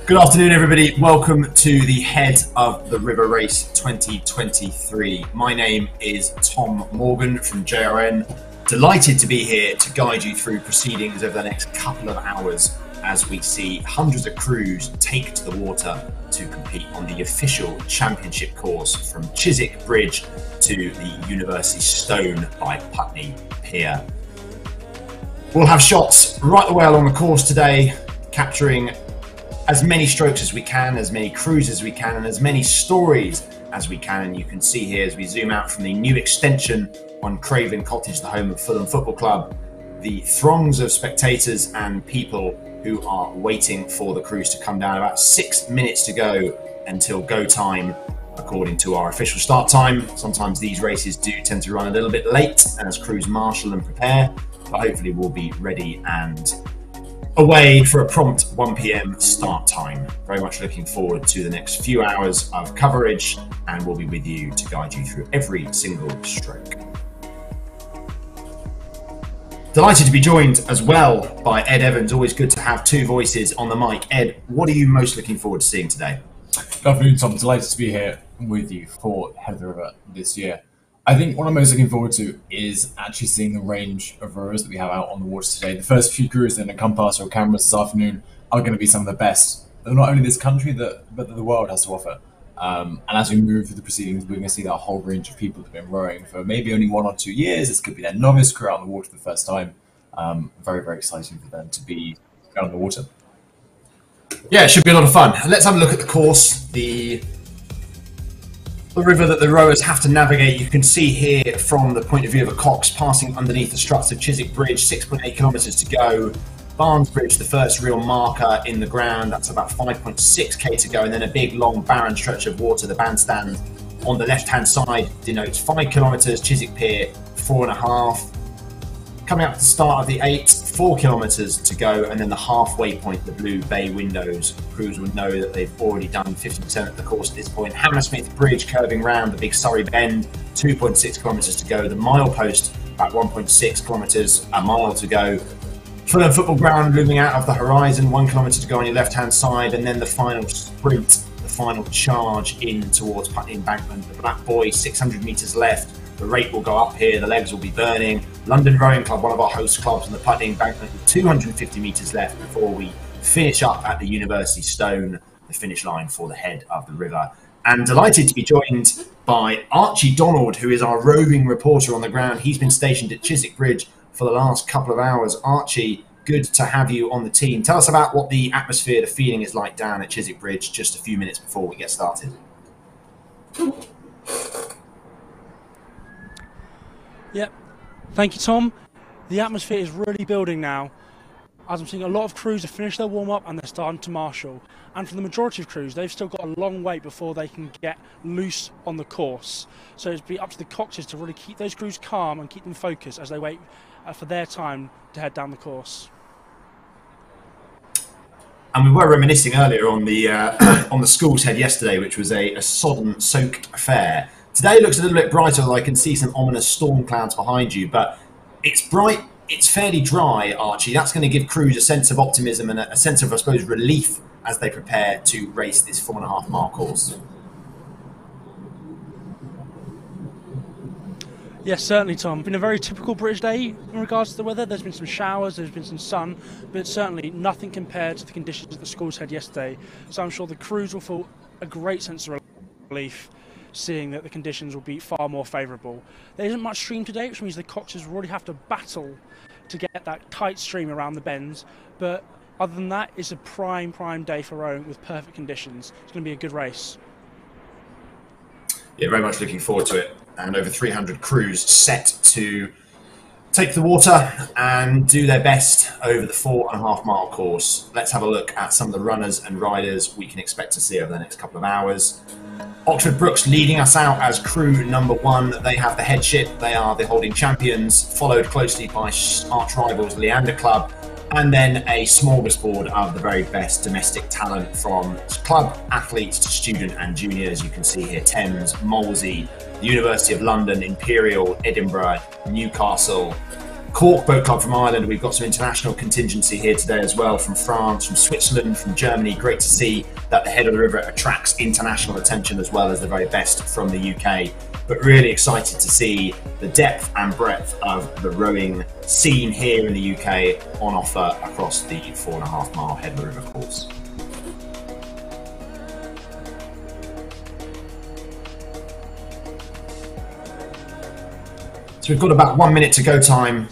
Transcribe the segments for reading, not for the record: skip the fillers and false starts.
Good afternoon, everybody. Welcome to the Head of the River Race 2023. My name is Tom Morgan from JRN. Delighted to be here to guide you through proceedings over the next couple of hours as we see hundreds of crews take to the water to compete on the official championship course from Chiswick Bridge to the University Stone by Putney Pier. We'll have shots right the way along the course today, capturing as many strokes as we can, as many crews as we can, and as many stories as we can. And you can see here as we zoom out from the new extension on Craven Cottage, the home of Fulham Football Club, the throngs of spectators and people who are waiting for the crews to come down. About 6 minutes to go until go time, according to our official start time. Sometimes these races do tend to run a little bit late as crews marshal and prepare, but hopefully we'll be ready and away for a prompt 1 p.m. start time. Very much looking forward to the next few hours of coverage, and we'll be with you to guide you through every single stroke. Delighted to be joined as well by Ed Evans. Always good to have two voices on the mic. Ed, what are you most looking forward to seeing today? Good afternoon, Tom. Delighted to be here with you for Head of the River this year. I think what I'm most looking forward to is actually seeing the range of rowers that we have out on the water today. The first few crews that are going to come past our cameras this afternoon are going to be some of the best that not only this country but that the world has to offer. And as we move through the proceedings, we're going to see that whole range of people that have been rowing for maybe only 1 or 2 years. This could be their novice crew out on the water for the first time. Very, very exciting for them to be out on the water. Yeah, it should be a lot of fun. Let's have a look at the course. The river that the rowers have to navigate, you can see here from the point of view of a cox passing underneath the struts of Chiswick Bridge, 6.8 kilometres to go. Barnes Bridge, the first real marker in the ground, that's about 5.6k to go, and then a big long barren stretch of water. The bandstand on the left hand side denotes 5 kilometres, Chiswick Pier 4.5. Coming up at the start of the 8, 4 kilometres to go, and then the halfway point, the blue bay windows. Crews would know that they've already done 50% of the course at this point. Hammersmith Bridge curving round the big Surrey Bend, 2.6 kilometres to go. The milepost, about 1.6 kilometres, a mile to go. Fulham Football Ground looming out of the horizon, 1 kilometre to go on your left-hand side, and then the final sprint, the final charge in towards Putney embankment. The Black Boy, 600 metres left. The rate will go up here, the legs will be burning. London Rowing Club, one of our host clubs, on the Putney embankment with 250 metres left before we finish up at the University Stone, the finish line for the head of the river. And delighted to be joined by Archie Donald, who is our roving reporter on the ground. He's been stationed at Chiswick Bridge for the last couple of hours. Archie, good to have you on the team. Tell us about what the atmosphere, the feeling is like down at Chiswick Bridge just a few minutes before we get started. Yep. Thank you, Tom. The atmosphere is really building now. As I'm seeing, a lot of crews have finished their warm-up and they're starting to marshal. And for the majority of crews, they've still got a long wait before they can get loose on the course. So it's be up to the coxes to really keep those crews calm and keep them focused as they wait for their time to head down the course. And we were reminiscing earlier on the on the school's head yesterday, which was a sodden, soaked affair. Today looks a little bit brighter, although I can see some ominous storm clouds behind you, but it's bright, it's fairly dry, Archie. That's going to give crews a sense of optimism and a sense of, I suppose, relief as they prepare to race this 4.5 mile course. Yes, certainly, Tom. It's been a very typical British day in regards to the weather. There's been some showers, there's been some sun, but certainly nothing compared to the conditions at the schools head yesterday. So I'm sure the crews will feel a great sense of relief, seeing that the conditions will be far more favourable. There isn't much stream today, which means the coxes really have to battle to get that tight stream around the bends, but other than that, it's a prime day for rowing with perfect conditions. It's going to be a good race. Yeah, very much looking forward to it. And over 300 crews set to take the water and do their best over the 4.5 mile course. Let's have a look at some of the runners and riders we can expect to see over the next couple of hours. Oxford Brooks leading us out as crew number 1. They have the headship. They are the holding champions, followed closely by arch rivals Leander Club, and then a smorgasbord of the very best domestic talent, from club athletes to student and juniors. You can see here Thames, Molesey, the University of London, Imperial, Edinburgh, Newcastle, Cork Boat Club from Ireland. We've got some international contingency here today as well, from France, from Switzerland, from Germany. Great to see that the head of the river attracts international attention as well as the very best from the UK. But really excited to see the depth and breadth of the rowing scene here in the UK on offer across the 4.5 mile head of the river course. So we've got about 1 minute to go time.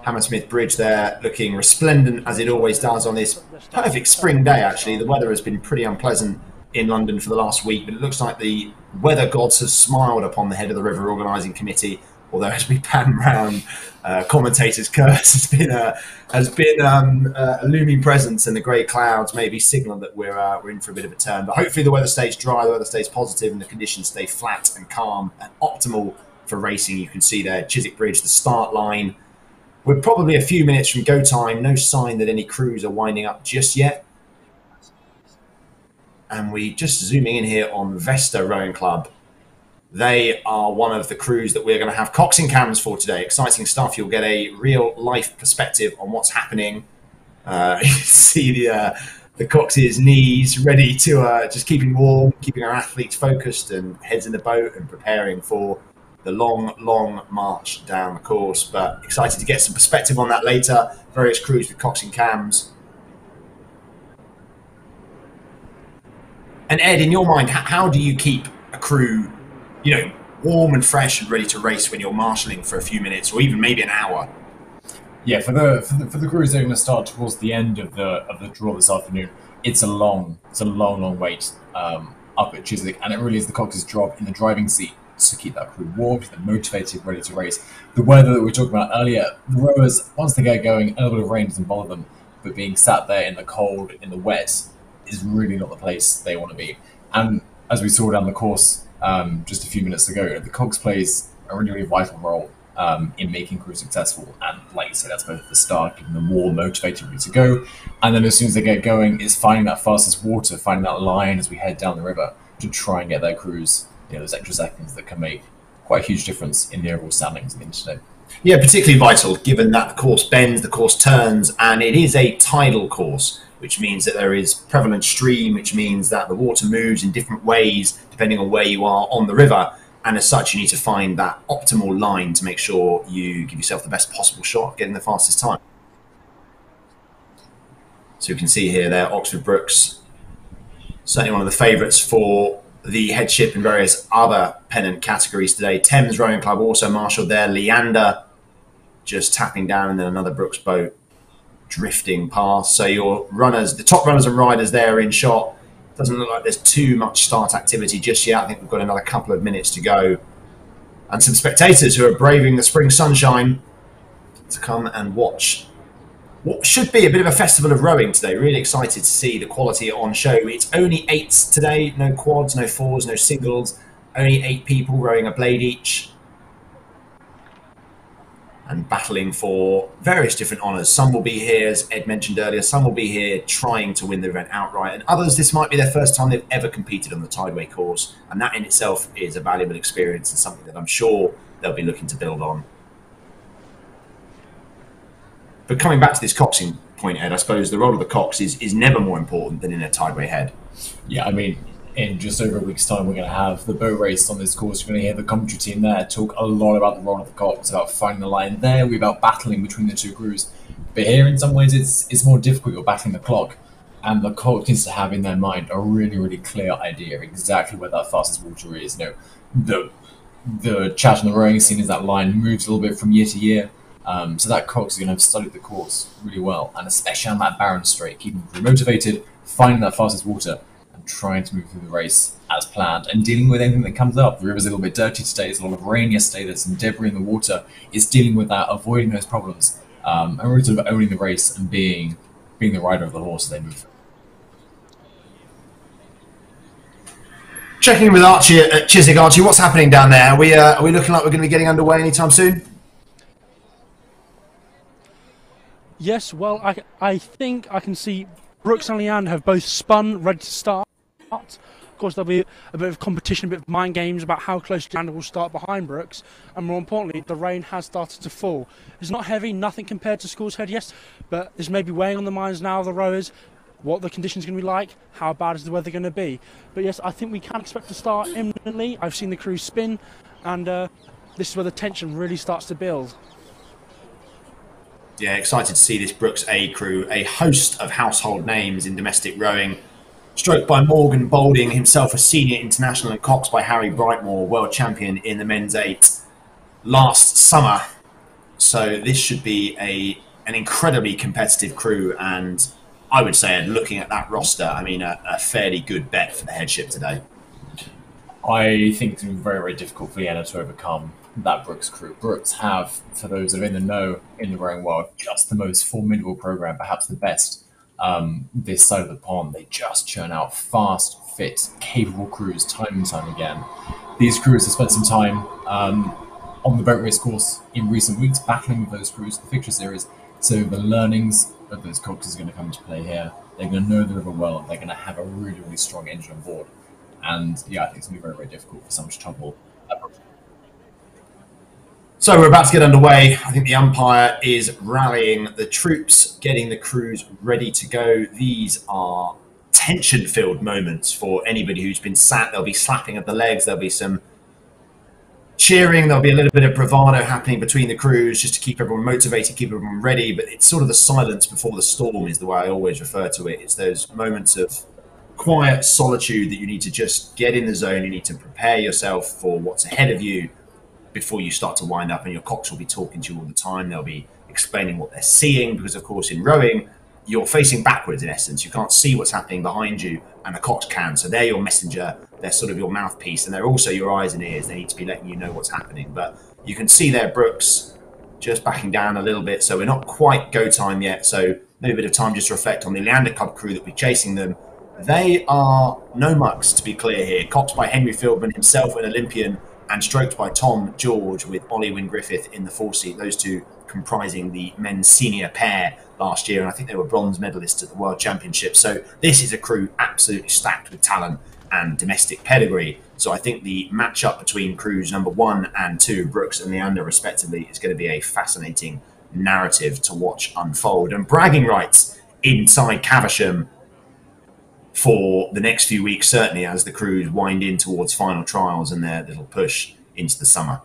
Hammersmith Bridge there, looking resplendent as it always does on this perfect spring day, actually. The weather has been pretty unpleasant in London for the last week, but it looks like the weather gods have smiled upon the head of the river organising committee. Although, as we pan round, commentators' curse has been a looming presence, and the grey clouds maybe signal that we're in for a bit of a turn. But hopefully the weather stays dry, the weather stays positive, and the conditions stay flat and calm and optimal for racing. You can see there, Chiswick Bridge, the start line. We're probably a few minutes from go time. No sign that any crews are winding up just yet. And we just zooming in here on Vesta Rowing Club. They are one of the crews that we're going to have coxing cams for today. Exciting stuff. You'll get a real life perspective on what's happening. You can see the cox's knees ready to just keeping warm, keeping our athletes focused and heads in the boat and preparing for the long march down the course, but excited to get some perspective on that later. Various crews with cocks and cams. And Ed, in your mind, how do you keep a crew, warm and fresh and ready to race when you're marshalling for a few minutes or even maybe an hour? Yeah, for the crews that are going to start towards the end of the draw this afternoon, it's a long wait up at Chiswick, and it really is the cox's job in the driving seat to keep that crew warm, keep them motivated, ready to race. The weather that we were talking about earlier, the rowers, once they get going, a little bit of rain doesn't bother them, but being sat there in the cold, in the wet, is really not the place they want to be. And as we saw down the course just a few minutes ago, the cox plays a really vital role in making crews successful. And like you said, that's both at the start, keeping them warm, motivated, ready to go, and then as soon as they get going, it's finding that fastest water, finding that line as we head down the river to try and get their crews those extra seconds that can make quite a huge difference in the overall standings at the end of the day. Yeah, particularly vital given that the course bends, the course turns, and it is a tidal course, which means that there is prevalent stream, which means that the water moves in different ways depending on where you are on the river. And as such, you need to find that optimal line to make sure you give yourself the best possible shot of getting the fastest time. So you can see here there, Oxford Brookes, certainly one of the favourites for the headship and various other pennant categories today. Thames Rowing Club also marshalled there. Leander just tapping down, and then another Brookes boat drifting past. So your runners, the top runners and riders there in shot. Doesn't look like there's too much start activity just yet. I think we've got another couple of minutes to go. And some spectators who are braving the spring sunshine to come and watch what should be a bit of a festival of rowing today. Really excited to see the quality on show. It's only 8s today, no quads, no 4s, no singles. Only 8 people rowing a blade each. And battling for various different honours. Some will be here, as Ed mentioned earlier, some will be here trying to win the event outright, and others, this might be their first time they've ever competed on the Tideway course, and that in itself is a valuable experience and something that I'm sure they'll be looking to build on. But coming back to this coxing point, Ed, I suppose the role of the cox is never more important than in a Tideway head. Yeah, I mean, in just over a week's time, we're going to have the boat race on this course. You're going to hear the commentary team there talk a lot about the role of the cox, about finding the line there, about battling between the two crews. But here, in some ways, it's more difficult. You're battling the clock, and the cox needs to have in their mind a really clear idea of exactly where that fastest water is. The chat on the rowing scene is that line moves a little bit from year to year. So that cox is going to have studied the course really well, and especially on that barren straight, keeping the crew motivated, finding that fastest water, and trying to move through the race as planned, and dealing with anything that comes up. The river's a little bit dirty today, there's a lot of rain yesterday, there's some debris in the water. It's dealing with that, avoiding those problems, and really sort of owning the race and being the rider of the horse as they move. Checking in with Archie at Chiswick. Archie, what's happening down there? Are we looking like we're going to be getting underway anytime soon? Yes, well, I think I can see Brookes and Leander have both spun, ready to start. Of course, there'll be a bit of competition, a bit of mind games about how close Leander will start behind Brookes. And more importantly, the rain has started to fall. It's not heavy, nothing compared to School's Head, yes, but this may be weighing on the minds now of the rowers. What the conditions are going to be like, how bad is the weather going to be. But yes, I think we can expect to start imminently. I've seen the crew spin, and this is where the tension really starts to build. Yeah, excited to see this Brookes A crew, a host of household names in domestic rowing. Stroked by Morgan Boulding, himself a senior international, and coxed by Harry Brightmore, world champion in the men's 8 last summer. So this should be an incredibly competitive crew, and I would say, looking at that roster, I mean, a fairly good bet for the headship today. I think it's very difficult for Leander to overcome that Brookes crew. Brookes have, for those that are in the know in the rowing world, just the most formidable program, perhaps the best this side of the pond. They just churn out fast, fit, capable crews time and time again. These crews have spent some time on the boat race course in recent weeks, battling with those crews, the fixture series. So the learnings of those coxes are going to come into play here. They're going to know the river well, and they're going to have a really strong engine on board. And yeah, I think it's going to be very difficult for someone to topple. So we're about to get underway. I think the umpire is rallying the troops, getting the crews ready to go. These are tension-filled moments for anybody who's been sat. There'll be slapping of the legs. There'll be some cheering. There'll be a little bit of bravado happening between the crews just to keep everyone motivated, keep everyone ready. But it's sort of the silence before the storm is the way I always refer to it. It's those moments of quiet solitude that you need to just get in the zone. You need to prepare yourself for what's ahead of you before you start to wind up, and your cocks will be talking to you all the time. They'll be explaining what they're seeing, because of course in rowing you're facing backwards in essence. You can't see what's happening behind you, and the cocks can. So they're your messenger, they're sort of your mouthpiece, and they're also your eyes and ears. They need to be letting you know what's happening. But you can see there Brooks just backing down a little bit, so we're not quite go time yet, so maybe a bit of time just to reflect on the Leander Club crew that will be chasing them. They are no mucks, to be clear here. Coxed by Henry Fieldman, himself an Olympian, and stroked by Tom George with Ollie Wynne-Griffith in the four-seat. Those two comprising the men's senior pair last year, and I think they were bronze medalists at the World Championship. So this is a crew absolutely stacked with talent and domestic pedigree. So I think the matchup between crews number 1 and 2, Brooks and Leander respectively, is going to be a fascinating narrative to watch unfold. And bragging rights inside Caversham for the next few weeks, certainly, as the crews wind in towards final trials and their little push into the summer.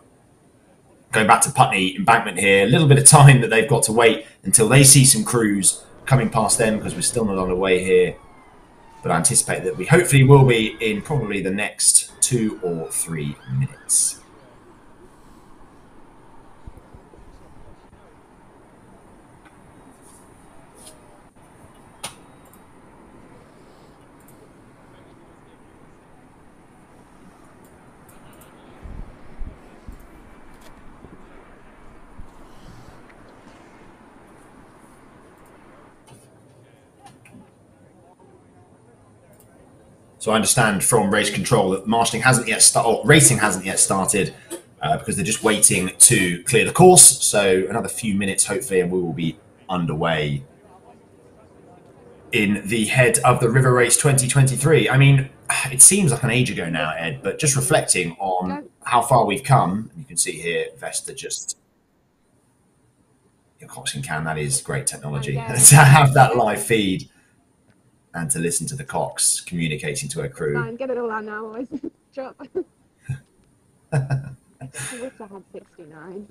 Going back to Putney embankment here, a little bit of time that they've got to wait until they see some crews coming past them, because we're still not on the way here. But I anticipate that we hopefully will be in probably the next 2 or 3 minutes. So I understand from race control that marshalling hasn't yet started, racing hasn't yet started, because they're just waiting to clear the course. So another few minutes, hopefully, and we will be underway in the head of the River Race 2023. I mean, it seems like an age ago now, Ed, but just reflecting on how far we've come, you can see here, Vesta just... Your coxing can, that is great technology. To have that live feed and to listen to the cocks communicating to her crew. Fine, get it all out now, boys. Drop. I wish I had 69.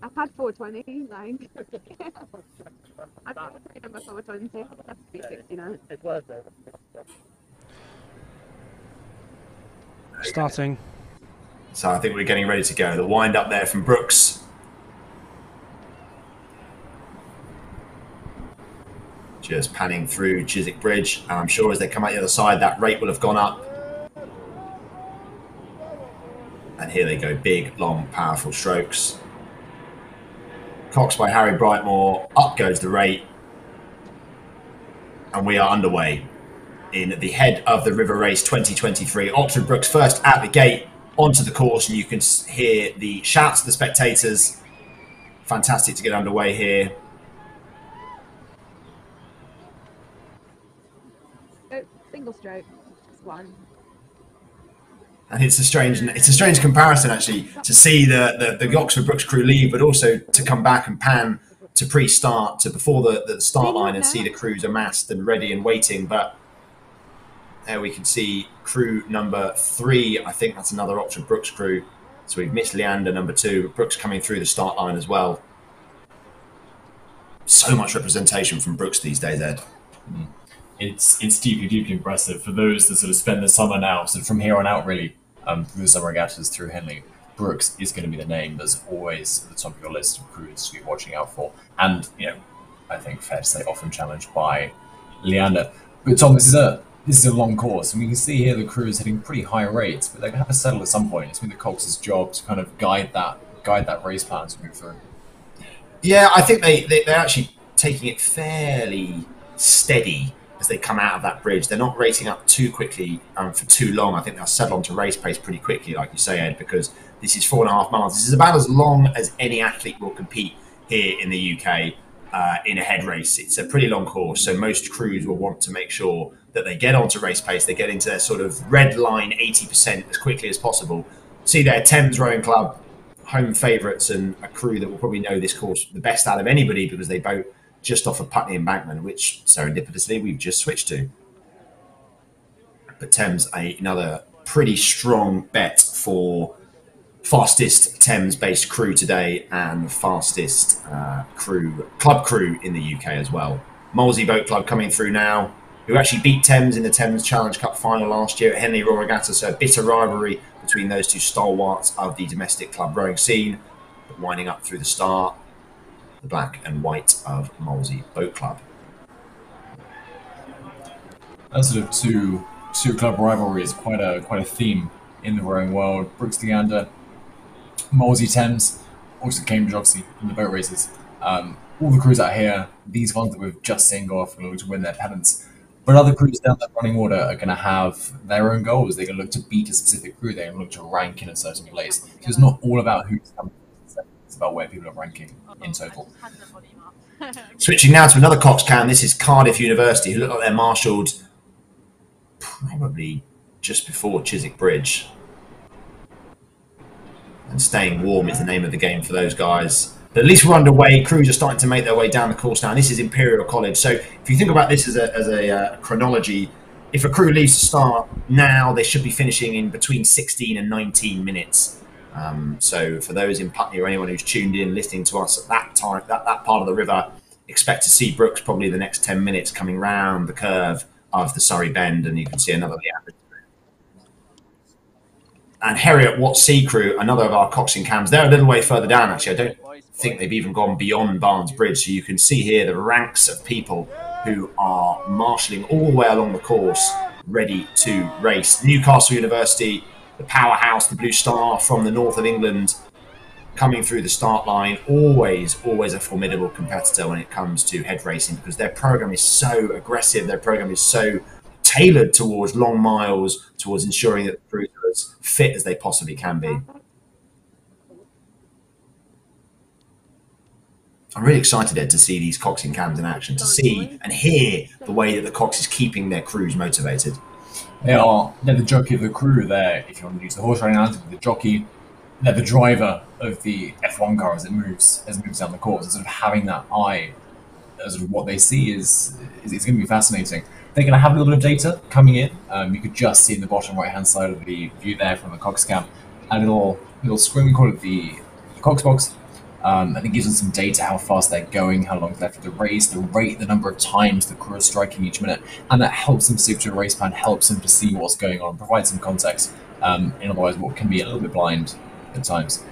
I've had 420, like. I've got a number 420. That's 69. It's worth it. Starting. So I think we're getting ready to go. The wind up there from Brooks. Just panning through Chiswick Bridge, and I'm sure as they come out the other side, that rate will have gone up. And here they go, big, long, powerful strokes. Coxed by Harry Brightmore, up goes the rate. And we are underway in the head of the River Race 2023. Oxford Brooks first at the gate, onto the course, and you can hear the shouts of the spectators. Fantastic to get underway here. Single stroke, just one. And it's a strange comparison actually to see the Oxford Brooks crew leave, but also to come back and pan to pre-start, to before the start line, and see the crews amassed and ready and waiting. But there we can see crew number 3. I think that's another Oxford Brooks crew. So we've missed Leander, number 2, but Brooks coming through the start line as well. So much representation from Brooks these days, Ed. It's deeply impressive for those that sort of spend the summer now. So from here on out, really, through the summer regattas, through Henley, Brooks is going to be the name that's always at the top of your list of crews to be watching out for. And, you know, I think fair to say often challenged by Leander. But Tom, this is a long course, and we can see here the crew is hitting pretty high rates, but they're going to have to settle at some point. It's been the Cox's job to kind of guide that race plan to move through. Yeah, I think they're actually taking it fairly steady as they come out of that bridge. They're not racing up too quickly for too long. I think they'll settle onto race pace pretty quickly, like you say, Ed, because this is 4.5 miles. This is about as long as any athlete will compete here in the UK in a head race. It's a pretty long course, so most crews will want to make sure that they get onto race pace, they get into their sort of red line 80% as quickly as possible. See there, Thames Rowing Club, home favourites, and a crew that will probably know this course the best out of anybody because they boat just off of Putney embankment, which serendipitously we've just switched to. But Thames, another pretty strong bet for fastest Thames-based crew today and fastest club crew in the UK as well. Molesey Boat Club coming through now, who actually beat Thames in the Thames Challenge Cup final last year at Henley Royal Regatta, so a bitter rivalry between those two stalwarts of the domestic club rowing scene. But winding up through the start, the black and white of Molesey Boat Club. That sort of two club rivalry is quite a theme in the rowing world. Brooks Leander, Molesey Thames, also Cambridge obviously in the boat races. All the crews out here, these ones that we've just seen go off and look to win their pennants. But other crews down that running order are going to have their own goals. They're going to look to beat a specific crew. They're going to look to rank in a certain place. So it's not all about who's coming. It's about where people are ranking in total. Switching now to another Cox cam. This is Cardiff University, who look like they're marshalled probably just before Chiswick Bridge. And staying warm is the name of the game for those guys. But at least we're underway. Crews are starting to make their way down the course now. And this is Imperial College. So if you think about this as a chronology, if a crew leaves to start now, they should be finishing in between 16 and 19 minutes. So for those in Putney or anyone who's tuned in, listening to us at that time, that part of the river, expect to see Brooks probably the next 10 minutes coming round the curve of the Surrey Bend, and you can see another of the average. And Heriot Watt Sea Crew, another of our coxing cams, they're a little way further down actually. I don't think they've even gone beyond Barnes Bridge. So you can see here the ranks of people who are marshalling all the way along the course, ready to race. Newcastle University, the powerhouse, the Blue Star from the north of England, coming through the start line, always a formidable competitor when it comes to head racing, because their program is so aggressive, their program is so tailored towards long miles, towards ensuring that the crews are as fit as they possibly can be. I'm really excited, Ed, to see these coxing cams in action, to see and hear the way that the cox is keeping their crews motivated. They're the jockey of the crew. They're, if you want to use the horse riding analogy, the jockey. They're the driver of the F1 car as it moves down the course. And sort of having that eye, as sort of what they see is going to be fascinating. They're going to have a little bit of data coming in. You could just see in the bottom right-hand side of the view there from the Cox cam a little screen, we call it the Cox box. And it gives them some data, how fast they're going, how long left of the race, the rate, the number of times the crew is striking each minute. And that helps them stick to a race plan, helps them to see what's going on, provide some context in otherwise what can be a little bit blind at times.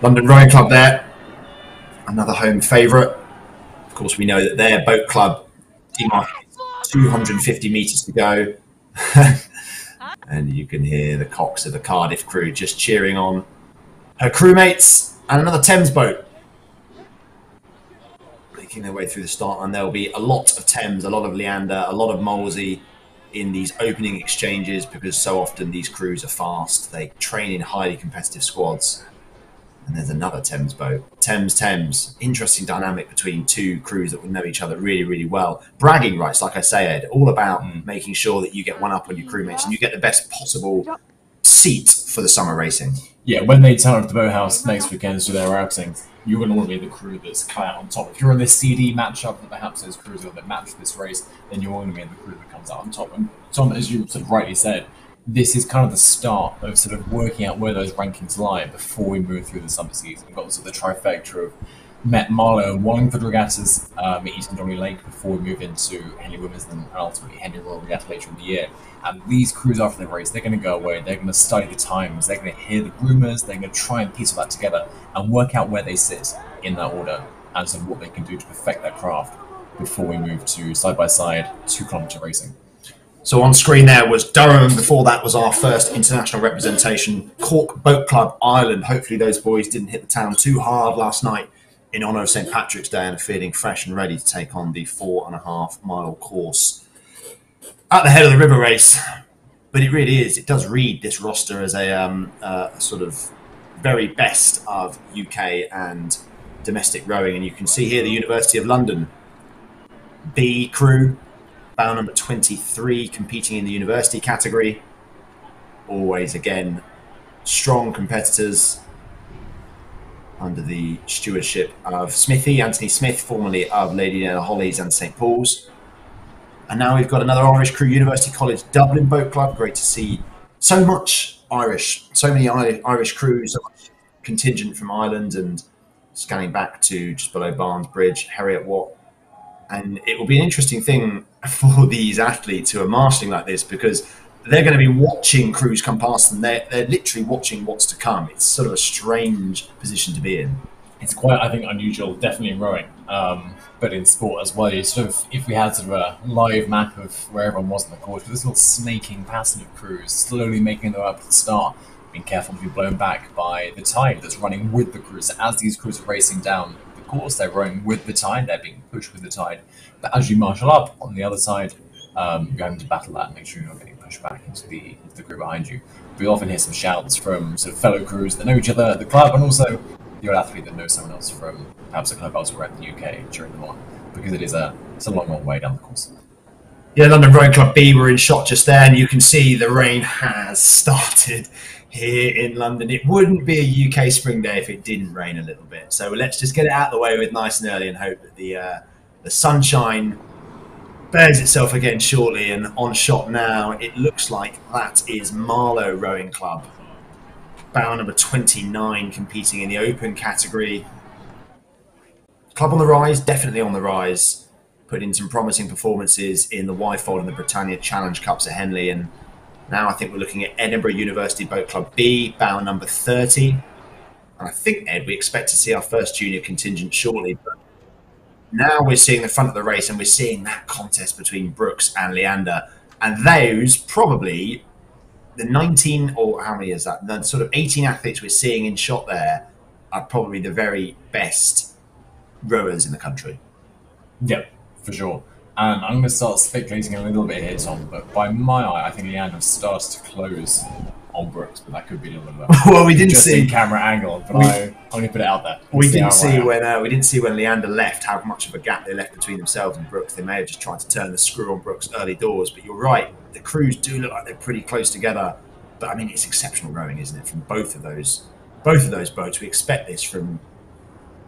London Rowing Club there, another home favourite. Of course, we know that their boat club team are 250 metres to go. And you can hear the cocks of the Cardiff crew just cheering on her crewmates. And another Thames boat making their way through the start, and there'll be a lot of Thames, a lot of Leander, a lot of Molesey in these opening exchanges, because so often these crews are fast. They train in highly competitive squads. And there's another Thames boat. Thames. Interesting dynamic between two crews that will know each other really, really well. Bragging rights, like I say, Ed, all about making sure that you get one up on your crewmates and you get the best possible seat for the summer racing. Yeah, when they turn up to the boathouse next weekend to do their outing, you're going to want to be the crew that's come out on top. If you're in this CD matchup that perhaps those crews are that match this race, then you're going to be the crew that comes out on top. And Tom, as you sort of rightly said, this is kind of the start of sort of working out where those rankings lie before we move through the summer season. We've got sort of the trifecta of Met Marlow and Wallingford regattas at East Donny Lake before we move into Henley Wimbledon and ultimately Henley Royal Regatta later in the year. And these crews after the race, they're going to go away, they're going to study the times, they're going to hear the rumours, they're going to try and piece all that together and work out where they sit in that order and sort of what they can do to perfect their craft before we move to side-by-side 2-kilometre racing. So on screen there was Durham. Before that was our first international representation, Cork Boat Club Ireland. Hopefully those boys didn't hit the town too hard last night in honour of St Patrick's Day and are feeling fresh and ready to take on the 4.5 mile course at the head of the river race. But it really is, it does read this roster as a sort of very best of UK and domestic rowing. And you can see here the University of London B crew, bow number 23, competing in the university category. Always, again, strong competitors under the stewardship of Smithy, Anthony Smith, formerly of Lady Nella Hollies and St Paul's. And now we've got another Irish crew, University College Dublin Boat Club. Great to see so much Irish, so many Irish crews, so much contingent from Ireland, and scanning back to just below Barnes Bridge, Heriot Watt. And it will be an interesting thing for these athletes who are marshalling like this, because they're going to be watching crews come past them. They're literally watching what's to come. It's sort of a strange position to be in. It's quite, I think, unusual, definitely in rowing, but in sport as well. You sort of, if we had sort of a live map of where everyone was on the course, with this little snaking pattern of crews slowly making their way up to the start, being careful to be blown back by the tide that's running with the crews. So as these crews are racing down the course, they're rowing with the tide, they're being pushed with the tide. But as you marshal up on the other side, you're having to battle that and make sure you're not getting pushed back into the crew behind you. We often hear some shouts from sort of fellow crews that know each other at the club, and also the athlete that knows someone else from perhaps a club elsewhere in the UK during the morning, because it's a long way down the course. Yeah, London Rowing Club B were in shot just there, and you can see the rain has started here in London. It wouldn't be a UK spring day if it didn't rain a little bit. So let's just get it out of the way with nice and early and hope that the sunshine bears itself again shortly. And on shot now, it looks like that is Marlow Rowing Club. Bow number 29 competing in the open category. Club on the rise, definitely on the rise. Put in some promising performances in the Y-Fold and the Britannia Challenge Cups at Henley. And now I think we're looking at Edinburgh University Boat Club B, bow number 30. And I think, Ed, we expect to see our first junior contingent shortly. But now we're seeing the front of the race, and we're seeing that contest between Brooks and Leander. And those probably the 19, or how many is that? The sort of 18 athletes we're seeing in shot there are probably the very best rowers in the country. Yep, for sure. And I'm going to start speculating a little bit here, Tom, but by my eye, I think Leander starts to close on Brooks, but that could be a little bit well, we didn't see camera angle, but I'm going to put it out there. We didn't see when Leander left how much of a gap they left between themselves and Brooks. They may have just tried to turn the screw on Brooks early doors, but you're right. The crews do look like they're pretty close together. But I mean, it's exceptional rowing, isn't it, from both of those boats? We expect this from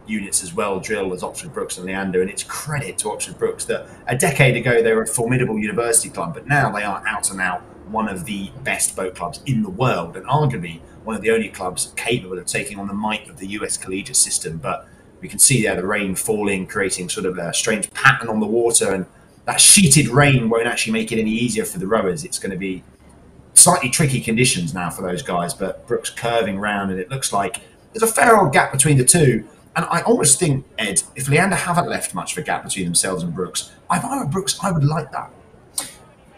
units as well drilled as Oxford Brooks and Leander, and it's credit to Oxford Brooks that a decade ago they were a formidable university club, but now they are out and out one of the best boat clubs in the world, and arguably one of the only clubs capable of taking on the might of the US collegiate system. But we can see there the rain falling, creating sort of a strange pattern on the water, and that sheeted rain won't actually make it any easier for the rowers. It's going to be slightly tricky conditions now for those guys, but Brooks curving round, and it looks like there's a fair old gap between the two. And I almost think, Ed, if Leander haven't left much of a gap between themselves and Brooks, if I were Brooks, I would like that.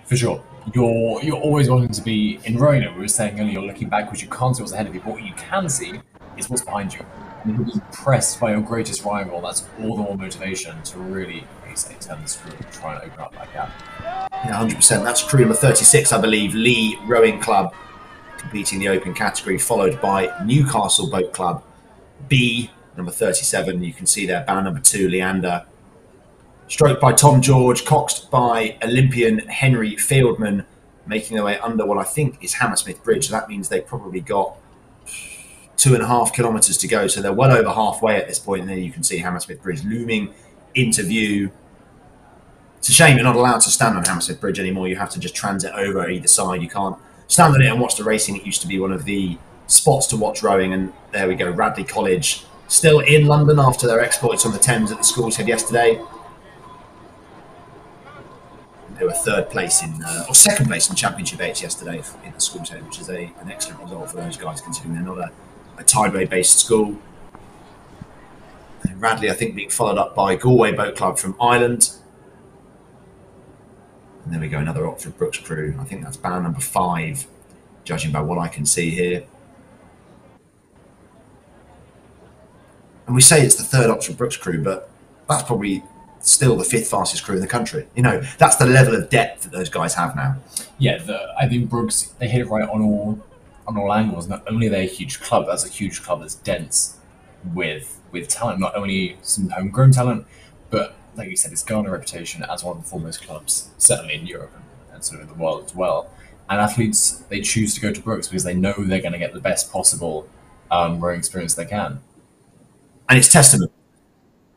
For sure. You're always wanting to be in rowing. We were saying earlier, you're looking backwards, you can't see what's ahead of you, but what you can see is what's behind you. And you'll be pressed by your greatest rival. That's all the more motivation to really, say, turn the screw and try and open up that gap. Yeah, 100%. That's crew number 36, I believe, Lee Rowing Club, competing in the open category, followed by Newcastle Boat Club B, number 37. You can see there, bow number 2, Leander. Stroked by Tom George, coxed by Olympian Henry Fieldman, making their way under what I think is Hammersmith Bridge. So that means they've probably got 2.5 kilometres to go. So they're well over halfway at this point. And then you can see Hammersmith Bridge looming into view. It's a shame you're not allowed to stand on Hammersmith Bridge anymore. You have to just transit over either side. You can't stand on it and watch the racing. It used to be one of the spots to watch rowing. And there we go, Radley College still in London after their exploits on the Thames at the schools head yesterday. They were third place or second place in Championship 8 yesterday in the schools head, which is an excellent result for those guys, considering they're not a tideway-based school. And Radley, I think, being followed up by Galway Boat Club from Ireland. And there we go, another Oxford Brooks crew. I think that's bow number 5, judging by what I can see here. And we say it's the third Oxford Brooks crew, but that's probably still the 5th fastest crew in the country. You know, that's the level of depth that those guys have now. Yeah, I think Brooks, they hit it right on all angles. Not only are they a huge club, that's a huge club that's dense with talent, not only some homegrown talent, but like you said, it's garnered a reputation as one of the foremost clubs, certainly in Europe and sort of the world as well. And athletes, they choose to go to Brooks because they know they're going to get the best possible rowing experience they can. And it's testament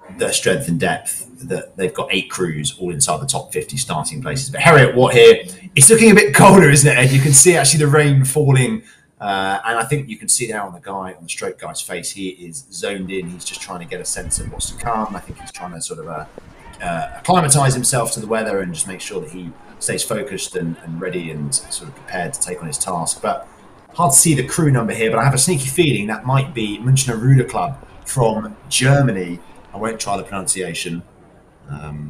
to their strength and depth that they've got 8 crews all inside the top 50 starting places. But Heriot Watt here, it's looking a bit colder, isn't it, Ed? You can see actually the rain falling And I think you can see there on the stroke guy's face, he is zoned in. He's just trying to get a sense of what's to come. I think he's trying to sort of acclimatise himself to the weather and just make sure that he stays focused and ready and sort of prepared to take on his task. But hard to see the crew number here, but I have a sneaky feeling that might be Münchner Ruder Club from Germany. I won't try the pronunciation,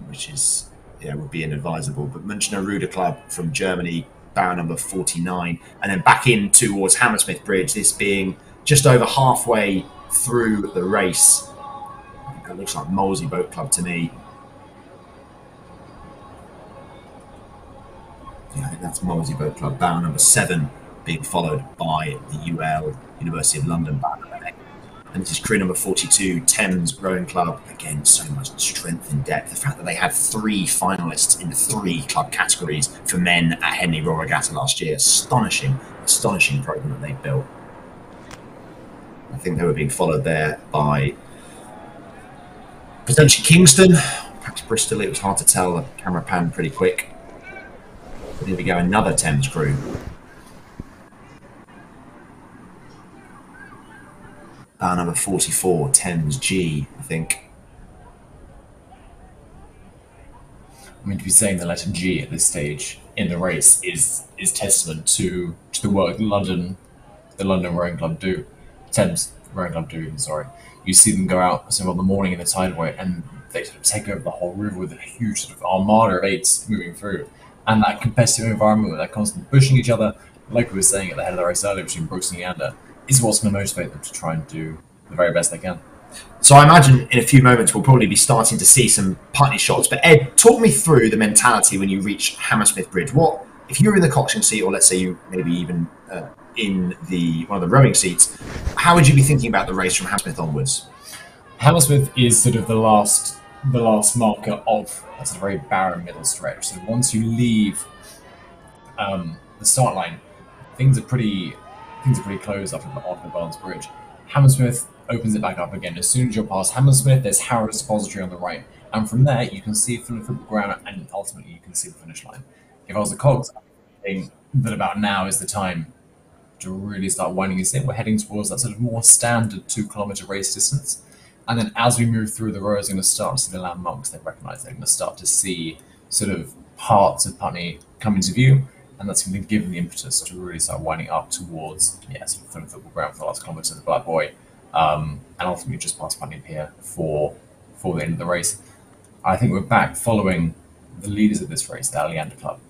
which is, would be inadvisable. But Münchner Ruder Club from Germany, bow number 49, and then back in towards Hammersmith Bridge, this being just over halfway through the race. I think that looks like Molesey Boat Club to me. Yeah, I think that's Molesey Boat Club, bow number 7, being followed by the UL, University of London, bow number 8. And this is crew number 42, Thames Rowing Club. Again, so much strength and depth. The fact that they had 3 finalists in the 3 club categories for men at Henley Royal Regatta last year. Astonishing programme that they built. I think they were being followed there by potentially Kingston, perhaps Bristol. It was hard to tell. The camera panned pretty quick. But here we go, another Thames crew. Bow number 44, Thames G, I think. I mean, to be saying the letter G at this stage in the race is testament to the work the London Rowing Club do, Thames Rowing Club do. Sorry, you see them go out sort of on the morning in the tideway, and they sort of take over the whole river with a huge sort of armada of 8s moving through, and that competitive environment where they're constantly pushing each other, like we were saying at the head of the race earlier between Brooks and Leander, is what's going to motivate them to try and do the very best they can. So I imagine in a few moments we'll probably be starting to see some Putney shots. But Ed, talk me through the mentality when you reach Hammersmith Bridge. What if you're in the coxswain seat, or let's say you maybe even in one of the rowing seats? How would you be thinking about the race from Hammersmith onwards? Hammersmith is sort of the last marker of a sort of very barren middle stretch. So once you leave the start line, things are pretty closed after the Barnes Bridge. Hammersmith opens it back up again. As soon as you're past Hammersmith, there's Harrods Depository on the right, and from there you can see from the football ground, and ultimately you can see the finish line. If I was the cogs, I think that about now is the time to really start winding us in. We're heading towards that sort of more standard 2-kilometre race distance, and then as we move through the rows, they're going to start to see the landmarks they recognise. They're going to start to see sort of parts of Putney come into view, and that's going to give them the impetus to really start winding up towards, sort of football ground for the last kilometre of the Black Boy, and ultimately just past Putney Pier for the end of the race. I think we're back following the leaders of this race, the Leander Club.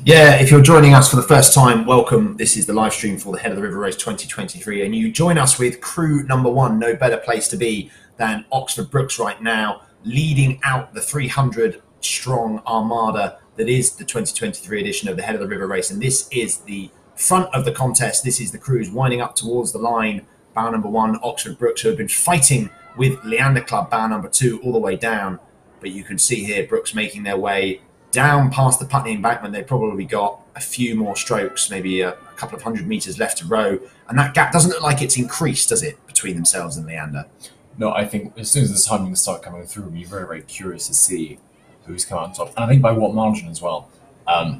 Yeah, if you're joining us for the first time, welcome. This is the live stream for the Head of the River Race 2023, and you join us with crew number 1. No better place to be than Oxford Brookes right now, leading out the 300-strong armada that is the 2023 edition of the Head of the River Race. And this is the front of the contest. This is the crews winding up towards the line. Bow number 1, Oxford Brookes, who have been fighting with Leander Club, bow number 2, all the way down. But you can see here Brookes making their way down past the Putney embankment. They've probably got a few more strokes, maybe a couple of 100 metres left to row. And that gap doesn't look like it's increased, does it, between themselves and Leander? No, I think as soon as the timings start coming through, we'll be very, very curious to see who's come out on top. And I think by what margin as well.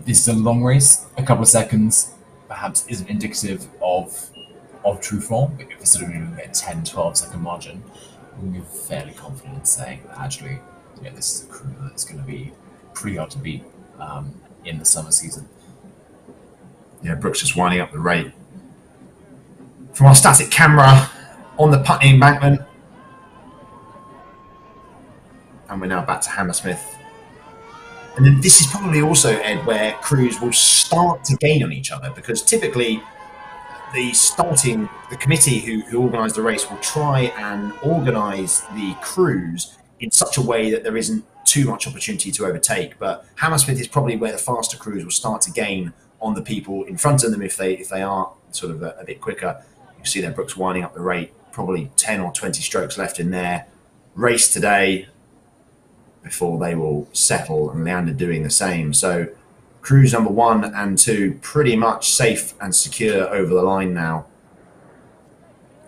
This is a long race. A couple of seconds perhaps isn't indicative of true form. If it's sort of a 10, 12 second margin, we're fairly confident in saying that actually, this is a crew that's going to be pretty hard to beat in the summer season. Yeah, Brookes just winding up the rate. From our static camera on the Putney embankment. And we're now back to Hammersmith. And then this is probably also, Ed, where crews will start to gain on each other, because typically the committee who organise the race will try and organise the crews in such a way that there isn't too much opportunity to overtake. But Hammersmith is probably where the faster crews will start to gain on the people in front of them if they are sort of a bit quicker. You see there Brookes winding up the rate, probably 10 or 20 strokes left in their race today before they will settle, and Leander doing the same. So crews number 1 and 2 pretty much safe and secure over the line now.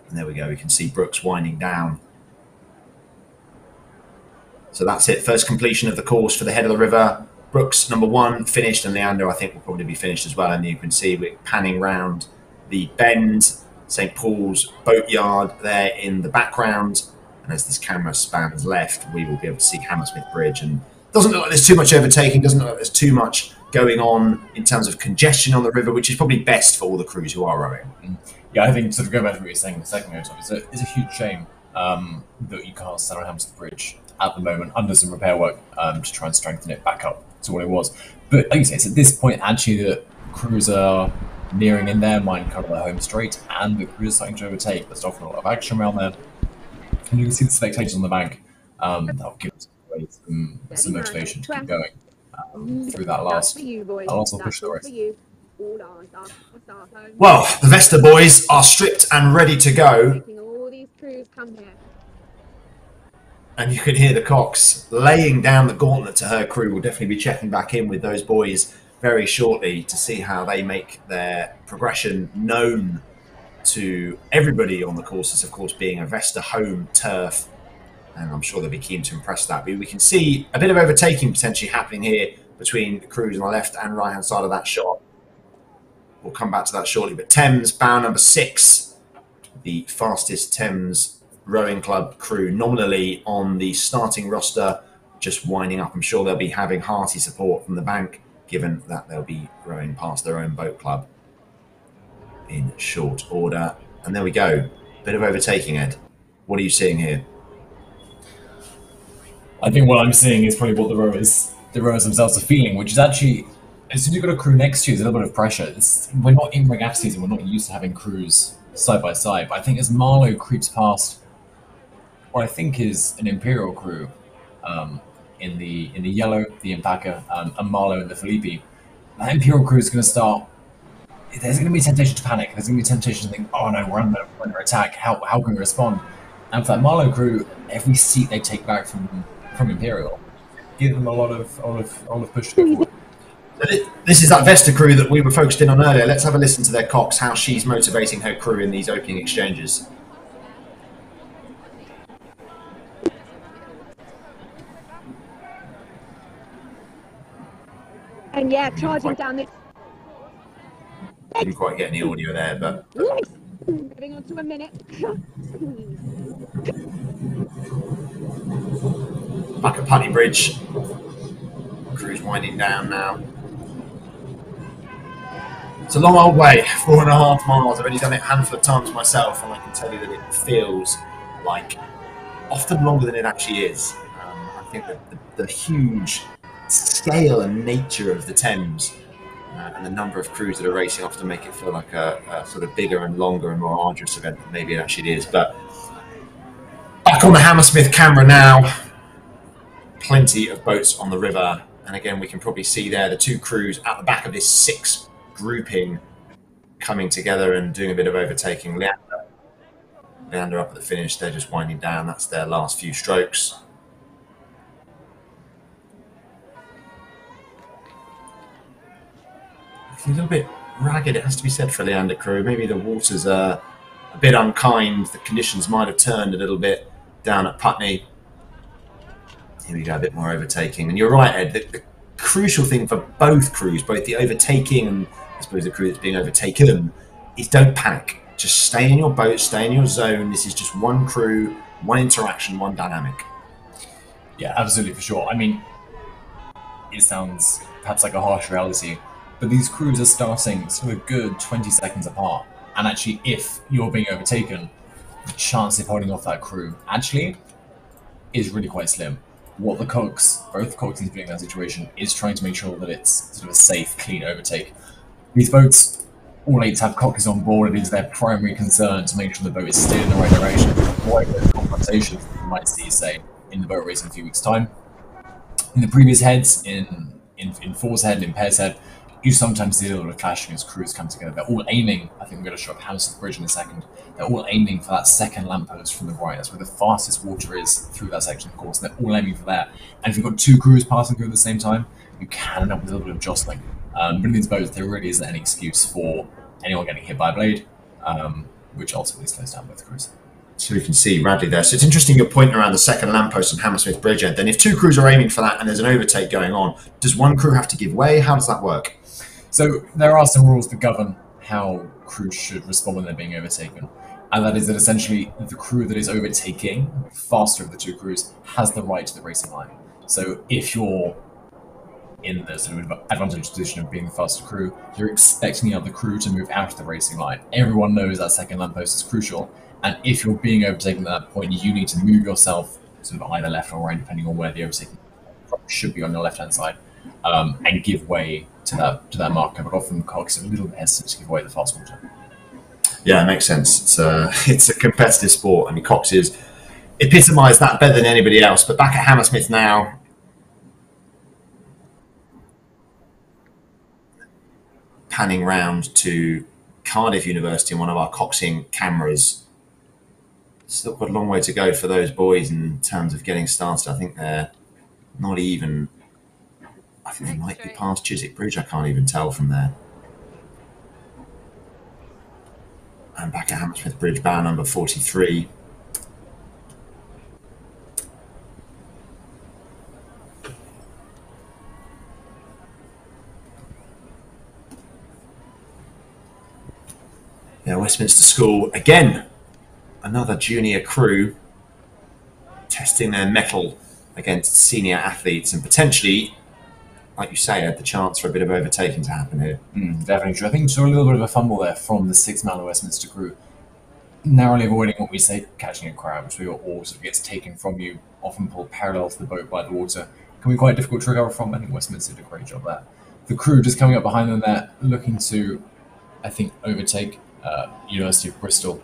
And there we go, we can see Brookes winding down. So that's it, first completion of the course for the Head of the River. Brookes number 1 finished, and Leander I think will probably be finished as well. And you can see we're panning round the bend, St Paul's boatyard there in the background. And as this camera spans left, we will be able to see Hammersmith Bridge. And it doesn't look like there's too much overtaking, doesn't look like there's too much going on in terms of congestion on the river, which is probably best for all the crews who are rowing. Yeah, I think sort of going back to what you were saying a second ago, Tom, it's a huge shame that you can't stand on Hammersmith Bridge at the moment under some repair work to try and strengthen it back up to what it was. But like you say, it's at this point actually that crews are nearing in their mind kind of their home straight, and the crews are starting to overtake. There's often a lot of action around there, and you can see the spectators on the bank. That'll give us some motivation to keep going through that last little push of the race. Well, the Vesta boys are stripped and ready to go. And you can hear the Cox laying down the gauntlet to her crew. We'll definitely be checking back in with those boys very shortly to see how they make their progression known to everybody on the courses, of course, being a Vesta home turf. And I'm sure they'll be keen to impress that. But we can see a bit of overtaking potentially happening here between the crews on the left and right-hand side of that shot. We'll come back to that shortly. But Thames, bow number 6, the fastest Thames rowing club crew nominally on the starting roster, just winding up. I'm sure they'll be having hearty support from the bank, given that they'll be rowing past their own boat club in short order. And there we go. Bit of overtaking, Ed. What are you seeing here? I think what I'm seeing is probably what the rowers themselves are feeling, which is actually, as soon as you've got a crew next to you, there's a little bit of pressure. We're not in regatta season, we're not used to having crews side by side. But I think as Marlow creeps past what I think is an Imperial crew in the yellow, the Impaka, and Marlow and the Filippi, that Imperial crew is going to start. There's going to be a temptation to panic. There's going to be a temptation to think, oh no, we're under attack. How can we respond? And for that Marlow crew, every seat they take back from Imperial, give them a lot of push to go forward. This is that Vesta crew that we were focused in on earlier. Let's have a listen to their Cox, how she's motivating her crew in these opening exchanges. And yeah, charging down this. Didn't quite get any audio there, but moving on to a minute. Back at Putney Bridge, crew's winding down now. It's a long old way, 4.5 miles. I've only done it a handful of times myself, and I can tell you that it feels like often longer than it actually is. I think that the huge scale and nature of the Thames and the number of crews that are racing often make it feel like a sort of bigger and longer and more arduous event than maybe it actually is. But back on the Hammersmith camera now, plenty of boats on the river, and again we can probably see there the two crews at the back of this 6 grouping coming together and doing a bit of overtaking. Leander up at the finish, they're just winding down. That's their last few strokes. A little bit ragged, it has to be said, for Leander crew. Maybe the waters are a bit unkind. The conditions might have turned a little bit down at Putney. Here we go, a bit more overtaking. And you're right, Ed, the crucial thing for both crews, both the overtaking and I suppose the crew that's being overtaken, is don't panic. Just stay in your boat, stay in your zone. This is just one crew, one interaction, one dynamic. Yeah, absolutely, for sure. I mean, it sounds perhaps like a harsh reality, but these crews are starting sort of a good 20 seconds apart. And actually, if you're being overtaken, the chance of holding off that crew actually is really quite slim. What the Cox, both Cox teams doing in that situation, is trying to make sure that it's sort of a safe, clean overtake. These boats, all 8 have Coxes on board. It is their primary concern to make sure the boat is steered in the right direction, avoid those confrontations that you might see, say, in the boat race in a few weeks' time. In the previous heads, in Four's Head, in Pear's Head, you sometimes see a little bit of clashing as crews come together. They're all aiming, I think we're going to show up Hammersmith Bridge in a second, they're all aiming for that second lamppost from the right. That's where the fastest water is through that section, of course. They're all aiming for that. And if you've got 2 crews passing through at the same time, you can end up with a little bit of jostling. But in these boats, there really isn't any excuse for anyone getting hit by a blade, which ultimately slows down both crews. So we can see Radley there. So it's interesting your point around the second lamppost on Hammersmith Bridge, Ed. Then if 2 crews are aiming for that and there's an overtake going on, does one crew have to give way? How does that work? So there are some rules that govern how crews should respond when they're being overtaken. And that is that essentially the crew that is overtaking, the faster of the two crews, has the right to the racing line. So if you're in the sort of advantageous position of being the faster crew, you're expecting the other crew to move out of the racing line. Everyone knows that second lamppost is crucial, and if you're being overtaken at that point, you need to move yourself sort of either left or right, depending on where the overtaking should be on your left-hand side, and give way to that marker. But often Cox are a little bit hesitant to give away the fast water. Yeah, it makes sense. It's a competitive sport. I mean, Cox is epitomised that better than anybody else. But back at Hammersmith now, panning round to Cardiff University on one of our coxing cameras. Still got a long way to go for those boys in terms of getting started. I think they're not even. I think they might be past Chiswick Bridge. I can't even tell from there. And back at Hammersmith Bridge, bow number 43. Yeah, Westminster School again. Another junior crew testing their mettle against senior athletes and potentially, like you say, had the chance for a bit of overtaking to happen here. Definitely true. I think you saw a little bit of a fumble there from the 6-mile Westminster crew, narrowly avoiding what we say catching a crab, which we all sort of gets taken from you, often pulled parallel to the boat by the water. Can be quite difficult to recover from. I think Westminster did a great job there. The crew just coming up behind them there, looking to, I think, overtake University of Bristol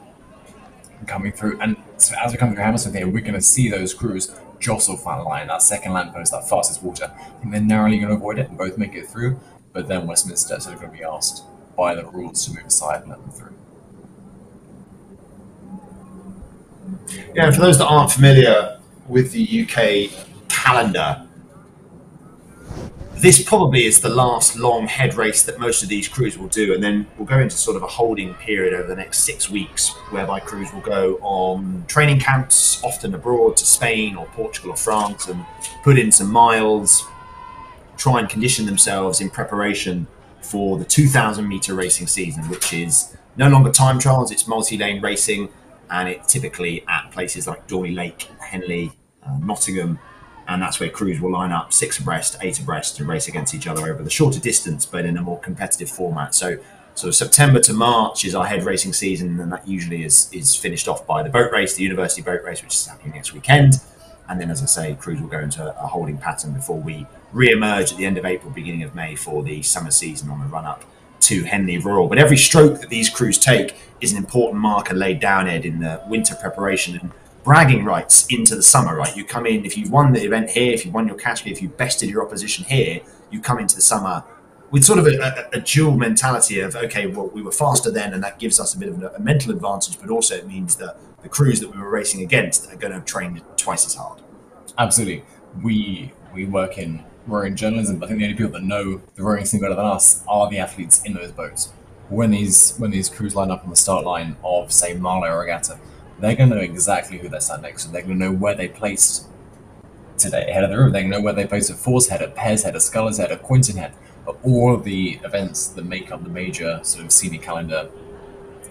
coming through. And so as we come through Hammersmith here, we're going to see those crews jostle that line, that second lamppost, that fastest water. I think they're narrowly going to avoid it and both make it through, but then Westminster is going to be asked by the rules to move aside and let them through. Yeah, for those that aren't familiar with the UK calendar, this probably is the last long head race that most of these crews will do, and then we'll go into sort of a holding period over the next 6 weeks, whereby crews will go on training camps, often abroad to Spain or Portugal or France, and put in some miles, try and condition themselves in preparation for the 2,000-metre racing season, which is no longer time trials, it's multi-lane racing, and it's typically at places like Dorney Lake, Henley, Nottingham, and that's where crews will line up 6 abreast, 8 abreast to race against each other over the shorter distance, but in a more competitive format. So September to March is our head racing season, and that usually is finished off by the boat race, the university boat race, which is happening next weekend. And then, as I say, crews will go into a holding pattern before we re-emerge at the end of April, beginning of May for the summer season on the run-up to Henley Royal. But every stroke that these crews take is an important marker laid down, Ed, in the winter preparation and bragging rights into the summer, right? You come in, if you won the event here, if you won your category, if you bested your opposition here, you come into the summer with sort of a dual mentality of, okay, well, we were faster then, and that gives us a bit of a mental advantage, but also it means that the crews that we were racing against are going to train twice as hard. Absolutely. We work in rowing journalism, but I think the only people that know the rowing scene better than us are the athletes in those boats. When these crews line up on the start line of, say, Marlow Regatta, they're going to know exactly who they're sat next to. They're going to know where they placed today ahead of the river. They're going to know where they placed at Fours Head, at Pears Head, at Scullers Head, at Quinton Head, at all of the events that make up the major sort of senior calendar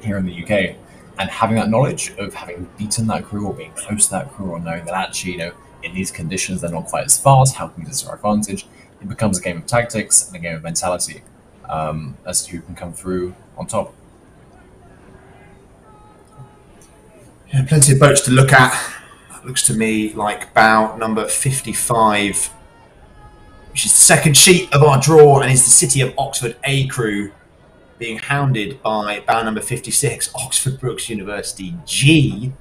here in the UK. And having that knowledge of having beaten that crew or being close to that crew, or knowing that actually, in these conditions they're not quite as fast, how can we use this to our advantage? It becomes a game of tactics and a game of mentality as to who can come through on top. Yeah, plenty of boats to look at. Looks to me like bow number 55, which is the second sheet of our draw, and is the City of Oxford A crew being hounded by bow number 56, Oxford Brookes University G,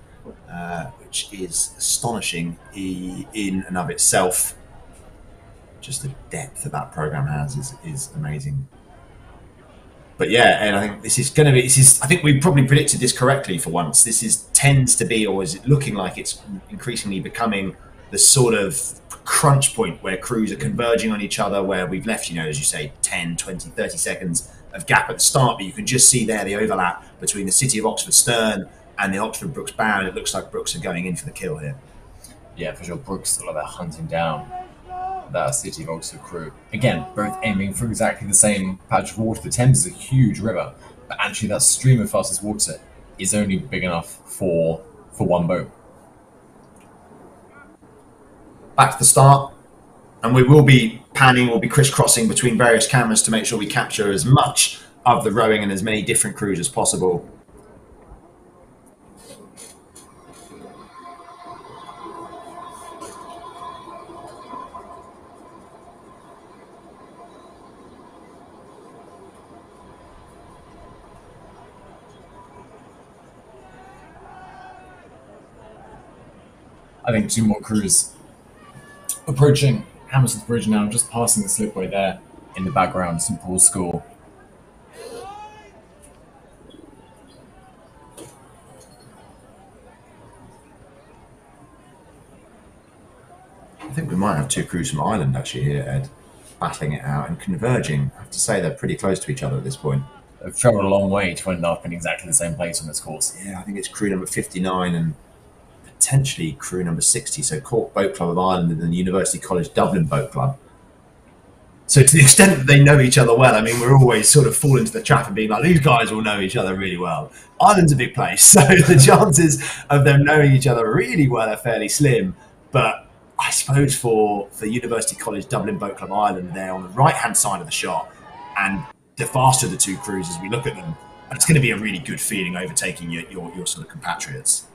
which is astonishing in and of itself. Just the depth that programme has is amazing. But yeah, and I think this is going to be. I think we probably predicted this correctly for once. This tends to be, or is it looking like it's increasingly becoming the sort of crunch point where crews are converging on each other, where we've left, as you say, 10, 20, 30 seconds of gap at the start, but you can just see there the overlap between the City of Oxford stern and the Oxford Brookes bow, and it looks like Brookes are going in for the kill here. Yeah, for sure. Brookes are like hunting down that City of Oxford crew. Again, both aiming for exactly the same patch of water. The Thames is a huge river, but actually that stream of fastest water is only big enough for one boat. Back to the start, and we will be panning, we'll be crisscrossing between various cameras to make sure we capture as much of the rowing and as many different crews as possible. I think 2 more crews approaching Hammersmith Bridge now, just passing the slipway there in the background, St Paul's School. I think we might have 2 crews from Ireland actually here, Ed, battling it out and converging. I have to say they're pretty close to each other at this point. They've travelled a long way to end up in exactly the same place on this course. Yeah, I think it's crew number 59 and potentially crew number 60, so Cork Boat Club of Ireland and then University College Dublin Boat Club. So to the extent that they know each other well, I mean, we're always sort of fall into the trap of being like, these guys all know each other really well. Ireland's a big place, so the chances of them knowing each other really well are fairly slim. But I suppose for University College Dublin Boat Club Ireland, they're on the right-hand side of the shot, and the faster the 2 crews as we look at them, and it's going to be a really good feeling overtaking your sort of compatriots.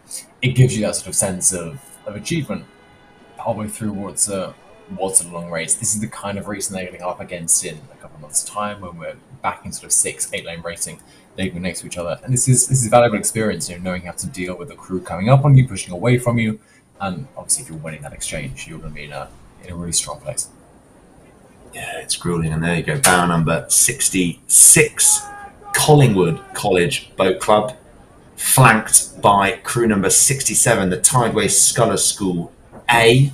It gives you that sort of sense of achievement partway through what's a long race. This is the kind of racing they're getting up against in a couple of months' time when we're back in sort of 6-8 lane racing. They go next to each other, and this is a valuable experience. Knowing how to deal with the crew coming up on you, pushing away from you, and obviously if you're winning that exchange, you're going to be in a really strong place. Yeah, it's grueling, and there you go. Bow number 66, Collingwood College Boat Club, flanked by crew number 67, the Tideway Scullers School A.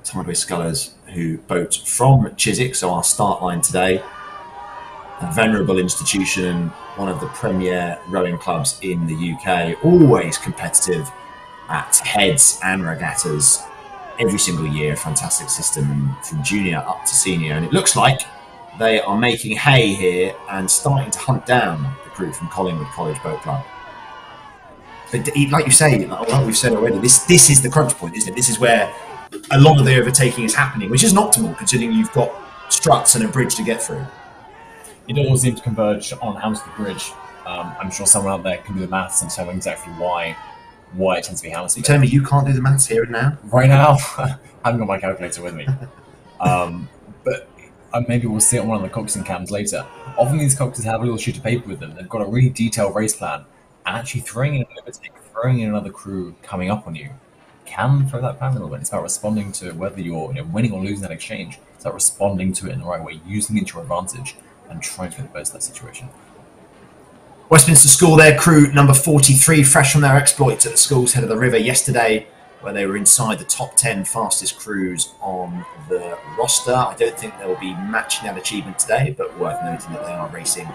Tideway Scullers, who boat from Chiswick, so our start line today. A venerable institution, one of the premier rowing clubs in the UK, always competitive at heads and regattas every single year. Fantastic system from junior up to senior, and it looks like they are making hay here and starting to hunt down the crew from Collingwood College Boat Club. But like you say, like we've said already, this is the crunch point, isn't it? This is where a lot of the overtaking is happening, which isn't optimal considering you've got struts and a bridge to get through. It all seems to converge on Hammersmith Bridge. I'm sure someone out there can do the maths and tell me exactly why it tends to be Hammersmith. You tell me you can't do the maths here and now? Right now, I haven't got my calculator with me. But maybe we'll see it on one of the coxswain cams later. Often these coxswains have a little sheet of paper with them. They've got a really detailed race plan, and actually throwing in an overtake, throwing in another crew coming up on you can throw that plan a little bit. It's about responding to whether you're winning or losing that exchange. It's about responding to it in the right way, using it to your advantage, and trying to get the best of that situation. Westminster School, their crew number 43, fresh from their exploits at the school's head of the river yesterday, where they were inside the top 10 fastest crews on the roster. I don't think they'll be matching that achievement today, but worth noting that they are racing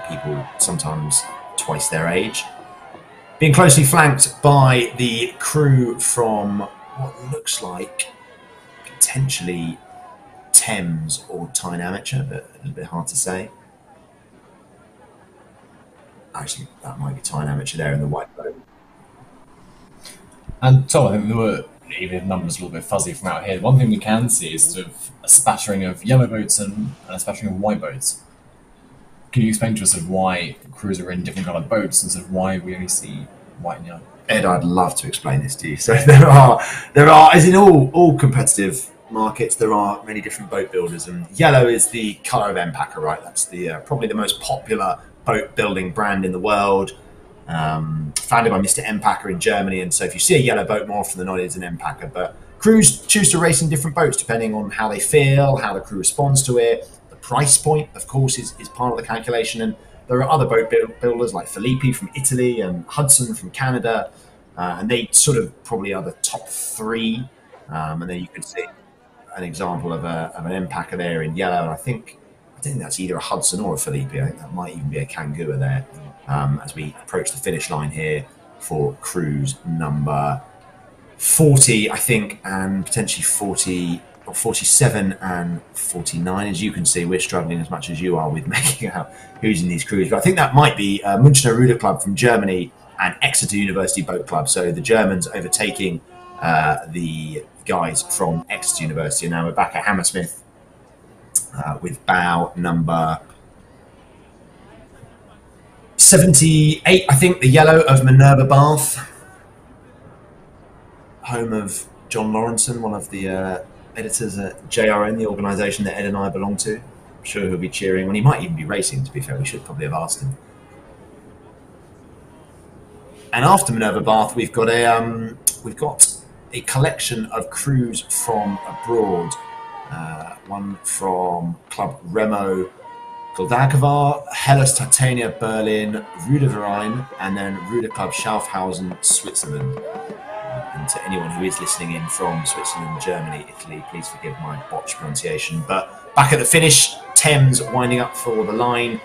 people sometimes twice their age. Being closely flanked by the crew from what looks like potentially Thames or Tyne Amateur, but a little bit hard to say. Actually, that might be Tyne Amateur there in the white boat. And Tom, I think there were, even if the numbers a little bit fuzzy from out here, one thing we can see is sort of a spattering of yellow boats and a spattering of white boats. Can you explain to us sort of why crews are in different coloured boats and sort of why we only see white and yellow? Ed, I'd love to explain this to you. So there are, as in all competitive markets, there are many different boat builders, and yellow is the colour of Empacher, right? That's the probably the most popular boat building brand in the world, founded by Mr. Empacher in Germany. And so if you see a yellow boat, more often than not, it's an Empacher. But crews choose to race in different boats depending on how they feel, how the crew responds to it. The price point, of course, is part of the calculation. And there are other boat builders like Filippi from Italy and Hudson from Canada, and they sort of probably are the top 3. And then you can see an example of an Empacher there in yellow. And I think that's either a Hudson or a Filippi. I think that might even be a Kangua there, as we approach the finish line here for cruise number 40, I think, and potentially 41 or 47 and 49. As you can see, we're struggling as much as you are with making out who's in these crews. But I think that might be Münchner Ruder Club from Germany and Exeter University Boat Club. So the Germans overtaking the guys from Exeter University. And now we're back at Hammersmith with bow number 78, I think, the yellow of Minerva Bath, home of John Lawrenson, one of the editors at JRN, the organisation that Ed and I belong to. I'm sure he'll be cheering, and he might even be racing, to be fair. We should probably have asked him. And after Minerva Bath, we've got a collection of crews from abroad. One from Club Remo Goldagavar, Hellas Titania Berlin, Ruder Verein, and then Ruder Club Schaffhausen, Switzerland. And to anyone who is listening in from Switzerland, Germany, Italy, please forgive my botched pronunciation. But back at the finish, Thames winding up for the line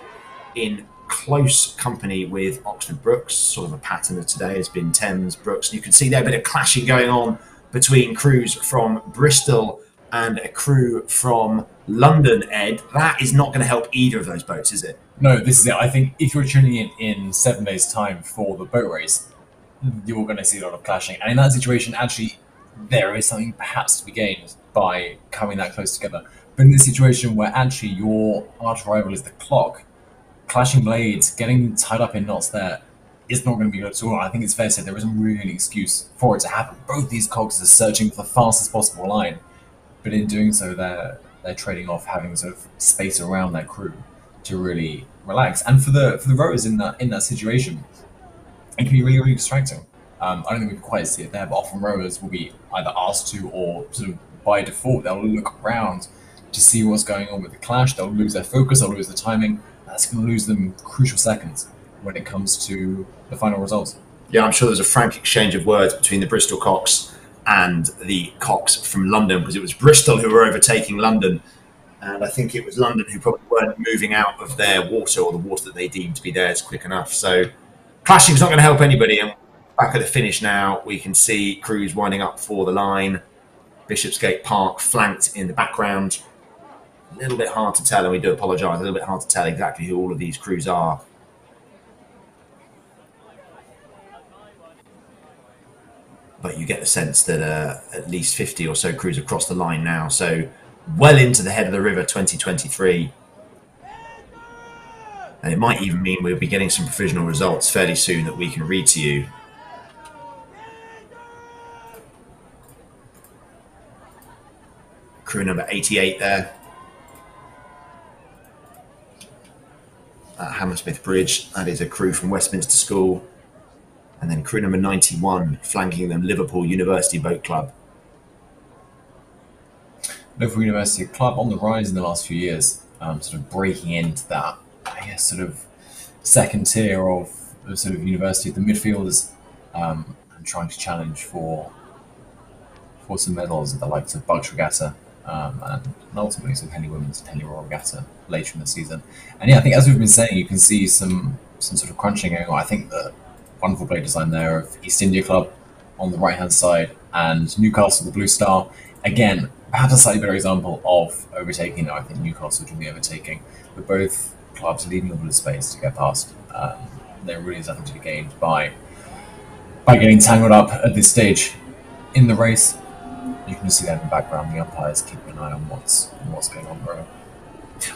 in close company with Oxford Brookes. Sort of a pattern of today has been Thames, Brookes. You can see there a bit of clashing going on between crews from Bristol and a crew from London, Ed. That is not going to help either of those boats, is it? No, this is it. I think if you're tuning in 7 days' time for the boat race, you're going to see a lot of clashing. And in that situation, actually, there is something perhaps to be gained by coming that close together. But in this situation where actually your arch rival is the clock, clashing blades, getting tied up in knots there is not going to be good at all. I think it's fair to say there isn't really any excuse for it to happen. Both these cogs are searching for the fastest possible line. But in doing so, they're trading off having sort of space around their crew to really relax. And for the rowers in that situation, it can be really, really distracting. I don't think we can quite see it there, but often rowers will be either asked to or sort of by default they'll look around to see what's going on with the clash. They'll lose their focus, they'll lose the timing. That's going to lose them crucial seconds when it comes to the final results. Yeah, I'm sure there's a frank exchange of words between the Bristol cocks and the cocks from London, because it was Bristol who were overtaking London, and I think it was London who probably weren't moving out of their water, or the water that they deemed to be theirs, quick enough. So clashing's not going to help anybody. And back at the finish now, we can see crews winding up for the line. Bishopsgate Park flanked in the background. A little bit hard to tell, and we do apologise, a little bit hard to tell exactly who all of these crews are. But you get the sense that at least 50 or so crews have crossed the line now. So well into the head of the river 2023. And it might even mean we'll be getting some provisional results fairly soon that we can read to you. Crew number 88 there. At Hammersmith Bridge. That is a crew from Westminster School. And then crew number 91, flanking them, Liverpool University Boat Club. Liverpool University Club on the rise in the last few years, sort of breaking into that, I guess, sort of second tier of sort of university, the midfielders, and trying to challenge for some medals at the likes of Bucks Regatta, and ultimately some Henley Women's and Henley Royal Regatta later in the season. And yeah, I think as we've been saying, you can see some sort of crunching going on. I think the wonderful play design there of East India Club on the right-hand side and Newcastle, the Blue Star. Again, perhaps a slightly better example of overtaking. Now, I think Newcastle doing the overtaking, with both clubs leaving a little bit of space to get past. There really is nothing to be gained by getting tangled up at this stage in the race. You can just see that in the background, the umpires keeping an eye on what's going on there.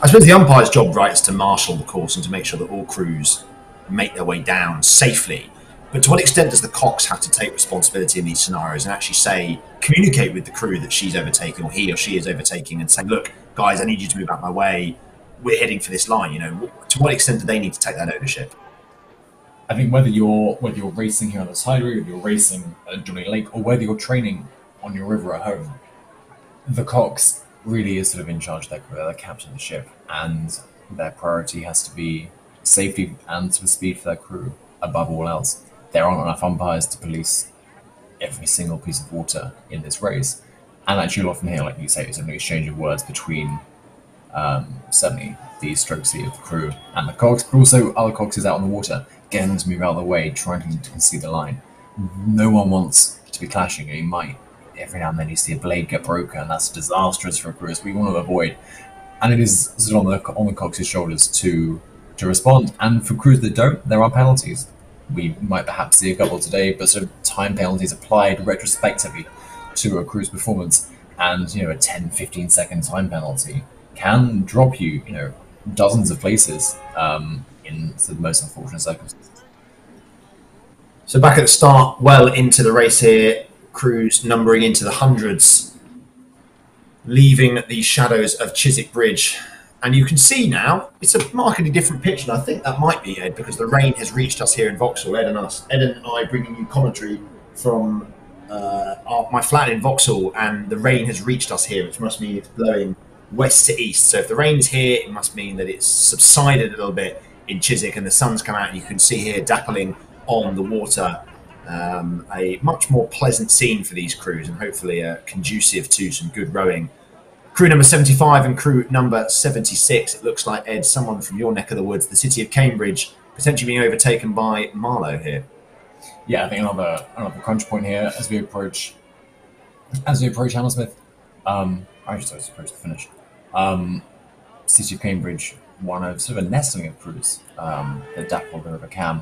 I suppose the umpire's job, right, is to marshal the course and to make sure that all crews make their way down safely. But to what extent does the Cox have to take responsibility in these scenarios and actually communicate with the crew that she's overtaking, or he or she is overtaking, and say, look, guys, I need you to move out my way. We're heading for this line. To what extent do they need to take that ownership? I think whether you're racing here on the Tideway, whether you're racing at Johnny Lake, or whether you're training on your river at home, the Cox really is sort of in charge of their crew. They're the captain of the ship, and their priority has to be safety and sort of speed for their crew above all else. There aren't enough umpires to police every single piece of water in this race. And actually, you'll often hear, like you say, it's an exchange of words between certainly the stroke seat of the crew and the cogs, but also other cogs out on the water, getting them to move out of the way, trying to see the line. No one wants to be clashing, and you might every now and then you see a blade get broken, and that's disastrous for a cruise. We want to avoid, and it is sort of on the Cox's shoulders to respond. And for crews that don't, there are penalties. We might perhaps see a couple today, but sort of time penalties applied retrospectively to a cruise performance, and a 10-15 second time penalty can drop you, dozens of places in the most unfortunate circumstances. So back at the start, well into the race here, crews numbering into the hundreds, leaving the shadows of Chiswick Bridge. And you can see now, it's a markedly different pitch, and I think that might be, Ed, because the rain has reached us here in Vauxhall, Ed and I bringing you commentary from my flat in Vauxhall, and the rain has reached us here, which must mean it's blowing west to east. So if the rain is here, it must mean that it's subsided a little bit in Chiswick, and the sun's come out, and you can see here dappling on the water. A much more pleasant scene for these crews, and hopefully conducive to some good rowing. Crew number 75 and crew number 76. It looks like, Ed, someone from your neck of the woods, the city of Cambridge, potentially being overtaken by Marlow here. Yeah, I think another crunch point here as we approach Hammersmith. I just approach the finish. City of Cambridge, one of sort of a nestling of crews that dappled the River Cam.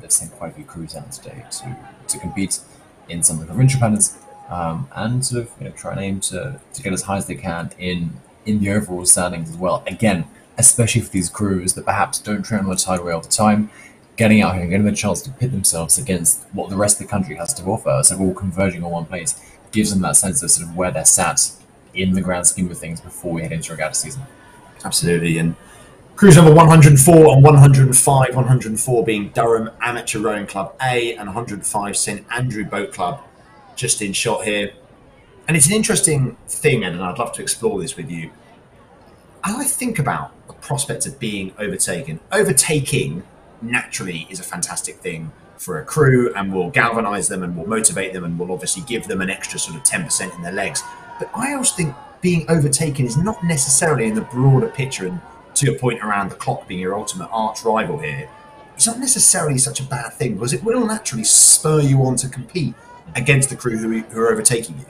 They've sent quite a few crews out today to compete in some of the provincial pennants, and sort of try and aim to get as high as they can in the overall standings as well. Again, especially for these crews that perhaps don't train on the tideway all the time, getting out here and getting the chance to pit themselves against what the rest of the country has to offer, so all converging on one place, gives them that sense of sort of where they're sat in the grand scheme of things before we head into regatta season. Absolutely. And crews number 104 and 105, 104 being Durham Amateur Rowing Club A and 105 St Andrew Boat Club, just in shot here. And it's an interesting thing, Ed, and I'd love to explore this with you. As I think about the prospect of being overtaken, overtaking naturally is a fantastic thing for a crew, and will galvanise them and will motivate them and will obviously give them an extra sort of 10% in their legs. But I also think being overtaken is not necessarily in the broader picture, and to your point around the clock being your ultimate arch rival here, it's not necessarily such a bad thing, because it will naturally spur you on to compete against the crew who are overtaking you.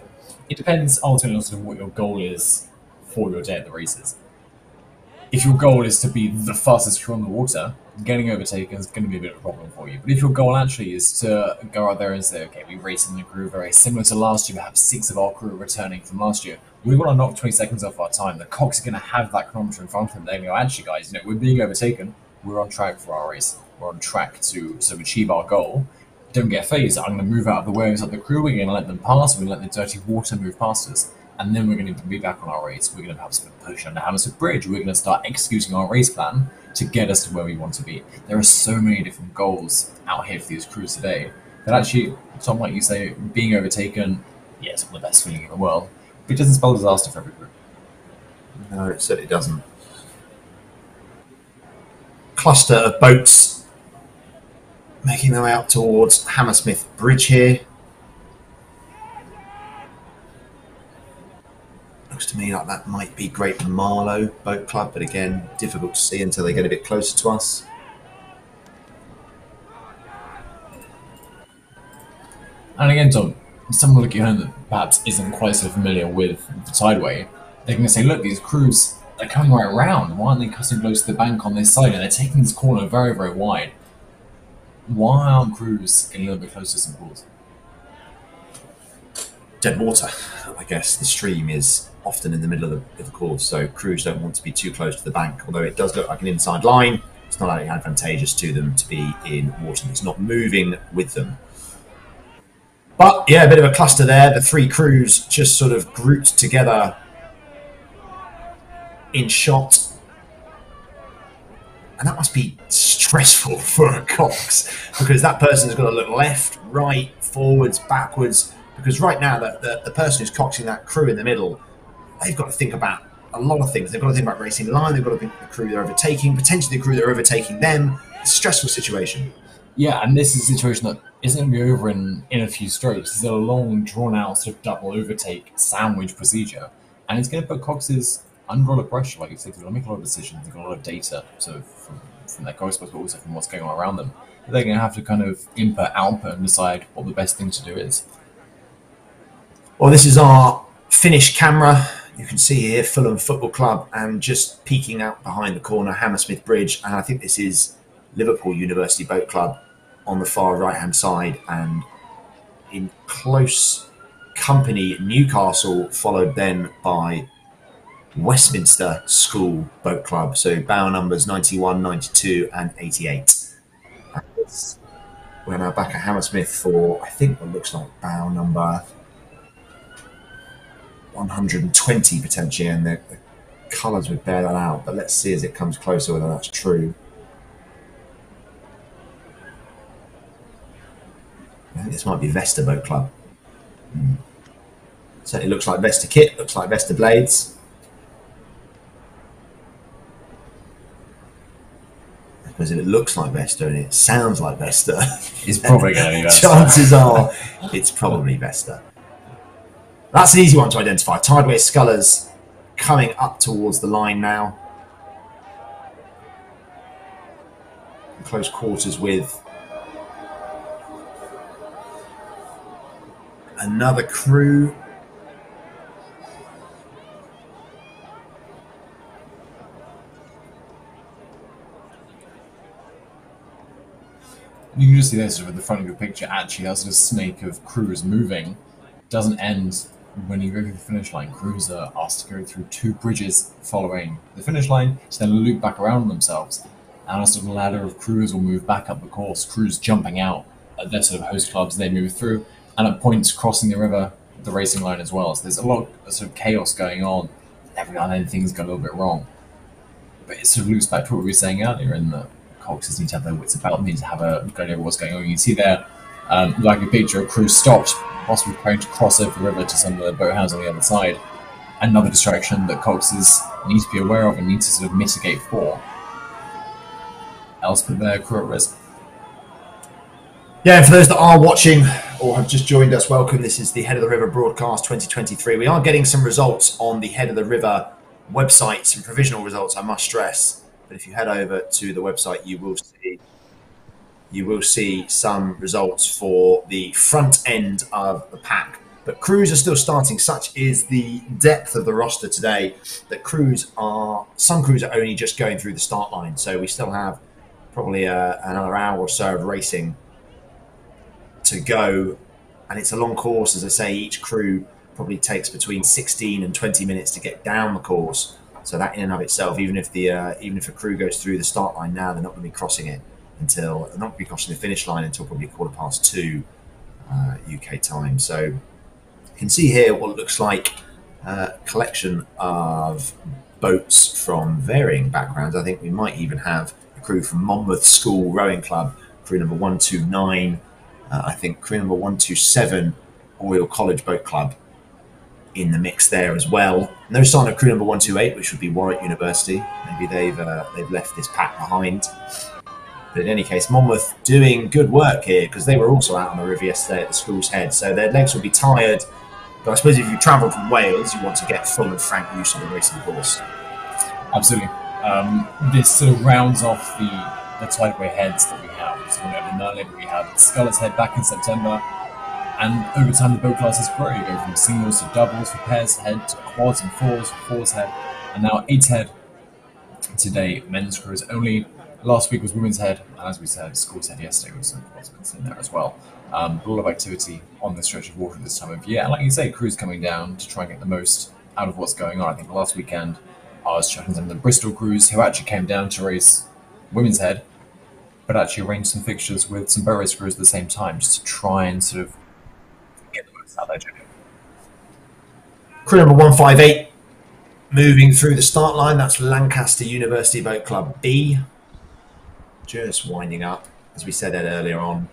It depends ultimately on sort of what your goal is for your day at the races. If your goal is to be the fastest crew on the water, getting overtaken is going to be a bit of a problem for you. But if your goal actually is to go out there and say, okay, we race in the crew very similar to last year, we have 6 of our crew returning from last year, we want to knock 20 seconds off our time. The Cox are going to have that chronometer in front of them. They're going to go, actually, guys, we're being overtaken. We're on track for our race. We're on track to sort of achieve our goal. Don't get phased. I'm going to move out of the way of the crew. We're going to let them pass. We're going to let the dirty water move past us. And then we're going to be back on our race. We're going to perhaps push under Hammersmith Bridge. We're going to start executing our race plan to get us to where we want to be. There are so many different goals out here for these crews today that actually, Tom, like you say, being overtaken, yes, it's not the best feeling in the world, but it doesn't spell disaster for every crew. No, it certainly doesn't. Cluster of boats making their way up towards Hammersmith Bridge here. Looks to me like that might be Great Marlow Boat Club, but again, difficult to see until they get a bit closer to us. And again, Tom, someone looking at home that perhaps isn't quite so familiar with the tideway, they're going to say, look, these crews, they're coming right around. Why aren't they cutting close to the bank on this side? And they're taking this corner very, very wide. Why aren't crews getting a little bit closer to some pools? Dead water, I guess. The stream is often in the middle of the course, so crews don't want to be too close to the bank, although it does look like an inside line. It's not only advantageous to them to be in water that's not moving with them. But yeah, a bit of a cluster there. The 3 crews just sort of grouped together in shot. And that must be stressful for a Cox, because that person's got to look left, right, forwards, backwards, because right now the person who's coxing that crew in the middle, they've got to think about a lot of things. They've got to think about racing line, they've got to think about the crew they're overtaking, potentially the crew they're overtaking them. It's a stressful situation. Yeah, and this is a situation that isn't going to be over in a few strokes. It's a long, drawn-out sort of double overtake sandwich procedure, and it's going to put Cox's under a lot of pressure. Like you said, they've got to make a lot of decisions, they've got a lot of data sort of from their correspondence, but also from what's going on around them. They're going to have to kind of input, output, and decide what the best thing to do is. Well, this is our Finnish camera. You can see here Fulham Football Club, and just peeking out behind the corner, Hammersmith Bridge. And I think this is Liverpool University Boat Club on the far right-hand side. And in close company, Newcastle, followed then by Westminster School Boat Club. So bow numbers 91, 92 and 88. We're now back at Hammersmith for, I think, what looks like bow number 120 potentially, and the colours would bear that out. But let's see as it comes closer whether that's true. I think this might be Vesta Boat Club. Certainly looks like Vesta kit, looks like Vesta blades. Because if it looks like Vesta and it sounds like Vesta, It's probably going to be Vesta. chances are it's probably Vesta. That's an easy one to identify. Tideway scullers coming up towards the line now. In close quarters with another crew. You can just see there sort of at the front of your picture, actually, that sort of snake of crews moving doesn't end when you go through the finish line. Crews are asked to go through 2 bridges following the finish line to then loop back around themselves. And a sort of ladder of crews will move back up the course, crews jumping out at their sort of host clubs they move through, and at points crossing the river, the racing line as well. So there's a lot of sort of chaos going on. Every now and then things go a little bit wrong. But it sort of loops back to what we were saying earlier in the coxes need to have their wits about them, need to have a go over what's going on. You can see there, like a picture of crew stopped, possibly trying to cross over the river to some of the boathouses on the other side. Another distraction that coxes need to be aware of and need to sort of mitigate for. Else put their crew at risk. Yeah, for those that are watching or have just joined us, welcome. This is the Head of the River broadcast 2023. We are getting some results on the Head of the River website, some provisional results, I must stress. But if you head over to the website, you will see some results for the front end of the pack. But crews are still starting. Such is the depth of the roster today that some crews are only just going through the start line. So we still have probably another hour or so of racing to go. And it's a long course. As I say, each crew probably takes between 16 and 20 minutes to get down the course. So that in and of itself, even if a crew goes through the start line now, they're not going to be crossing it until they're not going to be crossing the finish line until probably 2:15 UK time. So you can see here what looks like a collection of boats from varying backgrounds. I think we might even have a crew from Monmouth School Rowing Club, crew number 129. I think crew number 127, Oriel College Boat Club, in the mix there as well. No sign of crew number 128, which would be Warwick University. Maybe they've left this pack behind. But in any case, Monmouth doing good work here because they were also out on the river yesterday at the school's head, so their legs will be tired. But I suppose if you travel from Wales, you want to get full and frank use of the racing course. Absolutely. This sort of rounds off the tideway heads that we have. So we have the Merlin, we have Sculler's Head back in September. And over time, the boat classes grow. You go from singles to doubles, for pairs head to quads and fours, fours head, and now 8 head. Today, men's crews only. Last week was women's head, and as we said, school's head yesterday with some quads in there as well. A lot of activity on this stretch of water this time of year. And like you say, crews coming down to try and get the most out of what's going on. I think last weekend, I was chatting to some of the Bristol crews who actually came down to race women's head, but actually arranged some fixtures with some boat race crews at the same time, just to try and sort of get the most out of their journey. Crew number 158 moving through the start line. That's Lancaster University Boat Club B. Just winding up, as we said earlier on.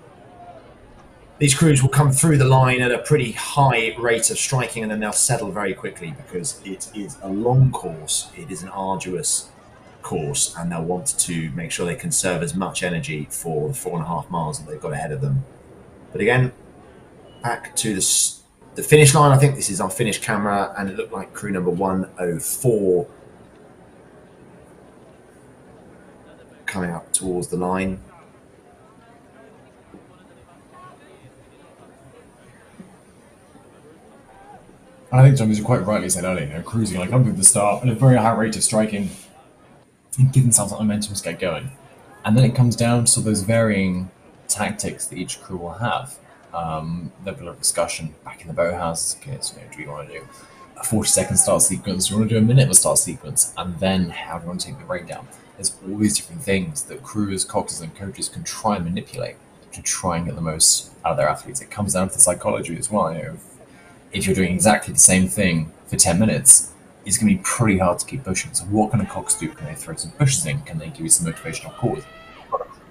These crews will come through the line at a pretty high rate of striking, and then they'll settle very quickly because it is a long course. It is an arduous course, and they'll want to make sure they conserve as much energy for the 4.5 miles that they've got ahead of them. But again, back to the finish line. I think this is our finish camera, and it looked like crew number 104 coming up towards the line. And I think, John, as you quite rightly said earlier, cruising like under the start at a very high rate of striking, and give themselves that momentum to get going. And then it comes down to those varying tactics that each crew will have. There'll be a lot of discussion back in the boathouse. Okay, so do you want to do a 40-second start sequence? Do you want to do a minute of a start sequence? And then how do you want to take the rate down? There's all these different things that crews, coxes, and coaches can try and manipulate to try and get the most out of their athletes. It comes down to the psychology as well. If you're doing exactly the same thing for 10 minutes, it's going to be pretty hard to keep pushing. So what can a cox do? Can they throw some pushes in? Can they give you some motivational calls?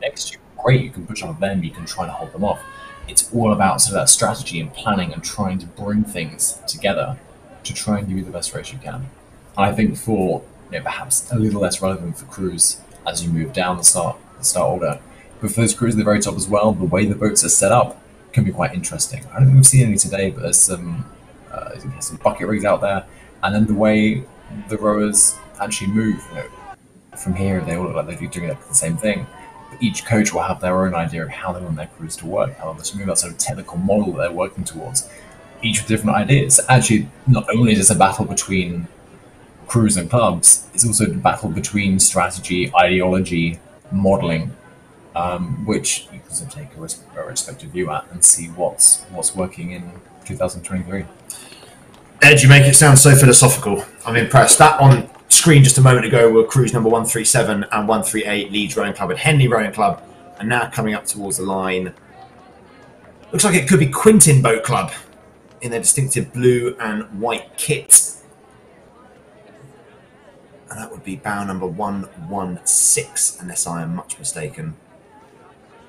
Next to you, great, you can push off them, you can try to hold them off. It's all about sort of that strategy and planning and trying to bring things together to try and give you the best race you can. And I think for perhaps a little less relevant for crews as you move down the start order, but for those crews at the very top as well, the way the boats are set up can be quite interesting. I don't think we've seen any today, but there's some bucket rigs out there, and then the way the rowers actually move from here, they all look like they're doing the same thing. But each coach will have their own idea of how they want their crews to work, how they want to move, that sort of technical model that they're working towards. Each with different ideas. Actually, not only is this a battle between crews and clubs, it's also a battle between strategy, ideology, modelling, which you can sort of take a respective view at and see what's working in 2023. Ed, you make it sound so philosophical. I'm impressed. That on screen just a moment ago were crews number 137 and 138, Leeds Rowing Club and Henley Rowing Club, and now coming up towards the line. Looks like it could be Quintin Boat Club in their distinctive blue and white kit. And that would be bow number 116, unless I am much mistaken.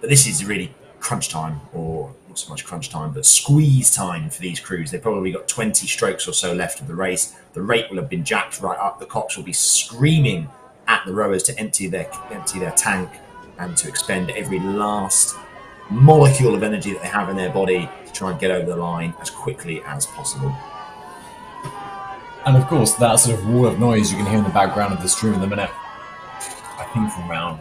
But this is really crunch time, or not so much crunch time, but squeeze time for these crews. They've probably got 20 strokes or so left of the race. The rate will have been jacked right up. The cox will be screaming at the rowers to empty their tank and to expend every last molecule of energy that they have in their body to try and get over the line as quickly as possible. And of course, that sort of wall of noise you can hear in the background of the stream in the minute, I think from around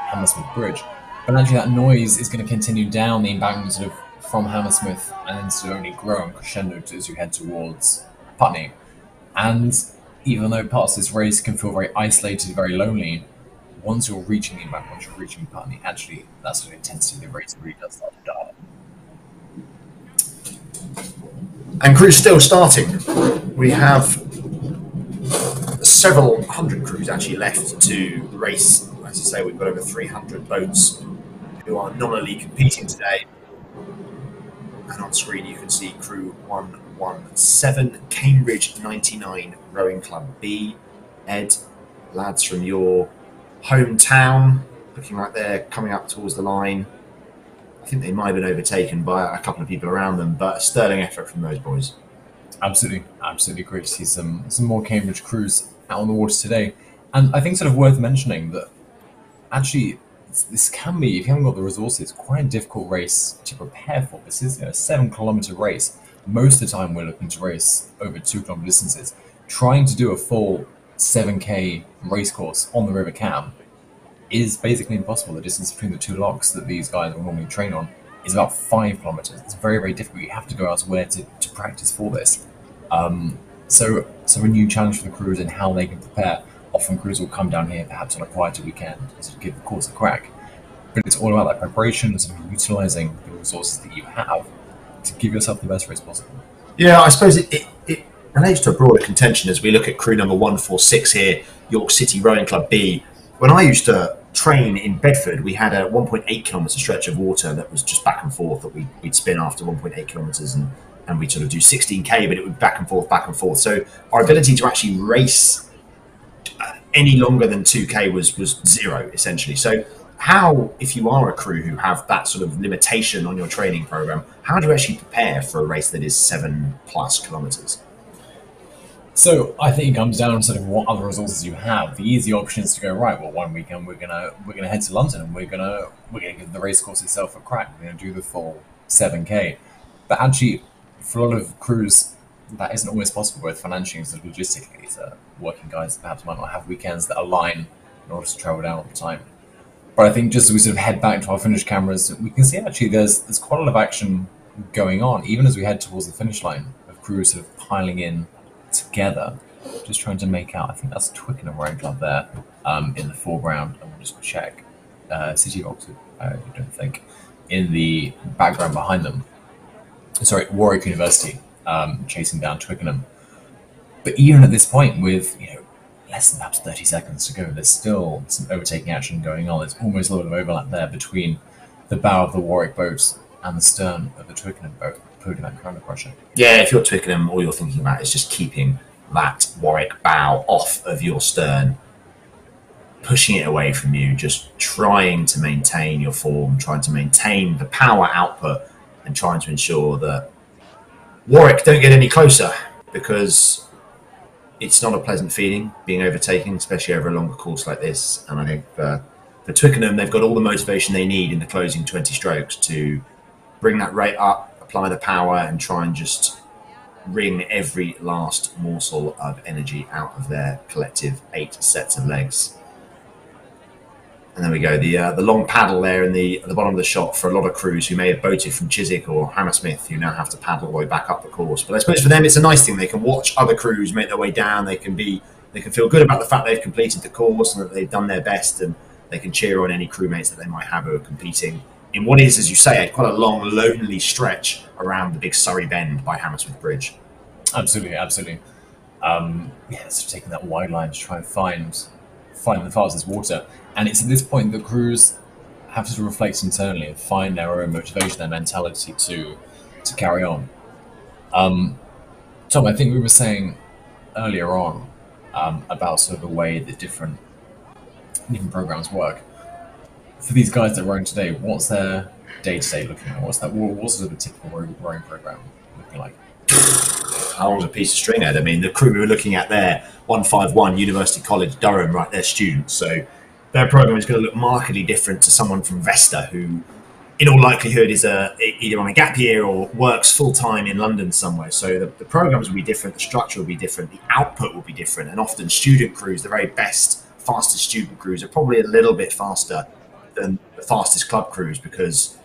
Hammersmith Bridge. But actually that noise is going to continue down the embankment sort of from Hammersmith and then sort of only grow and crescendo as you head towards Putney. And even though parts of this race can feel very isolated, very lonely, once you're reaching the embankment, once you're reaching Putney, actually that sort of intensity of the race really does start to dial. And crews still starting. We have several hundred crews actually left to race. As I say, we've got over 300 boats who are nominally competing today. And on screen you can see crew 117, Cambridge 99 Rowing Club B. Ed, lads from your hometown, looking like they're coming up towards the line. I think they might have been overtaken by a couple of people around them, but a sterling effort from those boys. Absolutely great to see some more Cambridge crews out on the water today. And I think sort of worth mentioning that actually this can be, if you haven't got the resources, quite a difficult race to prepare for. This is a 7-kilometre race. Most of the time we're looking to race over 2-kilometre distances. Trying to do a full 7K race course on the River Cam is basically impossible. The distance between the two locks that these guys will normally train on is about 5 kilometers. It's very, very difficult. You have to go elsewhere to practice for this. So a new challenge for the crews in how they can prepare. Often crews will come down here perhaps on a quieter weekend to give the course a crack. But it's all about that preparation and sort of utilising the resources that you have to give yourself the best race possible. Yeah, I suppose it relates to a broader contention as we look at crew number 146 here, York City Rowing Club B. When I used to train in Bedford, we had a 1.8 kilometre stretch of water that was just back and forth that we'd spin after 1.8 kilometres and we'd sort of do 16k, but it would back and forth. So our ability to actually race any longer than 2k was zero, essentially. So how, if you are a crew who have that sort of limitation on your training program, how do you actually prepare for a race that is 7+ kilometres? So I think it comes down to sort of what other resources you have. The easy option is to go, right, well, one weekend we're gonna head to London and we're gonna give the race course itself a crack. We're gonna do the full 7k. But actually, for a lot of crews, that isn't always possible, both financially and sort of logistically. So working guys perhaps might not have weekends that align in order to travel down all the time. But I think just as we sort of head back to our finish cameras, we can see actually there's quite a lot of action going on, even as we head towards the finish line of crews sort of piling in together, just trying to make out. I think that's Twickenham Rowing Club there in the foreground. I will just check. City of Oxford, I don't think. In the background behind them, sorry, Warwick University chasing down Twickenham. But even at this point, with less than perhaps 30 seconds to go, there's still some overtaking action going on. There's almost a lot of overlap there between the bow of the Warwick boat and the stern of the Twickenham boat, putting that crown pressure. Yeah, if you're Twickenham, all you're thinking about is just keeping that Warwick bow off of your stern, pushing it away from you, just trying to maintain your form, trying to maintain the power output, and trying to ensure that Warwick don't get any closer, because it's not a pleasant feeling being overtaken, especially over a longer course like this. And I think for Twickenham, they've got all the motivation they need in the closing 20 strokes to bring that rate up, apply the power, and try and just wring every last morsel of energy out of their collective 8 sets of legs. And there we go, the long paddle there at the bottom of the shot for a lot of crews who may have boated from Chiswick or Hammersmith, who now have to paddle all the way back up the course. But I suppose for them it's a nice thing. They can watch other crews make their way down. They can feel good about the fact they've completed the course and that they've done their best, and they can cheer on any crewmates that they might have who are competing in what is, as you say, quite a long, lonely stretch around the big Surrey Bend by Hammersmith Bridge. Absolutely. So taking that wide line to try and find the fastest water. And it's at this point that crews have to reflect internally and find their own motivation, their mentality to carry on. Tom, I think we were saying earlier on about sort of the way that different programs work. For these guys that are rowing today, what's their day-to-day looking like? What's sort of a typical rowing program looking like? How long's a piece of string, Ed? I mean, the crew we were looking at there, 151 University College Durham, right? They're students, so their program is going to look markedly different to someone from Vesta, who, in all likelihood, is either on a gap year or works full-time in London somewhere. So the programs will be different, the structure will be different, the output will be different, and often student crews, the very best, fastest student crews, are probably a little bit faster than the fastest club crews, because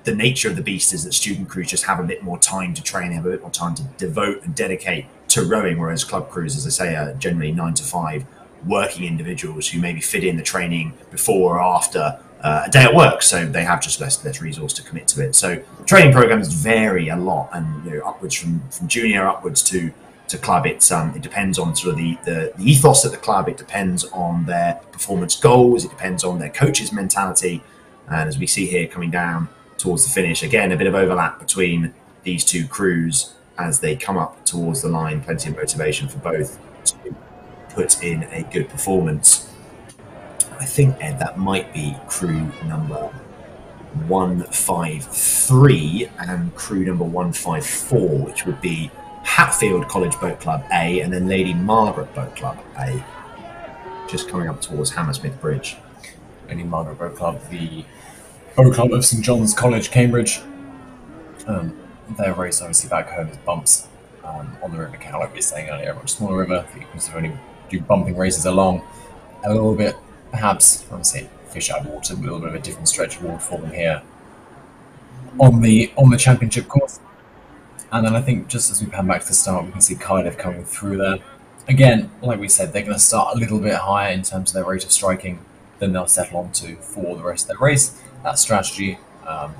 the nature of the beast is that student crews just have a bit more time to train, have a bit more time to devote and dedicate to rowing, whereas club crews, as I say, are generally 9 to 5 working individuals who maybe fit in the training before or after a day at work, so they have just less resource to commit to it. So training programs vary a lot, and upwards from junior upwards to club, it depends on sort of the ethos at the club. It depends on their performance goals. It depends on their coach's mentality. And as we see here coming down towards the finish, again, a bit of overlap between these two crews as they come up towards the line. Plenty of motivation for both to put in a good performance. I think, Ed, that might be crew number 153 and crew number 154, which would be Hatfield College Boat Club A and then Lady Margaret Boat Club A, just coming up towards Hammersmith Bridge. Lady Margaret Boat Club, the boat club of St John's College, Cambridge. Their race obviously back home is bumps on the River Cow, like we were saying earlier, a much smaller river. You can only do bumping races along a little bit, perhaps, obviously fish out of water, a little bit of a different stretch of water for them here on the championship course. And then I think just as we pan back to the start, we can see Cardiff coming through there. Again, like we said, they're going to start a little bit higher in terms of their rate of striking than they'll settle onto for the rest of their race. That strategy,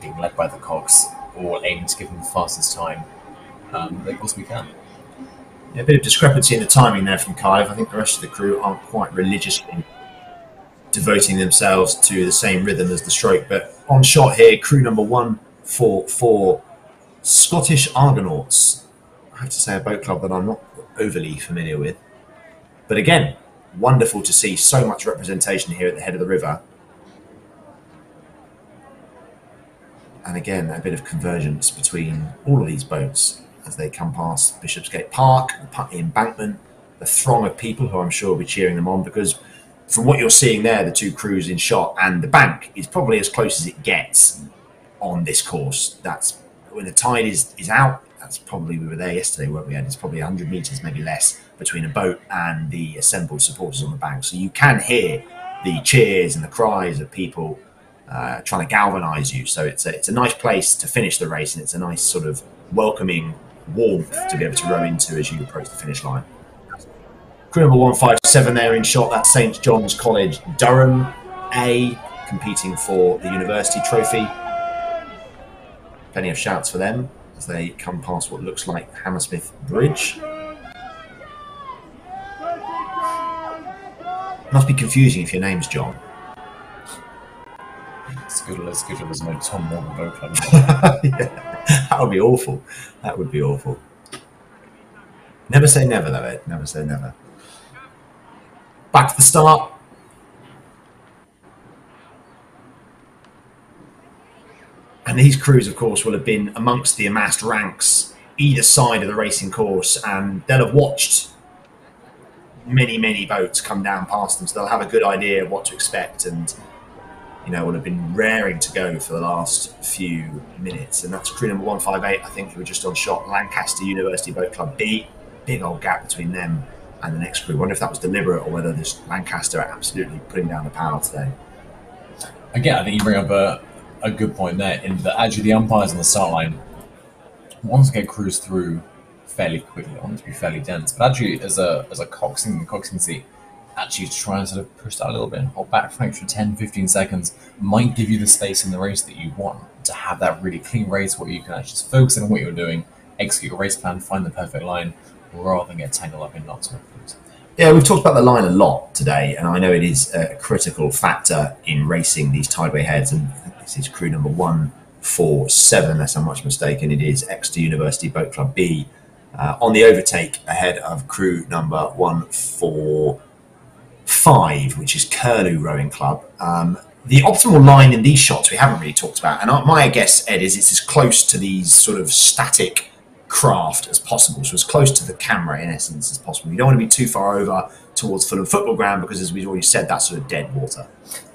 being led by the cogs, all aiming to give them the fastest time they possibly can. Yeah, a bit of discrepancy in the timing there from Cardiff. I think the rest of the crew aren't quite religiously devoting themselves to the same rhythm as the stroke. But on shot here, crew number 144, Scottish Argonauts. I have to say, a boat club that I'm not overly familiar with. But again, wonderful to see so much representation here at the head of the river. And again, a bit of convergence between all of these boats as they come past Bishopsgate Park, the Putney embankment, the throng of people who I'm sure will be cheering them on, because from what you're seeing there, the two crews in shot and the bank is probably as close as it gets on this course. That's when the tide is out. That's probably, we were there yesterday, weren't we? And it's probably 100 metres, maybe less, between a boat and the assembled supporters on the bank. So you can hear the cheers and the cries of people trying to galvanise you. So it's a nice place to finish the race, and it's a nice sort of welcoming warmth to be able to row into as you approach the finish line. Crew number 157 there in shot, that's St John's College Durham A, competing for the University Trophy. Plenty of shouts for them as they come past what looks like Hammersmith Bridge. Must be confusing if your name's John. It's good there's no Tom Morgan Boat Club. Yeah, that would be awful. That would be awful. Never say never, though, Ed. Never say never. Back to the start. And these crews, of course, will have been amongst the amassed ranks either side of the racing course, and they'll have watched many boats come down past them, so they'll have a good idea of what to expect, and will have been raring to go for the last few minutes. And that's crew number 158, I think, who were just on shot, Lancaster University Boat Club B. Big old gap between them and the next crew. I wonder if that was deliberate or whether this Lancaster are absolutely putting down the power today. Again, I think you bring up a good point there, in that actually the umpires on the start line want to get crews through fairly quickly, want to be fairly dense, but actually as a coxswain, the coxswain seat, actually to try and sort of push that a little bit and hold back for an extra 10-15 seconds might give you the space in the race that you want to have that really clean race where you can actually just focus on what you're doing, execute your race plan, find the perfect line, rather than get tangled up in lots of things. Yeah, we've talked about the line a lot today, and I know it is a critical factor in racing these tideway heads, and this is crew number 147, unless I'm much mistaken. It is Exeter University Boat Club B on the overtake ahead of crew number 145, which is Curlew Rowing Club. The optimal line in these shots we haven't really talked about, and my guess, Ed, is it's as close to these sort of static craft as possible, so as close to the camera in essence as possible. You don't want to be too far over towards Fulham Football Ground because, as we've already said, that's sort of dead water.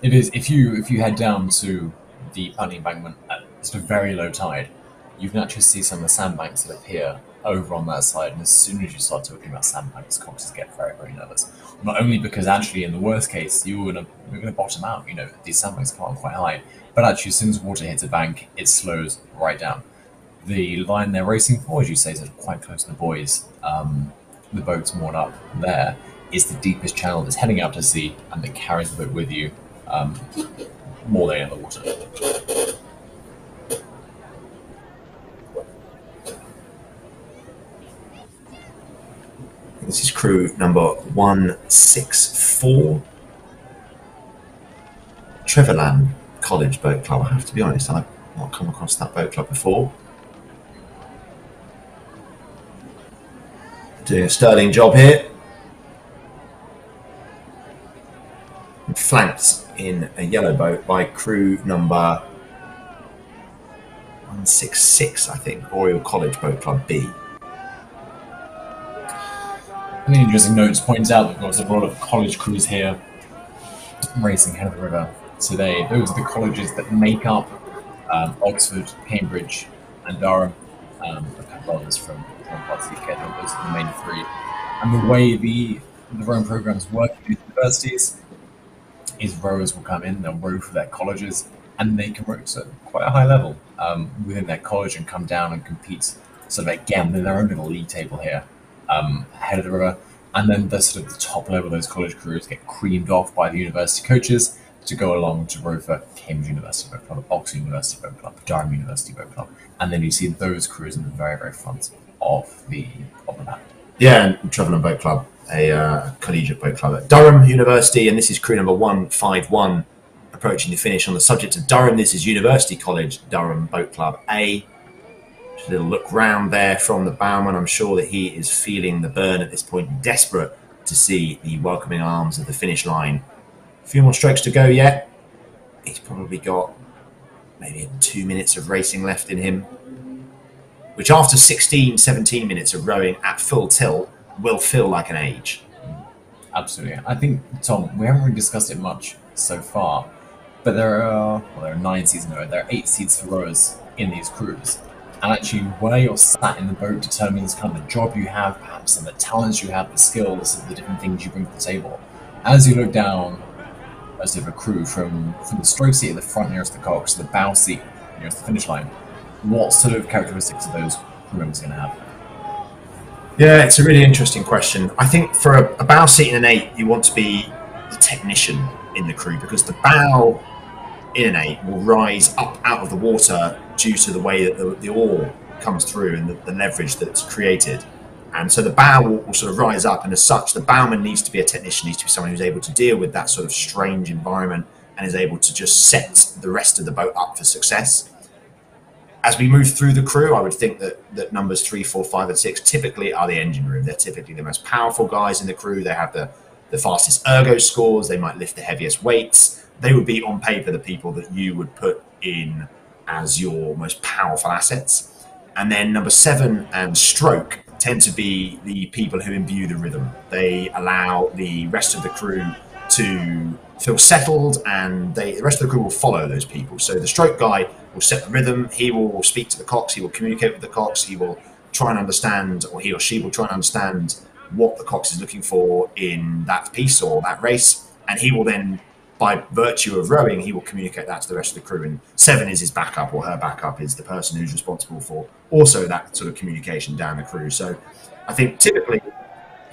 It is. If you head down to the Putney embankment at sort of very low tide, you can actually see some of the sandbanks that appear over on that side, and as soon as you start talking about sandbanks, coxes get very nervous. Not only because actually in the worst case you're gonna bottom out, these sandbanks come on quite high, but actually as soon as water hits a bank, it slows right down. The line they're racing for, as you say, is quite close to the buoys. The boat's moored up there is the deepest channel that's heading out to sea, and that carries the boat with you more than any other water. This is crew number 164, Trevorland College Boat Club. I have to be honest, I've not come across that boat club before. Doing a sterling job here. Flanked in a yellow boat by crew number 166, I think, Oriel College Boat Club B. I think interesting notes points out that there's a lot of college crews here racing head of the river today. Those are the colleges that make up Oxford, Cambridge, and Durham. A couple others from parts of the UK, those are the main three. And the way the rowing programs work in universities is rowers will come in, they'll row for their colleges, and they can row to quite a high level within their college and come down and compete sort of again in their own little league table here. Head of the river, and then the sort of the top level of those college crews get creamed off by the university coaches to go along to row for Cambridge University Boat Club, Oxford University Boat Club, Durham University Boat Club, and then you see those crews in the very front of the pack. Yeah, and Trevorland Boat Club, a collegiate boat club at Durham University, and this is crew number 151 approaching the finish. On the subject of Durham, this is University College Durham Boat Club A. Just a little look round there from the bowman. I'm sure that he is feeling the burn at this point, desperate to see the welcoming arms of the finish line. A few more strokes to go yet. He's probably got maybe 2 minutes of racing left in him, which after 17 minutes of rowing at full tilt will feel like an age. Absolutely. I think, Tom, we haven't really discussed it much so far, but there are 9 seats in a row. There are 8 seats for rowers in these crews. And actually, where you're sat in the boat determines kind of the job you have, perhaps, and the talents you have, the skills, the different things you bring to the table. As you look down as if a crew from the stroke seat at the front nearest the cox to the bow seat nearest the finish line, what sort of characteristics are those crew members going to have? Yeah, it's a really interesting question. I think for a bow seat in an 8, you want to be the technician in the crew, because the bow in an 8 will rise up out of the water due to the way that the oar comes through and the leverage that's created. And so the bow will sort of rise up, and as such, the bowman needs to be a technician, needs to be someone who's able to deal with that sort of strange environment and is able to just set the rest of the boat up for success. As we move through the crew, I would think that numbers 3, 4, 5, and 6 typically are the engine room. They're typically the most powerful guys in the crew. They have the fastest ergo scores. They might lift the heaviest weights. They would be, on paper, the people that you would put in as your most powerful assets. And then number 7 and stroke tend to be the people who imbue the rhythm. They allow the rest of the crew to feel settled, and the rest of the crew will follow those people. So the stroke guy will set the rhythm. He will speak to the cocks. He will communicate with the cocks. He will try and understand, or he or she will try and understand what the cocks is looking for in that piece or that race. And he will then, by virtue of rowing, he will communicate that to the rest of the crew. And 7 is his backup, or her backup is the person who's responsible for also that sort of communication down the crew. So I think typically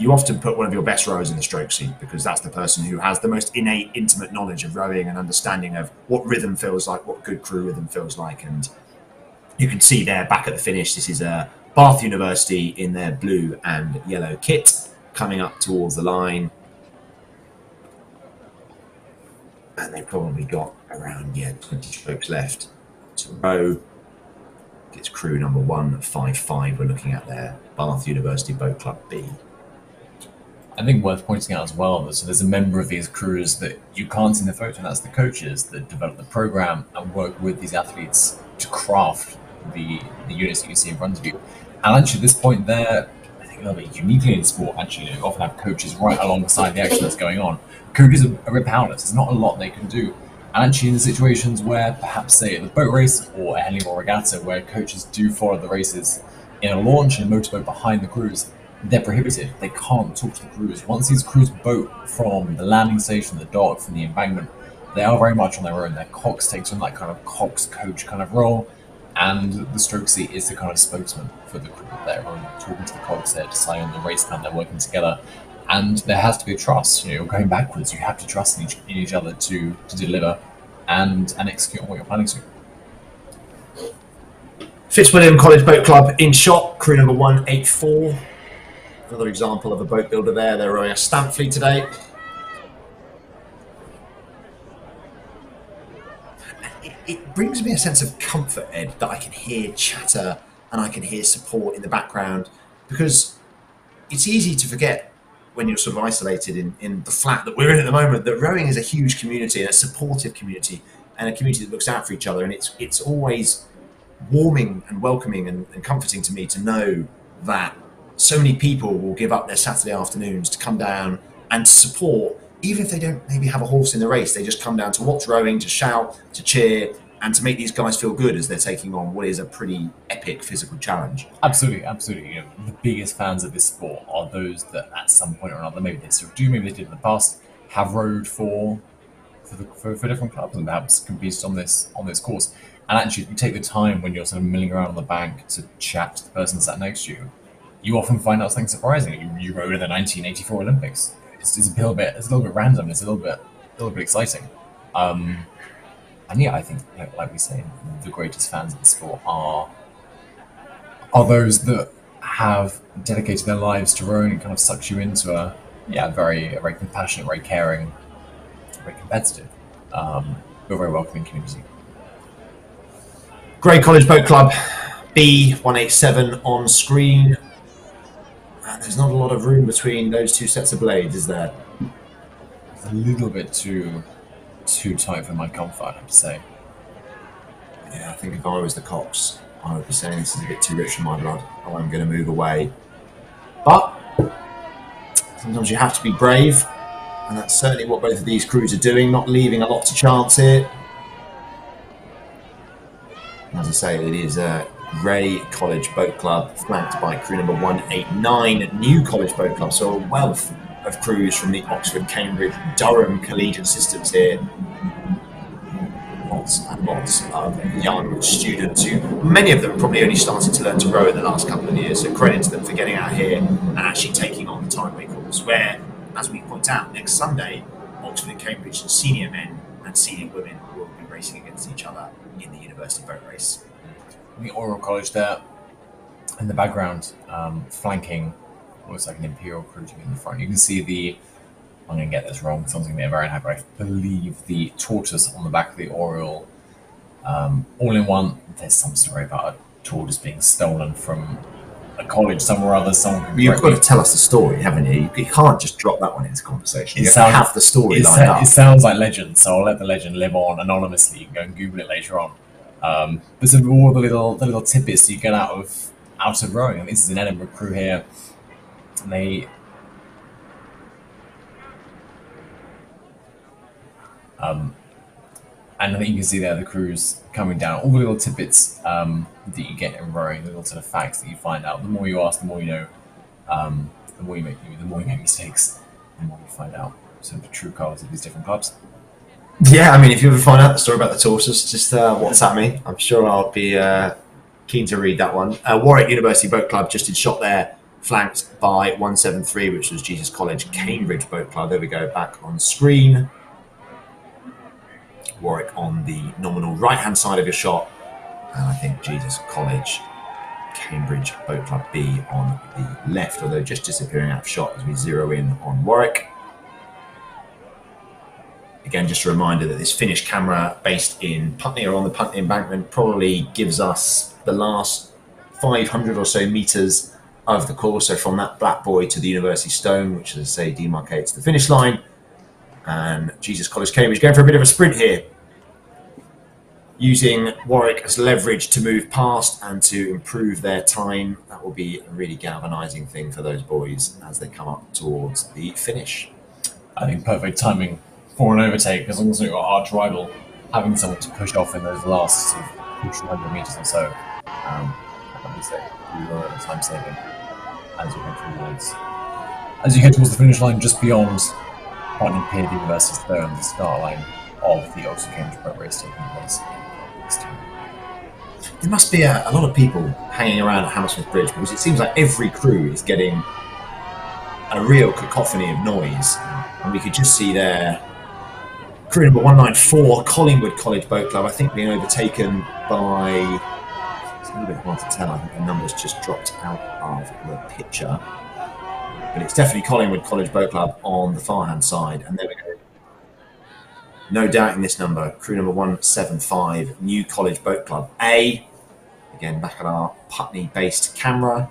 you often put one of your best rowers in the stroke seat, because that's the person who has the most innate, intimate knowledge of rowing and understanding of what rhythm feels like, what good crew rhythm feels like. And you can see there back at the finish, this is Bath University in their blue and yellow kit coming up towards the line. And they've probably got around 20 strokes left to row. It's crew number 155 we're looking at there, Bath University Boat Club B. I think worth pointing out as well that so there's a member of these crews that you can't see in the photo, and that's the coaches that develop the program and work with these athletes to craft the units that you see in front of you. And actually, at this point there, I think a little bit uniquely in sport, actually, you often have coaches right alongside the action that's going on. Coaches are a bit powerless. There's not a lot they can do. And actually, in the situations where perhaps, say, at the boat race or a Henley or regatta, where coaches do follow the races in a launch and a motorboat behind the crews, they're prohibited. They can't talk to the crews. Once these crews boat from the landing station, the dock, from the embankment, they are very much on their own. Their cox takes on that kind of cox coach kind of role, and the stroke seat is the kind of spokesman for the crew. They're talking to the cox, they're deciding on the race plan, they're working together, and there has to be a trust. You know, going backwards, you have to trust in each other to deliver and execute on what you're planning to. Fitzwilliam College Boat Club in shot, crew number 184. Another example of a boat builder there. They're rowing a stamp fleet today. It brings me a sense of comfort, Ed, that I can hear chatter and I can hear support in the background, because it's easy to forget when you're sort of isolated in the flat that we're in at the moment, that rowing is a huge community, and a supportive community, and a community that looks out for each other. And it's always warming and welcoming and comforting to me to know that so many people will give up their Saturday afternoons to come down and to support, even if they don't maybe have a horse in the race. They just come down to watch rowing, to shout, to cheer, and to make these guys feel good as they're taking on what is a pretty epic physical challenge. Absolutely, absolutely. You know, the biggest fans of this sport are those that at some point or another, maybe they still do, maybe they did in the past, have rowed for different clubs and perhaps competed on this course. And actually, if you take the time when you're sort of milling around on the bank to chat to the person sat next to you, you often find out something surprising. You rowed in the 1984 Olympics. It's a little bit random. It's a little bit exciting. And yeah, I think, like we say, the greatest fans of the sport are those that have dedicated their lives to rowing and kind of sucks you into a very compassionate, very caring, very competitive, but very welcoming community. Grey College Boat Club B187 on screen. And there's not a lot of room between those two sets of blades, is there? It's a little bit too tight for my comfort, I have to say. Yeah, I think if I was the cops, I would be saying this is a bit too rich for my blood. I'm going to move away. But sometimes you have to be brave, and that's certainly what both of these crews are doing, not leaving a lot to chance here. As I say, it is Grey College Boat Club, flanked by crew number 189, New College Boat Club. So a wealth of crews from the Oxford, Cambridge, Durham collegiate systems here. lots and lots of young students who, many of them probably only started to learn to row in the last couple of years, so credit to them for getting out here and actually taking on the timeway course, where, as we point out, next Sunday, Oxford and Cambridge senior men and senior women will be racing against each other in the university boat race. The Oriel College there in the background, flanking what looks like an Imperial crew in the front. You can see the, I'm going to get this wrong, something they're very happy, I believe the tortoise on the back of the Oriel. All in one, there's some story about a tortoise being stolen from a college somewhere or other. You've got to tell us the story, haven't you? You can't just drop that one into conversation. You have the story lined up. It sounds like legend, so I'll let the legend live on anonymously. You can go and Google it later on. But some of all the little tidbits you get out of rowing. And this is an Edinburgh crew here, and they and I think you can see there the crews coming down. All the little tidbits that you get in rowing, the little sort of facts that you find out. The more you ask, the more you know. The more you make mistakes, the more you find out sort of the true colours of these different clubs. Yeah, I mean, if you ever find out the story about the tortoise, just WhatsApp me. I'm sure I'll be keen to read that one. Warwick University Boat Club just did shot there, flanked by 173, which was Jesus College Cambridge Boat Club. There we go, back on screen. Warwick on the nominal right-hand side of your shot, and I think Jesus College Cambridge Boat Club B on the left, although just disappearing out of shot as we zero in on Warwick. Again, just a reminder that this Finnish camera based in Putney or on the Putney embankment probably gives us the last 500 or so metres of the course. So from that black buoy to the University Stone, which, as I say, demarcates the finish line. And Jesus College Cambridge going for a bit of a sprint here, using Warwick as leverage to move past and to improve their time. That will be a really galvanising thing for those boys as they come up towards the finish. I think perfect timing for an overtake, as long as you've got arch rival, having someone to push off in those last sort of crucial 100 metres or so. Let me say, we were at a time saving as you head towards the finish line, just beyond Putney Pier, the University Stone, the start line of the Oxford Cambridge boat race taking place. There must be a lot of people hanging around at Hammersmith Bridge, because it seems like every crew is getting a real cacophony of noise, and we could just see there crew number 194, Collingwood College Boat Club, I think being overtaken by, it's a little bit hard to tell, I think the numbers just dropped out of the picture, but it's definitely Collingwood College Boat Club on the far hand side, and there we go. No doubting this number, crew number 175, New College Boat Club A. Again, back at our Putney-based camera.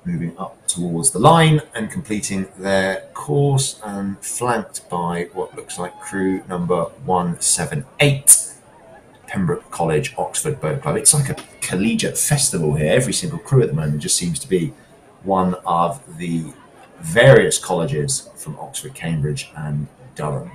Moving up towards the line and completing their course, and flanked by what looks like crew number 178, Pembroke College Oxford Boat Club. It's like a collegiate festival here. Every single crew at the moment just seems to be one of the various colleges from Oxford, Cambridge and Durham.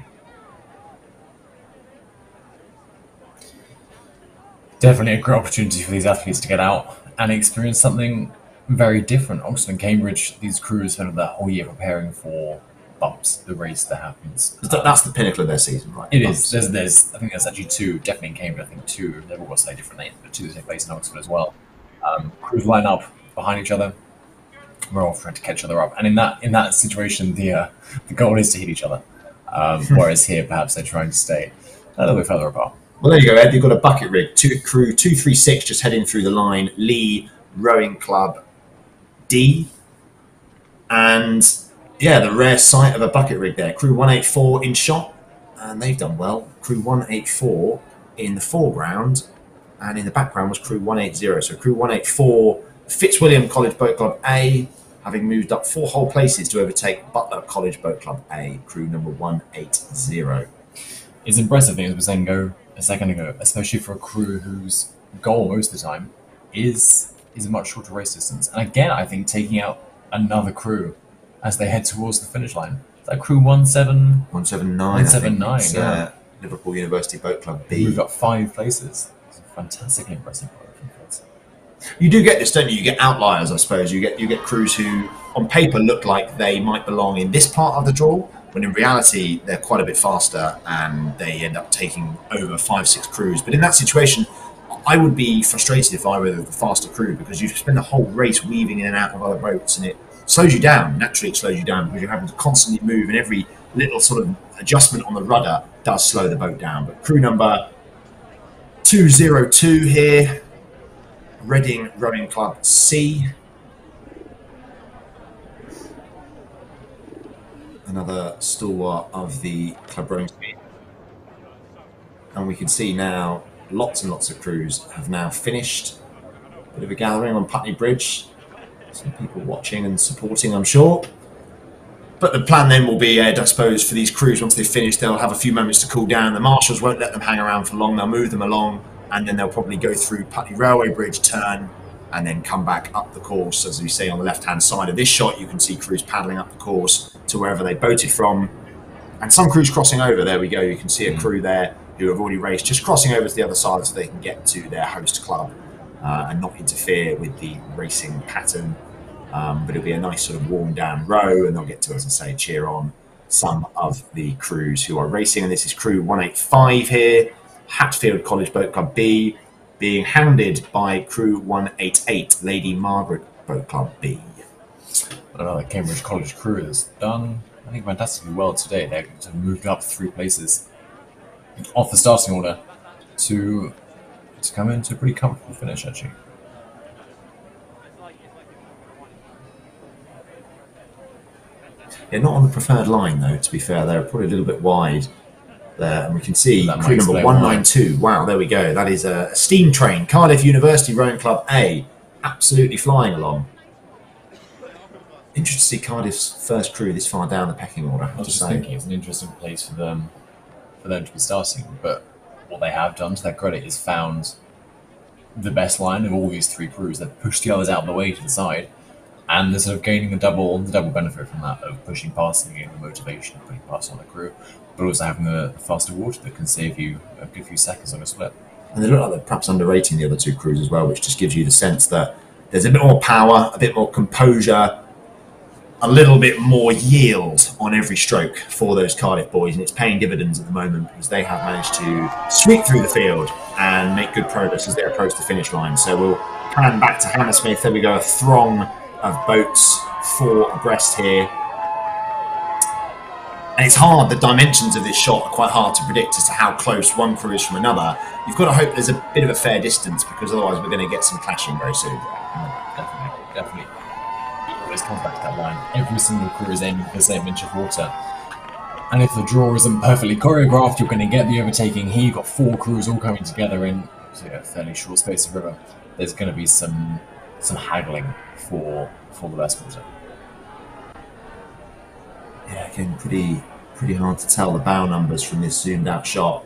Definitely a great opportunity for these athletes to get out and experience something very different. Oxford and Cambridge, these crews spend the whole year preparing for bumps, the race that happens. That's the pinnacle of their season, right? It is. There's I think there's actually two, definitely in Cambridge, I think two, they've all got slightly different names, but two that take place in Oxford as well. Crews line up behind each other. We're all trying to catch each other up. And in that situation, the goal is to hit each other. Whereas here, perhaps they're trying to stay a little bit further apart. Well, there you go, Ed. They've got a bucket rig. Crew 236 just heading through the line. Lee Rowing Club D. And, yeah, the rare sight of a bucket rig there. Crew 184 in shot, and they've done well. Crew 184 in the foreground, and in the background was Crew 180. So Crew 184, Fitzwilliam College Boat Club A, having moved up 4 whole places to overtake Butler College Boat Club A, crew number 180. It's impressive, as we were saying a second ago, especially for a crew whose goal most of the time is a much shorter race distance. And again, I think taking out another crew as they head towards the finish line. Is that crew 179? Yeah. Liverpool University Boat Club B. Moved up 5 places. It's a fantastically impressive work. You do get this, don't you? You get outliers, I suppose. You get crews who, on paper, look like they might belong in this part of the draw, when in reality they're quite a bit faster and they end up taking over 5-6 crews. But in that situation, I would be frustrated if I were the faster crew, because you spend the whole race weaving in and out of other boats, and it slows you down. Naturally, it slows you down because you're having to constantly move, and every little sort of adjustment on the rudder does slow the boat down. But crew number 202 here, Reading Rowing Club C. Another stalwart of the club rowing team. And we can see now lots and lots of crews have now finished. Bit of a gathering on Putney Bridge. Some people watching and supporting, I'm sure. But the plan then will be, Ed, I suppose, for these crews, once they've finished, they'll have a few moments to cool down. The marshals won't let them hang around for long. They'll move them along, and then they'll probably go through Putney Railway Bridge, turn, and then come back up the course. As we see on the left-hand side of this shot, you can see crews paddling up the course to wherever they boated from. And some crews crossing over. There we go. You can see a crew there who have already raced, just crossing over to the other side so they can get to their host club and not interfere with the racing pattern. But it'll be a nice sort of warm down row, and they'll get to, as I say, cheer on some of the crews who are racing. And this is crew 185 here, Hatfield College Boat Club B, being hounded by crew 188, Lady Margaret Boat Club B. Another Cambridge College crew that's done, I think, fantastically well today. They've moved up 3 places off the starting order to come into a pretty comfortable finish, actually. Yeah, not on the preferred line, though, to be fair. They're probably a little bit wide there. And we can see crew number 192. Wow, there we go. That is a steam train. Cardiff University Rowing Club A. Absolutely flying along. Interesting to see Cardiff's first crew this far down the pecking order. I was just thinking it's an interesting place for them to be starting. But what they have done, to their credit, is found the best line of all these 3 crews. They've pushed the others out of the way to the side. And they're sort of gaining the double benefit from that, of pushing past and getting the motivation of putting past on the crew, but also having the faster water that can save you a good few seconds on a split. And they look like they're perhaps underrating the other 2 crews as well, which just gives you the sense that there's a bit more power, a bit more composure, a little bit more yield on every stroke for those Cardiff boys, and it's paying dividends at the moment because they have managed to sweep through the field and make good progress as they approach the finish line. So we'll pan back to Hammersmith. There we go, a throng of boats 4 abreast here, and it's hard. The dimensions of this shot are quite hard to predict as to how close one crew is from another. You've got to hope there's a bit of a fair distance, because otherwise we're going to get some clashing very soon. Definitely. It always comes back to that line. Every single crew is aiming for the same inch of water, and if the draw isn't perfectly choreographed, you're going to get the overtaking. Here you've got 4 crews all coming together in a fairly short space of river. There's going to be some haggling for the best water. Yeah, again, pretty hard to tell the bow numbers from this zoomed out shot.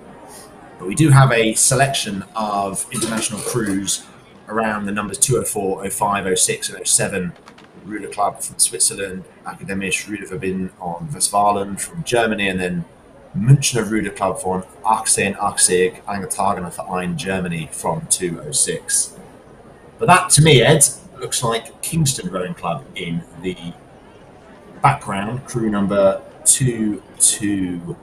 But we do have a selection of international crews around the numbers 204, 05, 06 and 07. Ruder Club from Switzerland, Akademische Ruderverbindung on Westfalen from Germany, and then Münchner Ruder Club von 1880 eingetragener Verein Germany from 206. But that, to me, Ed, looks like Kingston Rowing Club in the background, crew number 22.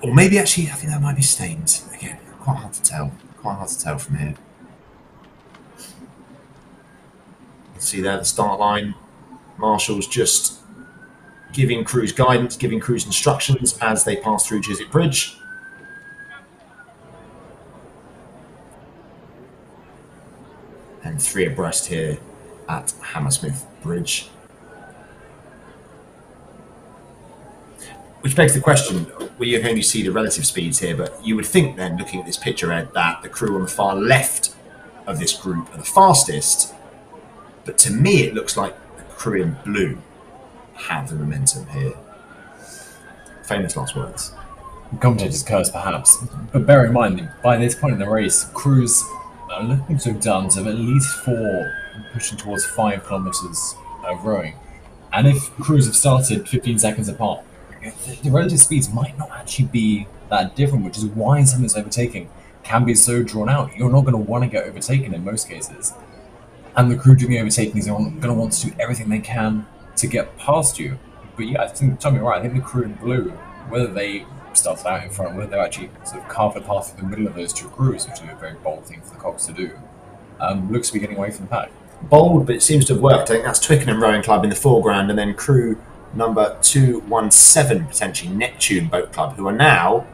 Or maybe actually, I think that might be Staines. Again, quite hard to tell. Quite hard to tell from here. You see there the start line. Marshals just giving crews guidance, giving crews instructions as they pass through Chiswick Bridge. And 3 abreast here at Hammersmith Bridge. Which begs the question, we can only see the relative speeds here, but you would think then, looking at this picture, Ed, that the crew on the far left of this group are the fastest. But to me, it looks like the crew in blue have the momentum here. Famous last words. Commentator's curse, perhaps. But bear in mind, by this point in the race, crews are looking to have done at least 4, pushing towards 5 kilometres of rowing. And if crews have started 15 seconds apart, the relative speeds might not actually be that different, which is why some of this overtaking can be so drawn out. You're not going to want to get overtaken in most cases. And the crew doing the overtaking is going to want to do everything they can to get past you. But yeah, I think Tommy, right. I think the crew in blue, whether they started out in front, whether they're actually sort of carved a path through the middle of those two crews, which is a very bold thing for the Cox to do, looks to be getting away from the pack. Bold, but it seems to have worked. I think that's Twickenham Rowing Club in the foreground, and then crew number 217, potentially Neptune Boat Club, who are now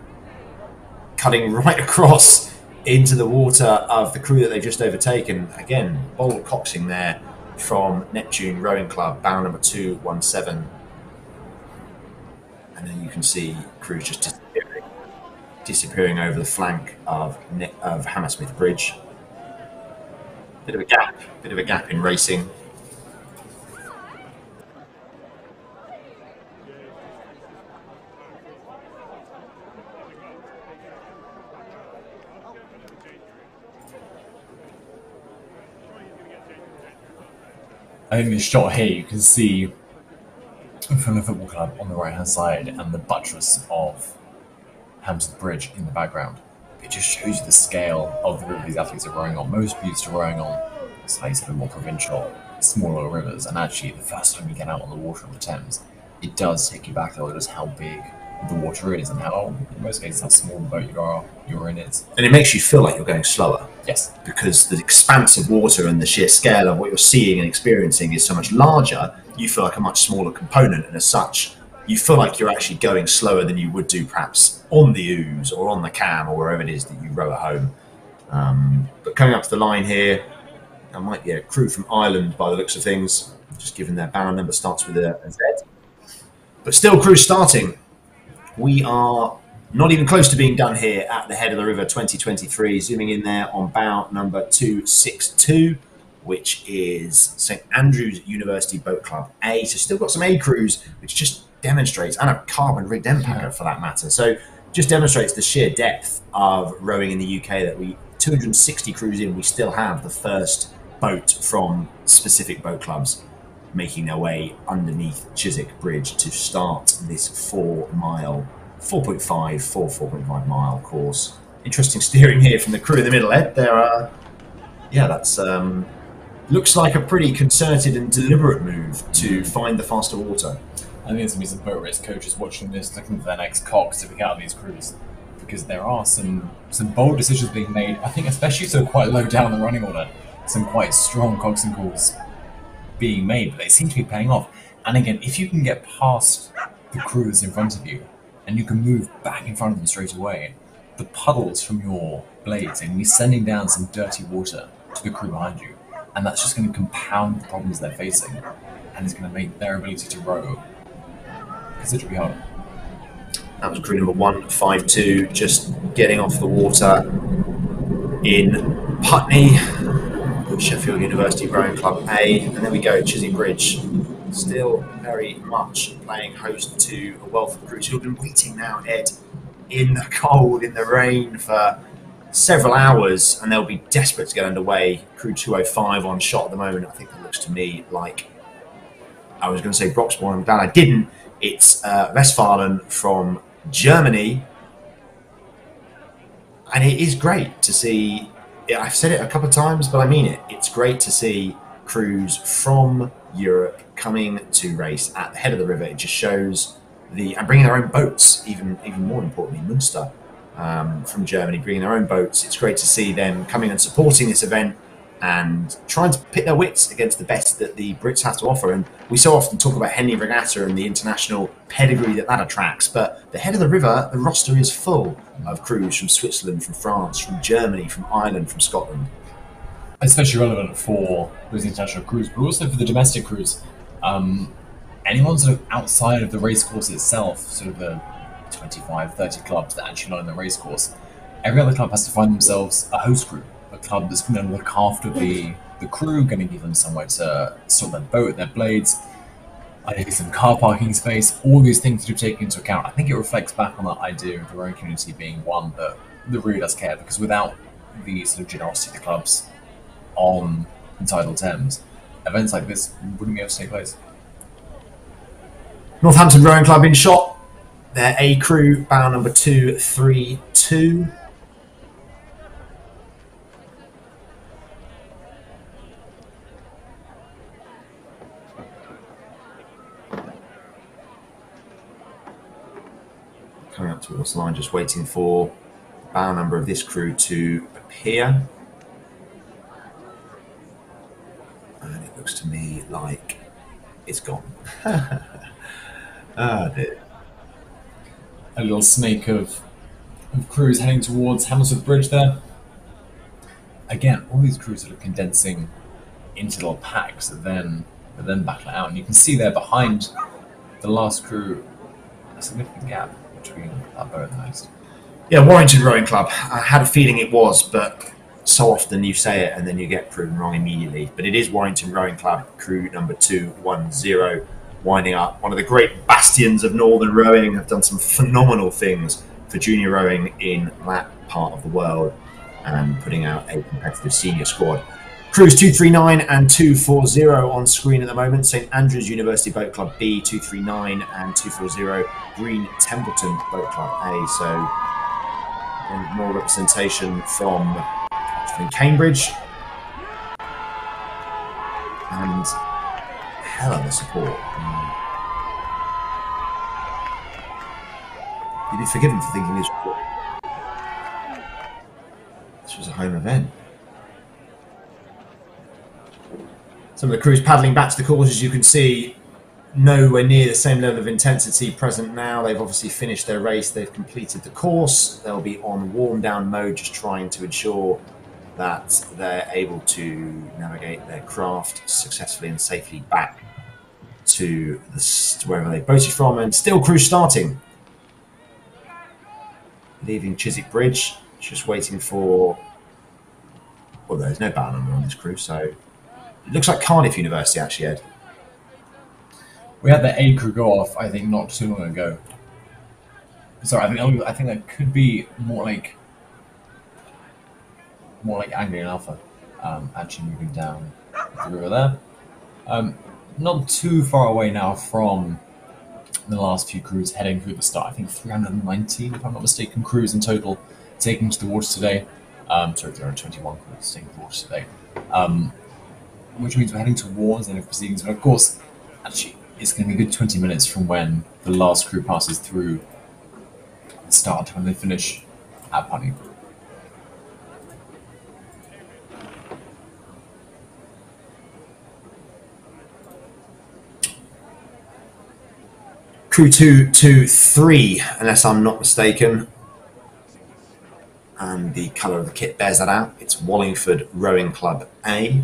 cutting right across into the water of the crew that they've just overtaken. Again, bold coxing there from Neptune Rowing Club, bow number 217. And then you can see crews just disappearing over the flank of Hammersmith Bridge. Bit of a gap in racing. I think this shot here, you can see from the football club on the right hand side and the buttress of Hammersmith Bridge in the background. It just shows you the scale of the river these athletes are rowing on. Most used to rowing on slightly sort of more provincial, smaller rivers, and actually the first time you get out on the water of the Thames, it does take you back a little just how big the water is and how, in most cases, how small the boat you're in is. And it makes you feel like you're going slower. Yes. Because the expanse of water and the sheer scale of what you're seeing and experiencing is so much larger, you feel like a much smaller component, and as such, you feel like you're actually going slower than you would do perhaps on the Ouse or on the Cam or wherever it is that you row at home. But coming up to the line here, there might be a crew from Ireland by the looks of things, just given their bow number starts with a Z. But still crew starting. We are not even close to being done here at the head of the river 2023, zooming in there on bow number 262, which is St Andrews University Boat Club A. So still got some A crews, which just demonstrates, and a carbon rigged end packer for that matter. So just demonstrates the sheer depth of rowing in the UK that 260 crews in, we still have the first boat from specific boat clubs making their way underneath Chiswick Bridge to start this 4.5 mile course. Interesting steering here from the crew in the middle, Ed. That's looks like a pretty concerted and deliberate move to find the faster water. I think there's going to be some boat race coaches watching this, looking for their next Cox to pick out these crews, because there are some bold decisions being made. I think especially so quite low down the running order, some quite strong coxing calls being made, but they seem to be paying off. And again, if you can get past the crews in front of you, and you can move back in front of them straight away, the puddles from your blades are going to be sending down some dirty water to the crew behind you, and that's just going to compound the problems they're facing, and it's going to make their ability to row considerably harder. That was crew number 152, just getting off the water in Putney, Sheffield University Rowing Club A, and then we go Chiswick Bridge. Still very much playing host to a wealth of crews who have been waiting now, Ed, in the cold, in the rain for several hours, and they'll be desperate to get underway. Crew 205 on shot at the moment. I think it looks to me like, I was going to say Broxbourne, I'm glad I didn't. It's Westfalen from Germany, and it is great to see. I've said it a couple of times, but I mean it. It's great to see crews from Europe coming to race at the head of the river. It just shows and bringing their own boats. Even more importantly, Munster from Germany bringing their own boats. It's great to see them coming and supporting this event and trying to pit their wits against the best that the Brits have to offer. And we so often talk about Henley Regatta and the international pedigree that attracts, but the head of the river, the roster is full of crews from Switzerland, from France, from Germany, from Ireland, from Scotland. Especially relevant for those international crews, but also for the domestic crews. Anyone sort of outside of the racecourse itself, sort of the 25, 30 clubs that actually line the racecourse, every other club has to find themselves a host crew, a club that's going to look after the crew, going to give them somewhere to sort their boat, their blades, ideally some car parking space, all these things to take into account. I think it reflects back on that idea of the rowing community being one that really does care, because without the sort of generosity of the clubs on the tidal Thames, events like this wouldn't be able to take place. Northampton Rowing Club in shot. Their A crew, bow number 232. out towards the line, just waiting for the bow number of this crew to appear. And it looks to me like it's gone. Ah, dear. A little snake of crews heading towards Hammersmith Bridge there. Again, all these crews that are condensing into little packs that then battle it out. And you can see there behind the last crew a significant gap between that boat and the host. Yeah, Warrington Rowing Club. I had a feeling it was, but so often you say it and then you get proven wrong immediately. But it is Warrington Rowing Club, crew number 210, winding up. One of the great bastions of northern rowing. Have done some phenomenal things for junior rowing in that part of the world and putting out a competitive senior squad. Crews 239 and 240 on screen at the moment. St Andrews University Boat Club B, 239 and 240. Green Templeton Boat Club A. So more representation from Cambridge. And hell of a support. You'd be forgiven for thinking this was a home event. Some of the crews paddling back to the course, as you can see, nowhere near the same level of intensity present now. They've obviously finished their race. They've completed the course. They'll be on warm down mode, just trying to ensure that they're able to navigate their craft successfully and safely back to wherever they boated from. And still crews starting. Leaving Chiswick Bridge, just waiting for... Well, there's no bow number on this crew, so... It looks like Cardiff University, actually, Ed. We had the A crew go off, I think, not too long ago. Sorry, I think that could be more like Anglian Alpha, actually moving down the river there. Not too far away now from the last few crews heading through the start. I think 319, if I'm not mistaken, crews in total taking to the water today. Sorry, 321 crews taking to the water today. Which means we're heading towards the end of proceedings. But of course, actually, it's going to be a good 20 minutes from when the last crew passes through the start when they finish at Putney. Crew 223, unless I'm not mistaken. And the colour of the kit bears that out. It's Wallingford Rowing Club A,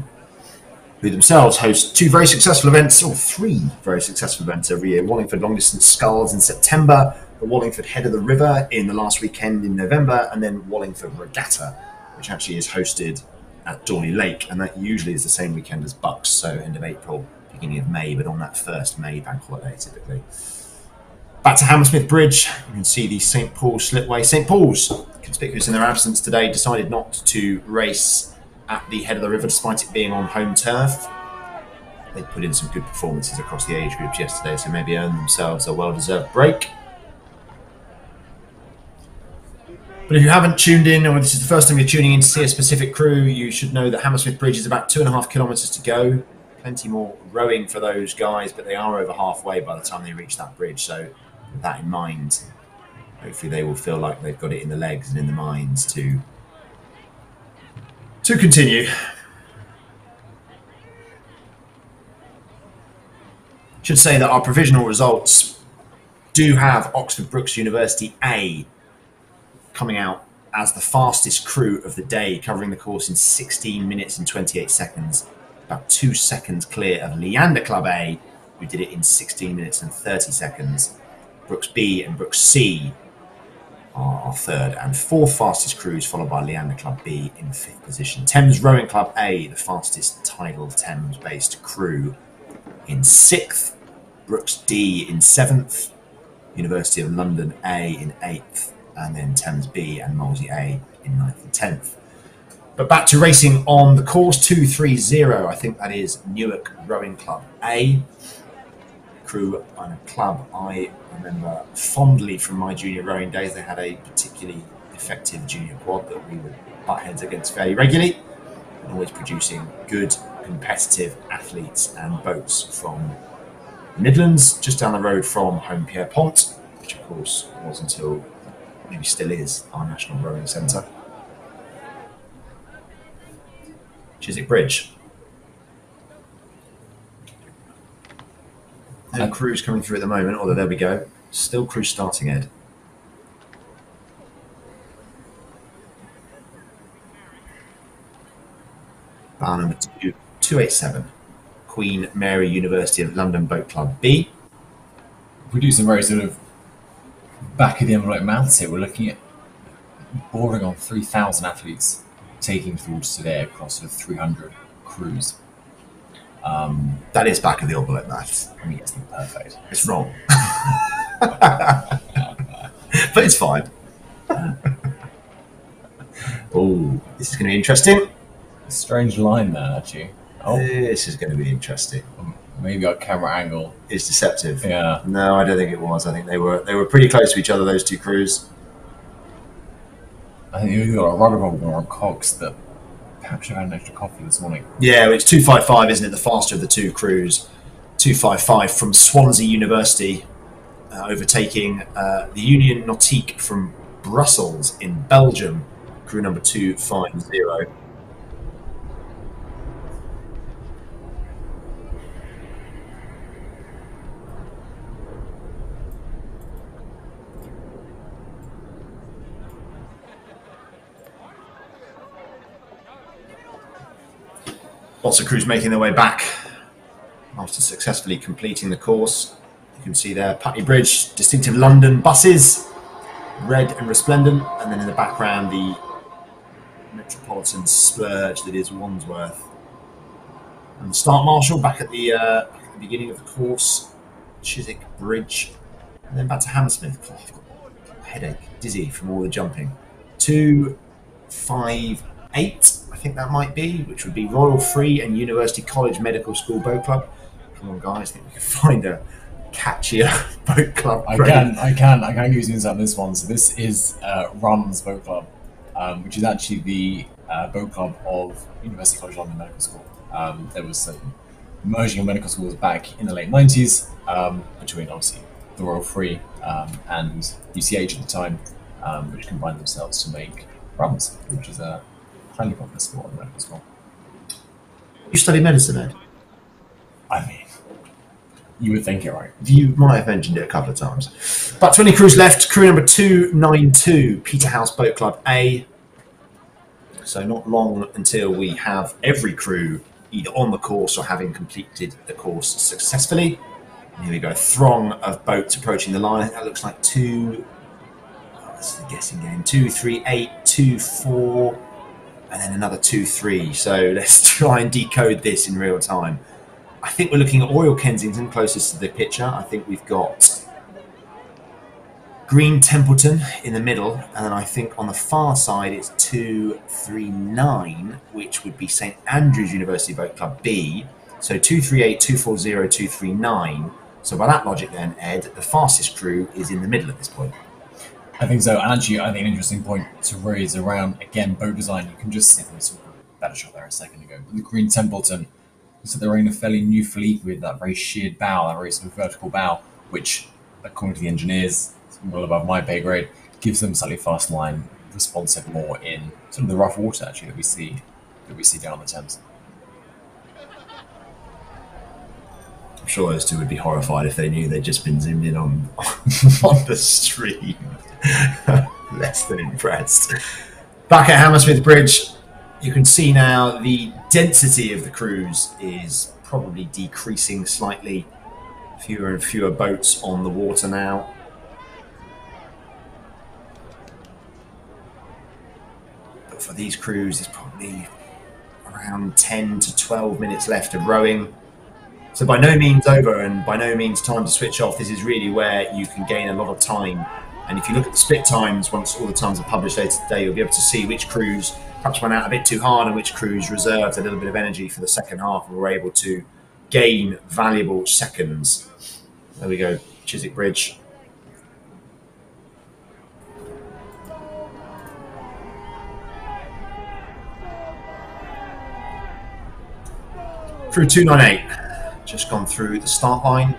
who themselves host two very successful events, or three very successful events every year. Wallingford Long Distance Sculls in September, the Wallingford Head of the River in the last weekend in November, and then Wallingford Regatta, which actually is hosted at Dorney Lake, and that usually is the same weekend as Bucks, so end of April, beginning of May, but on that first May bank holiday typically. Back to Hammersmith Bridge, you can see the St Paul's Slipway. St Paul's, conspicuous in their absence today, decided not to race at the head of the river despite it being on home turf. They put in some good performances across the age groups yesterday, so maybe earned themselves a well-deserved break. But if you haven't tuned in, or this is the first time you're tuning in to see a specific crew, you should know that Hammersmith Bridge is about 2.5 kilometres to go. Plenty more rowing for those guys, but they are over halfway by the time they reach that bridge. So with that in mind, hopefully they will feel like they've got it in the legs and in the minds to continue. Should say that our provisional results do have Oxford Brookes University A coming out as the fastest crew of the day, covering the course in 16 minutes and 28 seconds, about 2 seconds clear of Leander Club A, who did it in 16 minutes and 30 seconds. Brookes B and Brookes C are our third and fourth fastest crews, followed by Leander Club B in fifth position. Thames Rowing Club A, the fastest tidal Thames-based crew, in sixth. Brookes D in seventh. University of London A in eighth. And then Thames B and Molesey A in ninth and 10th. But back to racing on the course, 230. I think that is Newark Rowing Club A. Crew and a club I remember fondly from my junior rowing days. They had a particularly effective junior quad that we would butt heads against fairly regularly, and always producing good competitive athletes and boats from the Midlands, just down the road from home Pierpont, which of course was until maybe still is, our National Rowing Centre. Chiswick Bridge. No crews coming through at the moment, although there we go. Still crews starting, Ed. Bar number 287. Queen Mary University of London Boat Club B. If we do some very sort of back of the envelope maths here, we're looking at bordering on 3,000 athletes taking to the water today across sort of 300 crews. That is back of the envelope maths. I mean, it's not perfect. It's wrong. But it's fine. Oh, this is going to be interesting. Strange line there, actually. Oh, This is going to be interesting. maybe our camera angle. It's deceptive. Yeah. No, I don't think it was. I think they were pretty close to each other, those two crews. I think we've got a rudder bubble on Cox that perhaps should have had an extra coffee this morning. Yeah, it's 255, isn't it? The faster of the two crews. 255 from Swansea University, overtaking the Union Nautique from Brussels in Belgium. Crew number 250. Lots of crews making their way back after successfully completing the course. You can see there Putney Bridge, distinctive London buses, red and resplendent, and then in the background the metropolitan splurge that is Wandsworth. And the start marshal back at the beginning of the course, Chiswick Bridge, and then back to Hammersmith. Oh, I've got a headache, dizzy from all the jumping. 258. I think that might be, which would be Royal Free and University College Medical School Boat Club. Come on, guys, I think we can find a catchier boat club. I can give you on this one. So this is Run's Boat Club, which is actually the boat club of University College London Medical School. There was some merging of medical schools back in the late 90s between obviously the Royal Free and UCH at the time, which combined themselves to make Run's, which is a highly popular sport in medical school. You study medicine, Ed? I mean, you would think it, right? You might have mentioned it a couple of times. About 20 crews left. Crew number 292, Peterhouse Boat Club A. So not long until we have every crew either on the course or having completed the course successfully. And here we go, a throng of boats approaching the line. That looks like this is a guessing game. 2, 3, 8, 2, 4, and then another 2, 3. So let's try and decode this in real time. I think we're looking at Royal Kensington closest to the picture. I think we've got Green Templeton in the middle, and then I think on the far side it's 239, which would be St Andrews University Boat Club B. So 238, 240, 239. So by that logic then, Ed, the fastest crew is in the middle at this point. I think so. And actually, I think an interesting point to raise around, again, boat design. You can just see them sort of better shot there a second ago. But the Green Templeton, so they're in a fairly new fleet with that very sheared bow, that very sort of vertical bow, which, according to the engineers, well above my pay grade, gives them slightly fast line, responsive more in sort of the rough water actually that we see down the Thames. I'm sure those two would be horrified if they knew they'd just been zoomed in on the stream. Less than impressed. Back at Hammersmith Bridge, you can see now the density of the crews is probably decreasing slightly. Fewer and fewer boats on the water now. But for these crews, there's probably around 10 to 12 minutes left of rowing. So by no means over and by no means time to switch off. This is really where you can gain a lot of time. And if you look at the split times, once all the times are published later today, you'll be able to see which crews perhaps went out a bit too hard and which crews reserved a little bit of energy for the second half and were able to gain valuable seconds. There we go, Chiswick Bridge. Crew 298, just gone through the start line,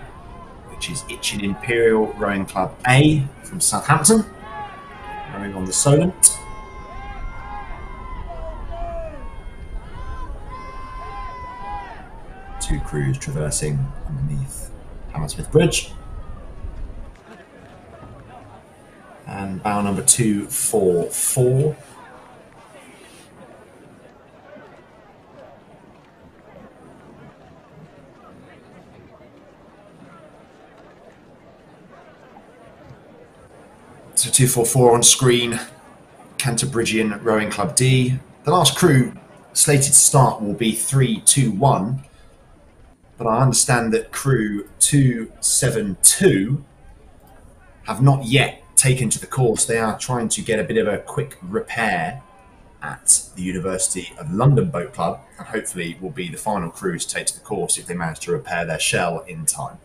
which is Itchin Imperial Rowing Club A from Southampton. going on the Solent. Two crews traversing underneath Hammersmith Bridge. And bow number 244. So 244 on screen, Cantabrigian Rowing Club D. The last crew slated to start will be 321, but I understand that crew 272 have not yet taken to the course. They are trying to get a bit of a quick repair at the University of London Boat Club, and hopefully will be the final crew to take to the course if they manage to repair their shell in time.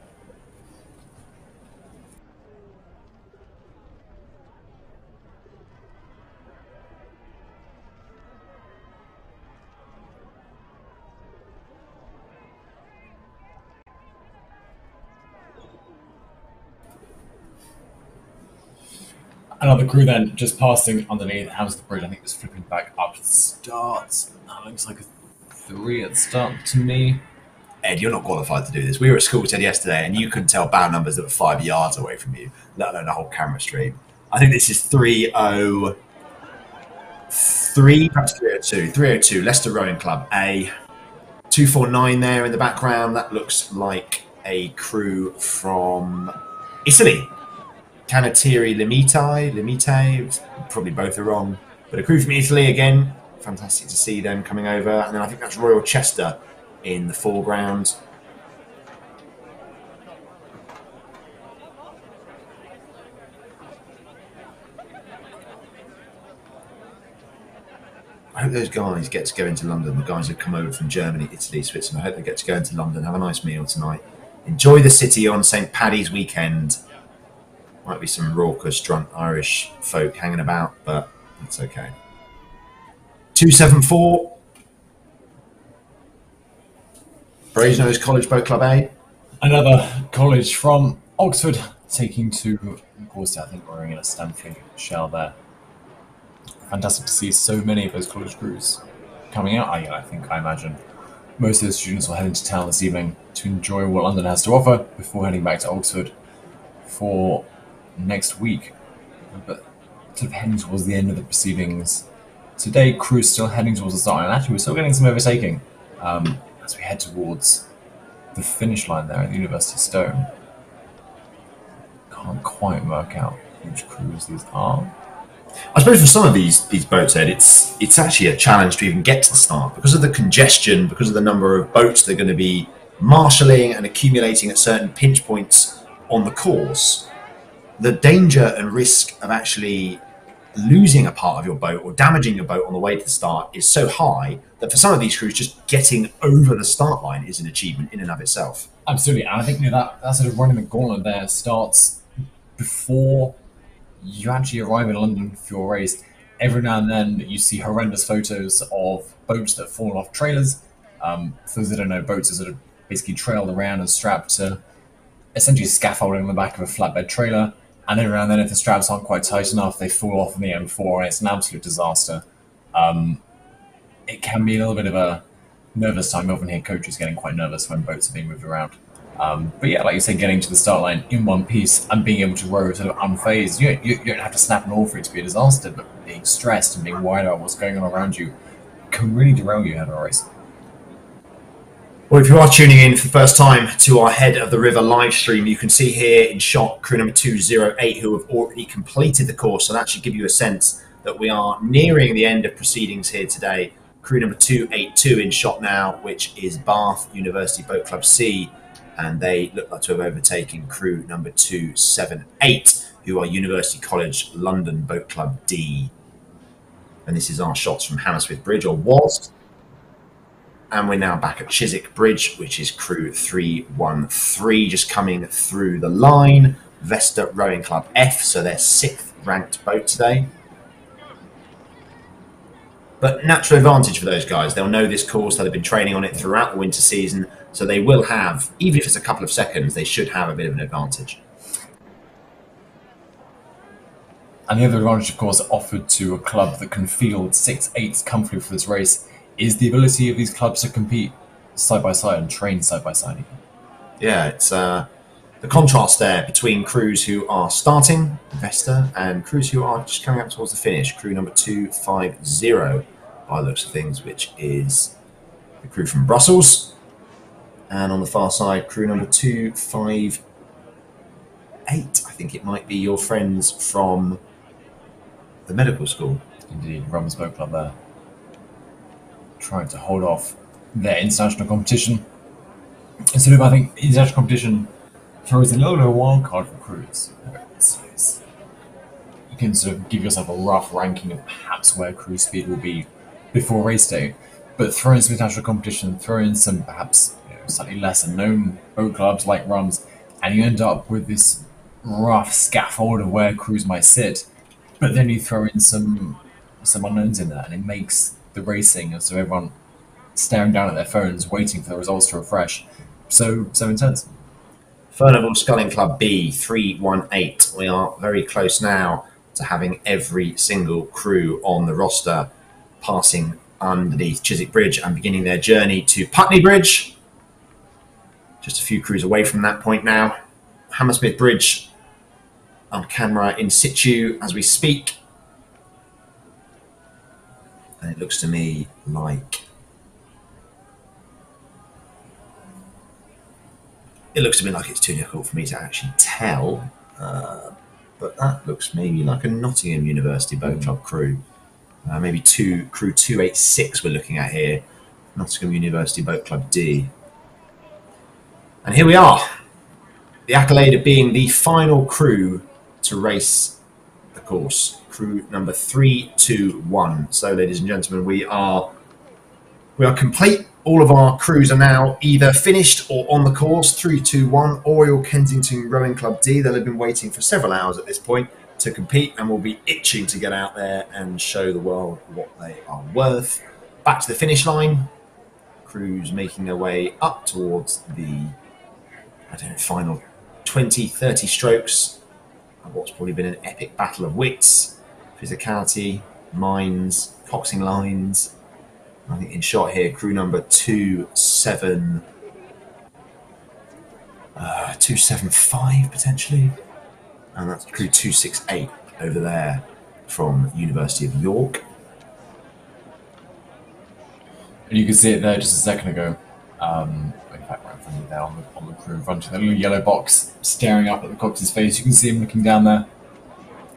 Another crew then just passing underneath Hammersmith Bridge. I think just flipping back up to the start. That looks like a 3 at the start to me. Ed, you're not qualified to do this. We were at school yesterday, and you couldn't tell bow numbers that were 5 yards away from you, let alone a whole camera stream. I think this is 303, perhaps 302. 302, Leicester Rowing Club A. 249 there in the background. That looks like a crew from Italy. Canatieri Limite, probably both are wrong. But a crew from Italy again. Fantastic to see them coming over. And then I think that's Royal Chester in the foreground. I hope those guys get to go into London. The guys who come over from Germany, Italy, Switzerland. I hope they get to go into London, have a nice meal tonight. Enjoy the city on St. Paddy's weekend. Might be some raucous, drunk Irish folk hanging about, but that's okay. 274. Brasenose College Boat Club A. Another college from Oxford taking to the course. I think we're in a Stamford shell there. Fantastic to see so many of those college crews coming out. I imagine most of those students will head into town this evening to enjoy what London has to offer before heading back to Oxford for next week. But sort of heading towards the end of the proceedings today, crews still heading towards the start, and actually we're still getting some overtaking as we head towards the finish line there at the University of Stone. Can't quite work out which crews these are. I suppose for some of these boats, Ed, it's actually a challenge to even get to the start because of the congestion, because of the number of boats they're going to be marshalling and accumulating at certain pinch points on the course. The danger and risk of actually losing a part of your boat or damaging your boat on the way to the start is so high that for some of these crews, just getting over the start line is an achievement in and of itself. Absolutely, and I think that sort of running the gauntlet there starts before you actually arrive in London for your race. Every now and then you see horrendous photos of boats that have fallen off trailers. For those that don't know, boats are sort of basically trailed around and strapped to essentially scaffolding on the back of a flatbed trailer. And every now and then, if the straps aren't quite tight enough, they fall off on the M4, and it's an absolute disaster. It can be a little bit of a nervous time. I often hear coaches getting quite nervous when boats are being moved around. But yeah, like you say, getting to the start line in one piece and being able to row sort of unfazed. You don't have to snap an oar for it to be a disaster, but being stressed and being worried about what's going on around you can really derail you ahead of a race. Well, if you are tuning in for the first time to our Head of the River live stream, you can see here in shot crew number 208 who have already completed the course. So that should give you a sense that we are nearing the end of proceedings here today. Crew number 282 in shot now, which is Bath University Boat Club C. And they look like to have overtaken crew number 278, who are University College London Boat Club D. And this is our shots from Hammersmith Bridge, or was. And we're now back at Chiswick Bridge, which is crew 313, just coming through the line. Vesta Rowing Club F, so their 6th ranked boat today. But natural advantage for those guys. They'll know this course, they'll have been training on it throughout the winter season, so they will have, even if it's a couple of seconds, they should have a bit of an advantage. And the other advantage, of course, offered to a club that can field 6/8 comfortably for this race is the ability of these clubs to compete side by side and train side by side. Yeah, it's the contrast there between crews who are starting, Vesta, and crews who are just coming up towards the finish. Crew number 250, by the looks of things, which is the crew from Brussels. And on the far side, crew number 258, I think it might be your friends from the medical school. Indeed, Rum's Boat Club there. Trying to hold off their international competition. Instead of, I think, international competition throws a little bit of a wild card for crews. You can sort of give yourself a rough ranking of perhaps where crew speed will be before race day, but throw in some international competition, throw in some perhaps slightly lesser known boat clubs like Rum's, and you end up with this rough scaffold of where crews might sit. But then you throw in some unknowns in there, and it makes the racing, so everyone staring down at their phones, waiting for the results to refresh, so intense. Furnival Sculling Club B 318. We are very close now to having every single crew on the roster passing underneath Chiswick Bridge and beginning their journey to Putney Bridge. Just a few crews away from that point now. Hammersmith Bridge on camera in situ as we speak. And it looks to me like it's too difficult for me to actually tell, but that looks maybe like a Nottingham University Boat Club crew. Maybe crew 286 we're looking at here, Nottingham University Boat Club D. And here we are, the accolade of being the final crew to race the course, crew number 321. So, ladies and gentlemen, we are complete. All of our crews are now either finished or on the course. 321, Oriel Kensington Rowing Club D. They'll have been waiting for several hours at this point to compete and will be itching to get out there and show the world what they are worth. Back to the finish line. Crews making their way up towards the, final 20, 30 strokes of what's probably been an epic battle of wits, physicality, minds, coxing lines. I think in shot here, crew number 275 potentially. And that's crew 268 over there from University of York. And you can see it there just a second ago. In fact, right in front of you there on the crew in front of the little yellow box, staring up at the cox's face. You can see him looking down there.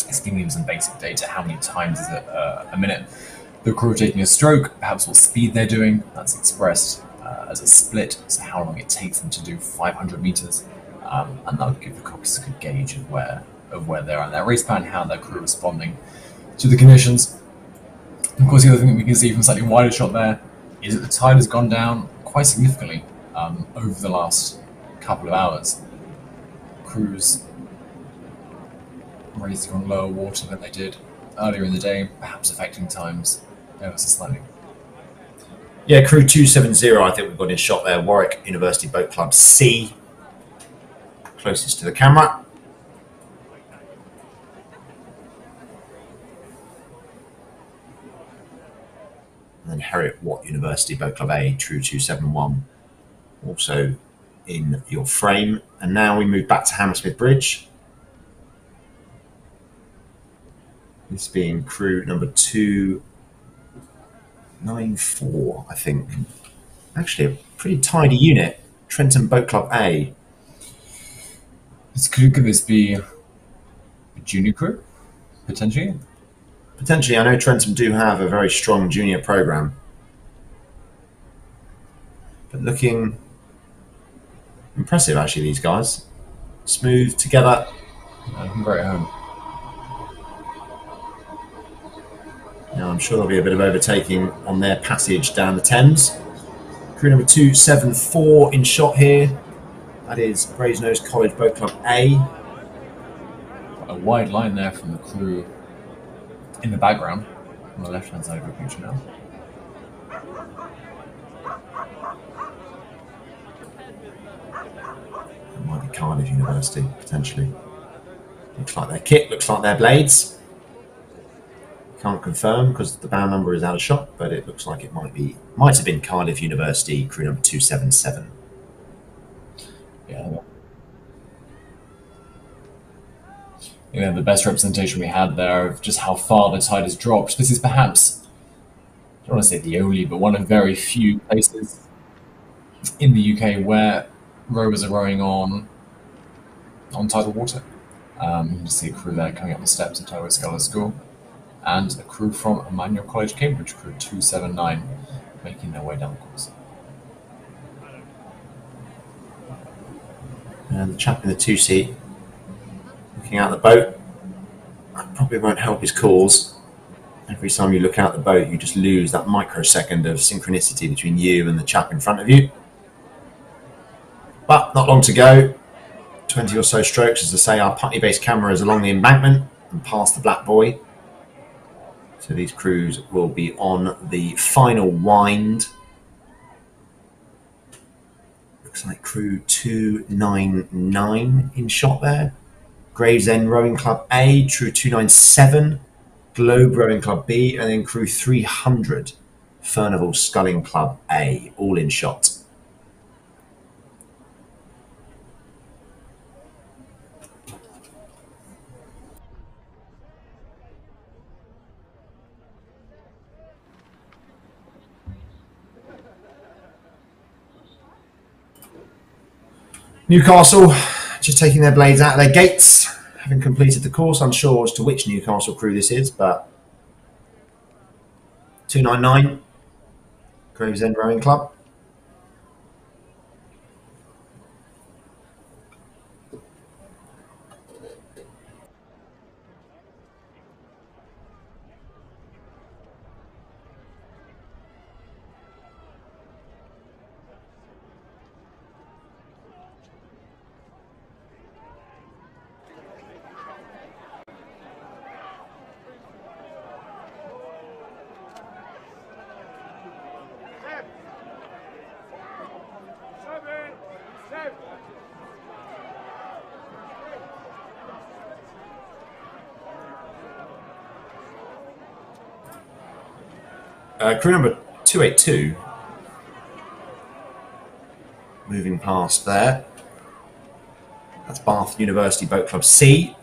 It's giving him some basic data. How many times is it a minute? The crew are taking a stroke, perhaps what speed they're doing. That's expressed as a split, so how long it takes them to do 500 meters. And that'll give the coxes a good gauge of where they are in their race plan, how their crew are responding to the conditions. Of course, the other thing that we can see from a slightly wider shot there is that the tide has gone down quite significantly over the last couple of hours. Crews racing on lower water than they did earlier in the day, perhaps affecting times ever so slightly. Yeah, crew 270, I think we've got in shot there. Warwick University Boat Club C, closest to the camera. And then Heriot Watt University Boat Club A, crew 271, also in your frame. And now we move back to Hammersmith Bridge. This being crew number 294, I think. Actually, a pretty tidy unit. Trenton Boat Club A. Could this be a junior crew, potentially? Potentially, I know Trenton do have a very strong junior program. But looking impressive, actually, these guys. Smooth together. I'm very home. Now, I'm sure there'll be a bit of overtaking on their passage down the Thames. Crew number 274 in shot here. That is Brasenose College Boat Club A. A wide line there from the crew in the background, on the left-hand side of the picture now. That might be Cardiff University, potentially. Looks like their kit, looks like their blades. Can't confirm because the bound number is out of shot, but it looks like it might have been Cardiff University, crew number 277. Yeah. The best representation we had there of just how far the tide has dropped. This is perhaps, I don't want to say the only, but one of very few places in the UK where rowers are rowing on tidal water. You can see a crew there coming up the steps of Tidal Scholar School, and a crew from Emmanuel College, Cambridge, crew 279, making their way down the course. And the chap in the 2-seat looking out the boat, that probably won't help his cause. Every time you look out the boat, you just lose that microsecond of synchronicity between you and the chap in front of you. But not long to go. 20 or so strokes, as I say, our Putney-based camera is along the embankment and past the Black Buoy. So these crews will be on the final wind. Looks like crew 299 in shot there. Gravesend Rowing Club A, crew 297, Globe Rowing Club B, and then crew 300, Furnival Sculling Club A, all in shot. Newcastle just taking their blades out of their gates, having completed the course. Unsure as to which Newcastle crew this is, but 299, Gravesend Rowing Club. Crew number 282, moving past there. That's Bath University Boat Club C.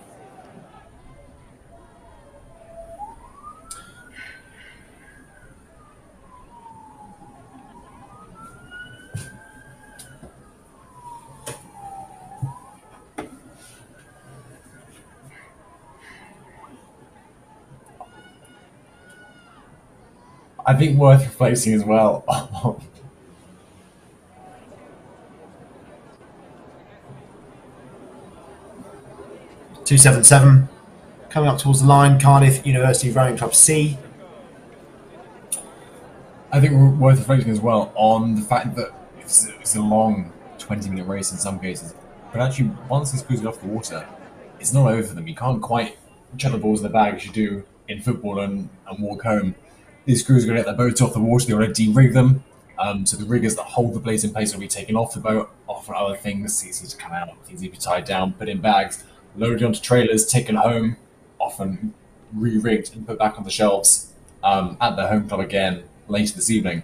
I think worth reflecting as well. 277, coming up towards the line, Cardiff University Rowing Club C. I think we're worth reflecting as well on the fact that it's a long 20-minute race in some cases, but actually once this crews get off the water, it's not over for them. You can't quite chuck the balls in the bag as you do in football and walk home. These crews are going to get their boats off the water. They want to de-rig them. So the riggers that hold the blades in place will be taken off the boat, often other things easy to come out, things need to be tied down, put in bags, loaded onto trailers, taken home, often re-rigged and put back on the shelves at their home club again later this evening.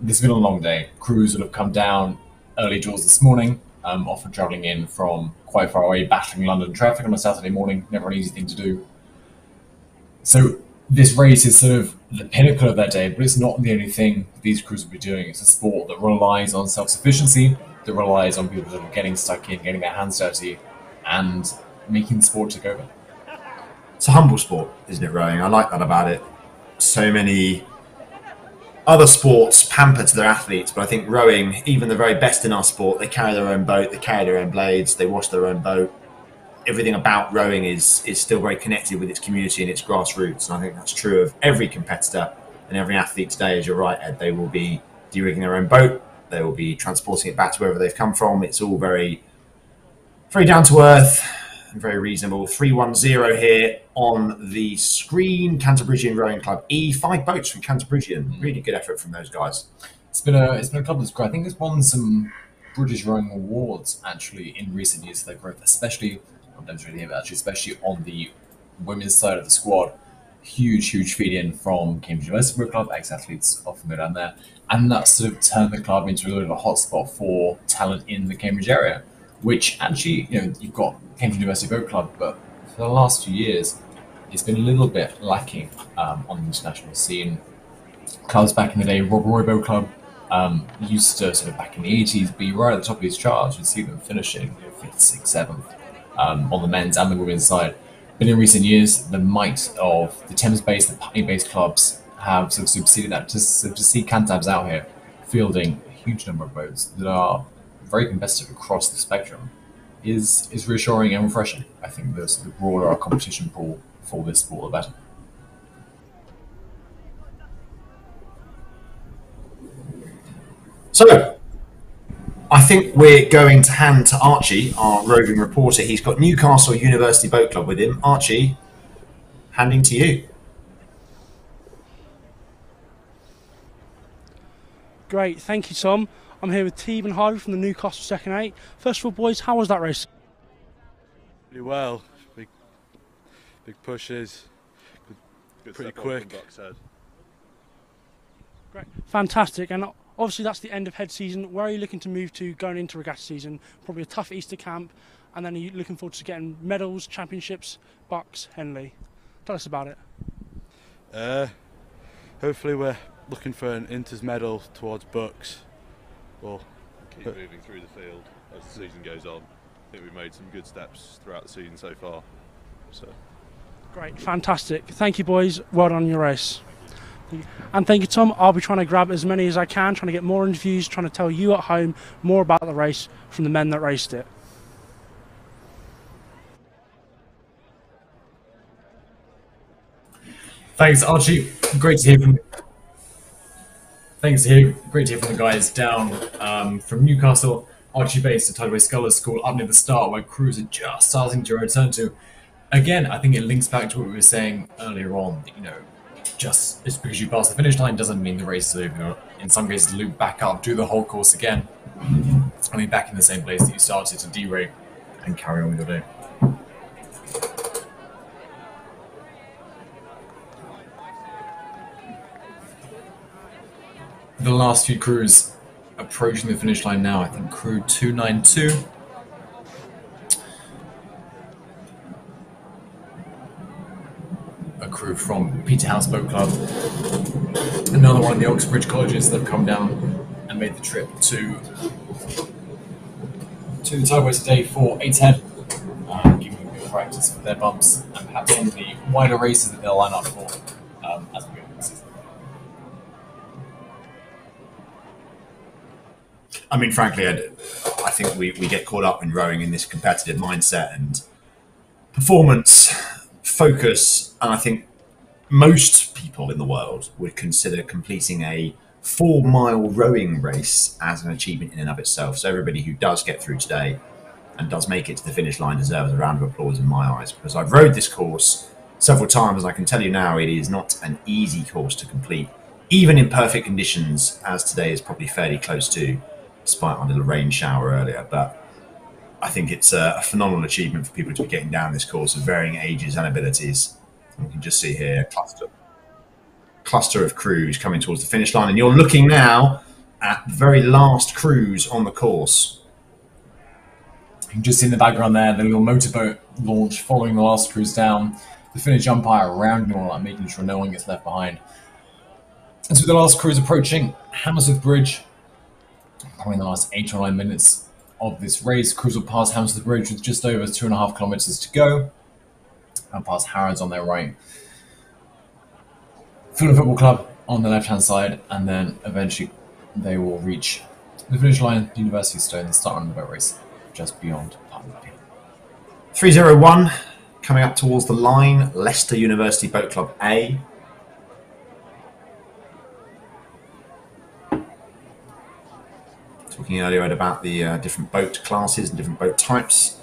This has been a long day. Crews will have come down early doors this morning, often travelling in from quite far away, battling London traffic on a Saturday morning, never an easy thing to do. So this race is sort of the pinnacle of their day, but it's not the only thing these crews will be doing. It's a sport that relies on self-sufficiency, that relies on people sort of getting stuck in, getting their hands dirty, and making the sport take over. It's a humble sport, isn't it, rowing? I like that about it. So many other sports pamper to their athletes, but I think rowing, even the very best in our sport, they carry their own boat, they carry their own blades, they wash their own boat. Everything about rowing is still very connected with its community and its grassroots. And I think that's true of every competitor and every athlete today. As you're right, Ed, they will be de-rigging their own boat. They will be transporting it back to wherever they've come from. It's all very, very down to earth and very reasonable. 310 here on the screen. Canterburysian Rowing Club E. 5 boats from Canterburysian. Really good effort from those guys. It's been a club that's great. I think it's won some British rowing awards actually in recent years for their growth, especially on the women's side of the squad. huge feed-in from Cambridge University Boat Club. Ex-athletes often go down there. And that sort of turned the club into a little bit of a hotspot for talent in the Cambridge area, which actually, you've got Cambridge University Boat Club, but for the last few years, it's been a little bit lacking on the international scene. Clubs back in the day, Rob Roy Boat Club, used to sort of back in the 80s be right at the top of these charts. You'd see them finishing 5th, 6th, 7th on the men's and the women's side. But in recent years, the might of the Thames-based, the Putney-based clubs have sort of superseded that. To see Cantabs out here fielding a huge number of boats that are very competitive across the spectrum is reassuring and refreshing. I think the broader our competition pool for this sport, the better. So, I think we're going to hand to Archie, our roving reporter. He's got Newcastle University Boat Club with him. Archie, handing to you. Great, thank you, Tom. I'm here with Teeb and Harvey from the Newcastle Second 8. First of all, boys, how was that race? Pretty well. Big pushes. Pretty quick. Great, fantastic. And obviously, that's the end of head season. Where are you looking to move to going into regatta season? Probably a tough Easter camp, and then are you looking forward to getting medals, championships, Bucks, Henley? Tell us about it. Hopefully, we're looking for an Inters medal towards Bucks. We'll keep moving through the field as the season goes on. I think we've made some good steps throughout the season so far. So. Great, fantastic. Thank you, boys. Well done on your race. And thank you, Tom. I'll be trying to grab as many as I can, trying to get more interviews, trying to tell you at home more about the race from the men that raced it. Thanks, Archie. Great to hear from you. Great to hear from the guys down from Newcastle. Archie based at Tideway Scholars School up near the start, where crews are just starting to return to. Again, I think it links back to what we were saying earlier on. Just because you pass the finish line doesn't mean the race is over. In some cases, loop back up, do the whole course again, and be back in the same place that you started to derate and carry on with your day. The last few crews approaching the finish line now. I think crew 292. A crew from Peterhouse Boat Club. Another one of the Oxbridge colleges that have come down and made the trip to the Tideway today for 8's Head, giving them good practice for their bumps and perhaps some of the wider races that they'll line up for as we go into the season. I mean, frankly, I think we get caught up in rowing in this competitive mindset and performance focus, and I think most people in the world would consider completing a 4-mile rowing race as an achievement in and of itself. So everybody who does get through today and does make it to the finish line deserves a round of applause in my eyes, because I've rowed this course several times, and I can tell you now it is not an easy course to complete, even in perfect conditions, as today is probably fairly close to, despite our little rain shower earlier. But I think it's a phenomenal achievement for people to be getting down this course of varying ages and abilities. And we can just see here a cluster of crews coming towards the finish line, and you're looking now at the very last cruise on the course. You can just see in the background there the little motorboat launch following the last cruise down. The Finnish umpire rounding all that, making sure no one gets left behind. And so the last cruise approaching Hammersmith Bridge, probably in the last 8 or 9 minutes of this race. Crews will pass Hammersmith Bridge with just over 2.5 kilometres to go, and pass Harrods on their right. Fulham Football Club on the left-hand side, and then eventually they will reach the finish line, University Stone, and start on the boat race just beyond Putney. 301 coming up towards the line, Leicester University Boat Club A. Talking earlier about the different boat classes and different boat types,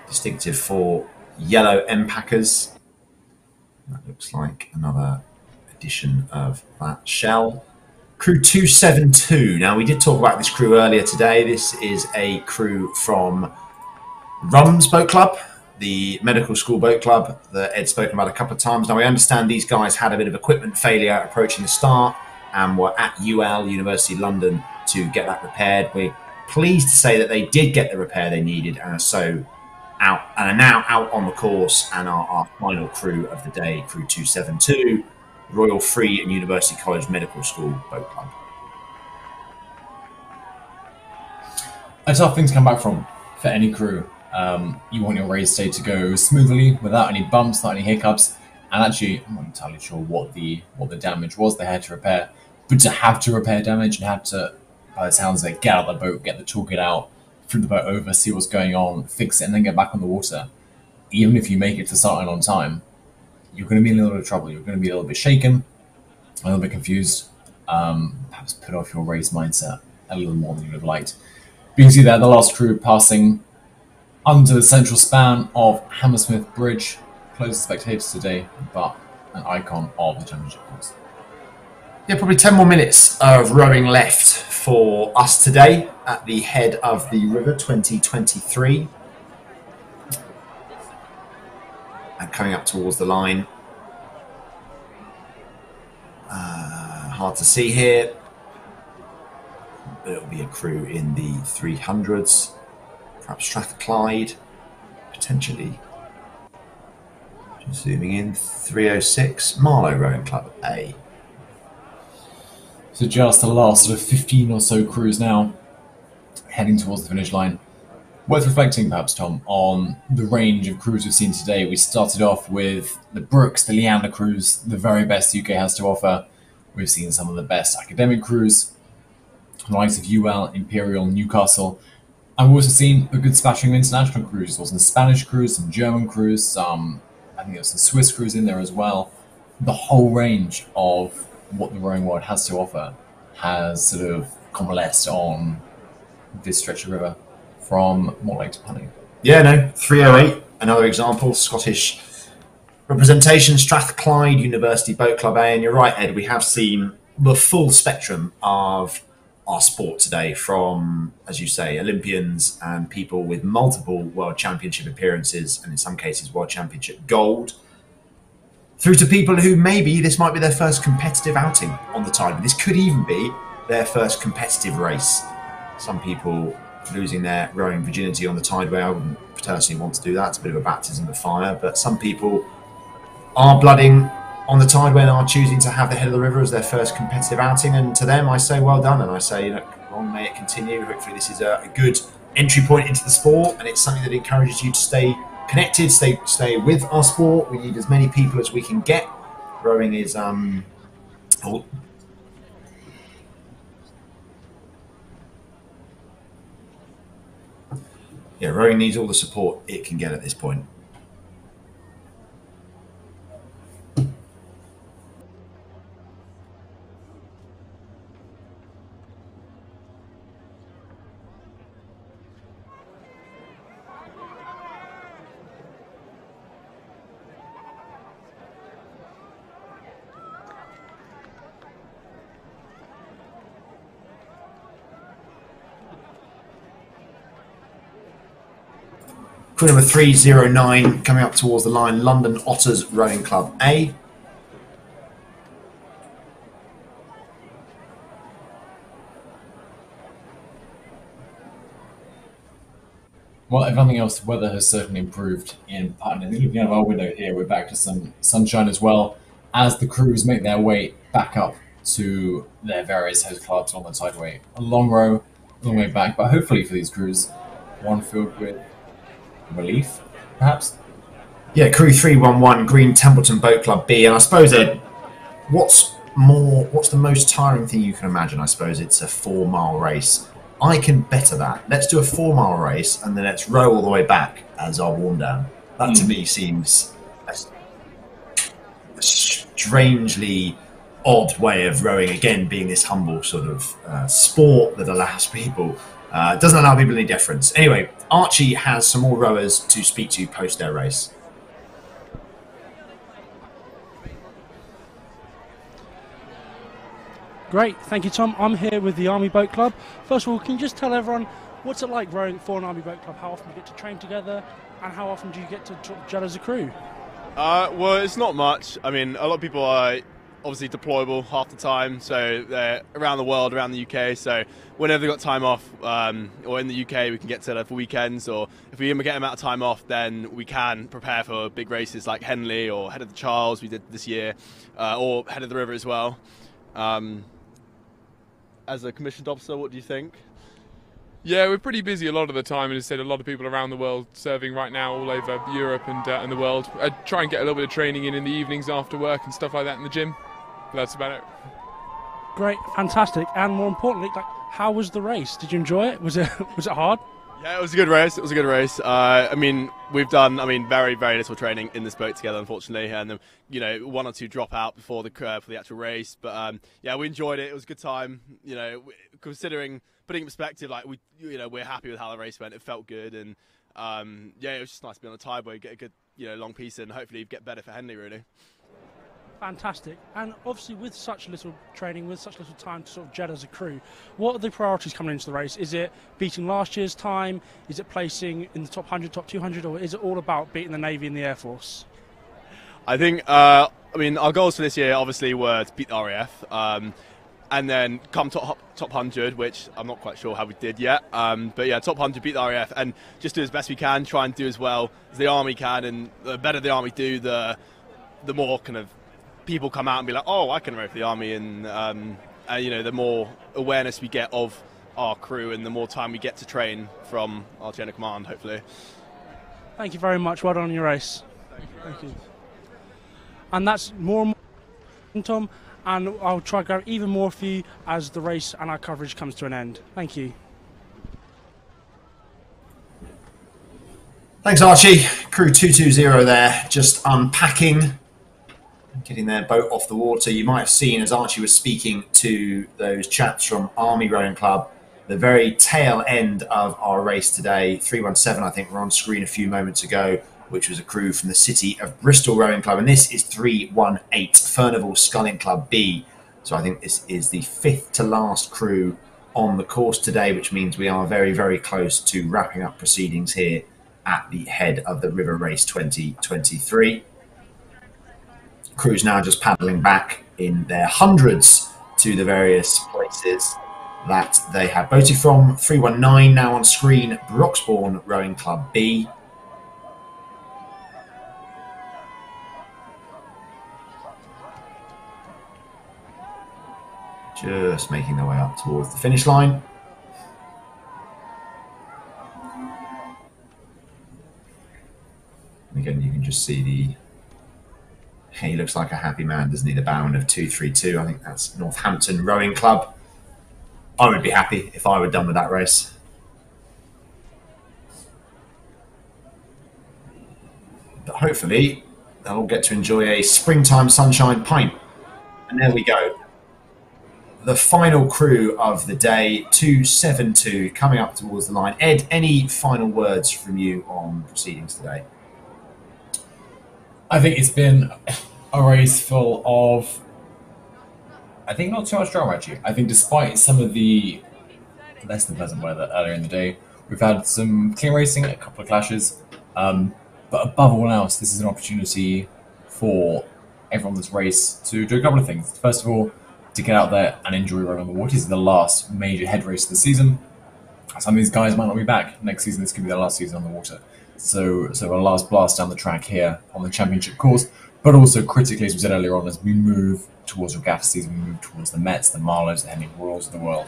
distinctive for yellow empackers. That looks like another edition of that shell. Crew 272. Now, we did talk about this crew earlier today. This is a crew from Rum's Boat Club, the medical school boat club that Ed's spoken about a couple of times. Now, we understand these guys had a bit of equipment failure approaching the start and were at UL, University of London, to get that repaired. We're pleased to say that they did get the repair they needed and are now out on the course and are our final crew of the day, Crew 272, Royal Free and University College Medical School Boat Club. A tough thing to come back from for any crew. You want your race day to go smoothly, without any bumps, without any hiccups. And actually, I'm not entirely sure what the damage was they had to repair, but to have to repair damage and have to, by the sounds of it, get out of the boat, get the toolkit out, flip the boat over, see what's going on, fix it, and then get back on the water. Even if you make it to start line on time, you're going to be in a little bit of trouble. You're going to be a little bit shaken, a little bit confused, perhaps put off your race mindset a little more than you would have liked. You can see there the last crew passing under the central span of Hammersmith Bridge. Closest spectators today, but an icon of the championship course. Yeah, probably 10 more minutes of rowing left for us today at the head of the river 2023. And coming up towards the line. Hard to see here. But it'll be a crew in the 300s. Perhaps Strathclyde, potentially. Just zooming in, 306, Marlow Rowing Club A. So just the last sort of 15 or so crews now, heading towards the finish line. Worth reflecting, perhaps, Tom, on the range of crews we've seen today. We started off with the Brooks, the Leander crews, the very best the UK has to offer. We've seen some of the best academic crews, the likes of UL, Imperial, Newcastle. And we've also seen a good splattering of international crews. There was some Spanish crews, some German crews, some, I think there was some Swiss crews in there as well. The whole range of what the rowing world has to offer has sort of coalesced on this stretch of river from Mortlake to Putney. Yeah, no, 308, another example, Scottish representation, Strathclyde University Boat Club A. And you're right, Ed, we have seen the full spectrum of our sport today, from, as you say, Olympians and people with multiple World Championship appearances, and in some cases World Championship gold, through to people who maybe this might be their first competitive outing on the tide. This could even be their first competitive race. Some people losing their rowing virginity on the tideway. I wouldn't personally want to do that. It's a bit of a baptism of fire, but some people are blooding on the tideway and are choosing to have the head of the river as their first competitive outing. And to them, I say well done. And I say, look, long may it continue. Hopefully this is a good entry point into the sport, and it's something that encourages you to stay connected, stay with our sport. We need as many people as we can get. Rowing is rowing needs all the support it can get at this point. Crew number 309 coming up towards the line, London Otters Rowing Club A. Well, if nothing else, the weather has certainly improved in Putney. Looking out of our window here, we're back to some sunshine as well, as the crews make their way back up to their various host clubs on the tideway. A long row, a long way back, but hopefully for these crews, one filled with relief, perhaps? Yeah, Crew 311, Green Templeton Boat Club B. And I suppose, Ed, what's the most tiring thing you can imagine? I suppose it's a 4-mile race. I can better that. Let's do a 4-mile race and then let's row all the way back as our warm down. That to me seems a strangely odd way of rowing, again, being this humble sort of sport that allows people, doesn't allow people any deference. Anyway, Archie has some more rowers to speak to post their race. Great, thank you, Tom. I'm here with the Army Boat Club. First of all, can you just tell everyone What's it like rowing for an Army Boat Club? How often do you get to train together, and how often do you get to sort of gel as a crew? Well, it's not much. I mean, a lot of people are obviously deployable half the time, so they're around the world, around the UK. So whenever they've got time off, or in the UK, we can get together for weekends. Or if we get them out of time off, then we can prepare for big races like Henley or Head of the Charles we did this year, or Head of the River as well. As a commissioned officer, what do you think? Yeah, we're pretty busy a lot of the time, and as I said, a lot of people around the world serving right now all over Europe and the world. I try and get a little bit of training in the evenings after work and stuff like that in the gym, but that's about it. Great, fantastic, and more importantly, like, how was the race? Did you enjoy it? Was it hard? Yeah, it was a good race. It was a good race. I mean, we've done, very, very little training in this boat together, unfortunately, and one or two drop out before the for the actual race. But yeah, we enjoyed it. It was a good time. Considering putting it in perspective, like we're happy with how the race went. It felt good, and yeah, it was just nice to be on the tide boat, get a good long piece, and hopefully get better for Henley, really. Fantastic. And obviously with such little training, with such little time to sort of jet as a crew, what are the priorities coming into the race? Is it beating last year's time? Is it placing in the top 100, top 200? Or is it all about beating the Navy and the Air Force? I think, our goals for this year obviously were to beat the RAF, and then come top 100, which I'm not quite sure how we did yet. But yeah, top 100, beat the RAF, and just do as best we can, try and do as well as the Army can. And the better the Army do, the more kind of people come out and be like, oh, I can row for the Army, and the more awareness we get of our crew, and the more time we get to train from our chain of command, hopefully. Thank you very much. Well done on your race. Thank you. And that's more and more, Tom, and I'll try to grab even more for you as the race and our coverage comes to an end. Thank you. Thanks, Archie. Crew 220 there, just unpacking, getting their boat off the water. You might have seen as Archie was speaking to those chaps from Army Rowing Club, the very tail end of our race today, 317, I think, were on screen a few moments ago, which was a crew from the City of Bristol Rowing Club. And this is 318, Furnival Sculling Club B. So I think this is the fifth to last crew on the course today, which means we are very, very close to wrapping up proceedings here at the Head of the River Race 2023. Crews now just paddling back in their hundreds to the various places that they had boated from. 319 now on screen, Broxbourne Rowing Club B. Just making their way up towards the finish line. Again, you can just see he looks like a happy man, doesn't he? The bound of 232. I think that's Northampton Rowing Club. I would be happy if I were done with that race. But hopefully they'll get to enjoy a springtime sunshine pint. And there we go. The final crew of the day, 272, coming up towards the line. Ed, any final words from you on proceedings today? I think it's been a race full of, I think, not too much drama, actually. I think despite some of the less than pleasant weather earlier in the day, we've had some clean racing, a couple of clashes. But above all else, this is an opportunity for everyone in this race to do a couple of things. First of all, to get out there and enjoy rowing on the water. This is the last major head race of the season. Some of these guys might not be back next season. This could be their last season on the water. So a last blast down the track here on the championship course, but also critically, as we said earlier on, as we move towards regatta season, we move towards the Mets, the Marlows, the Henley Royals of the world,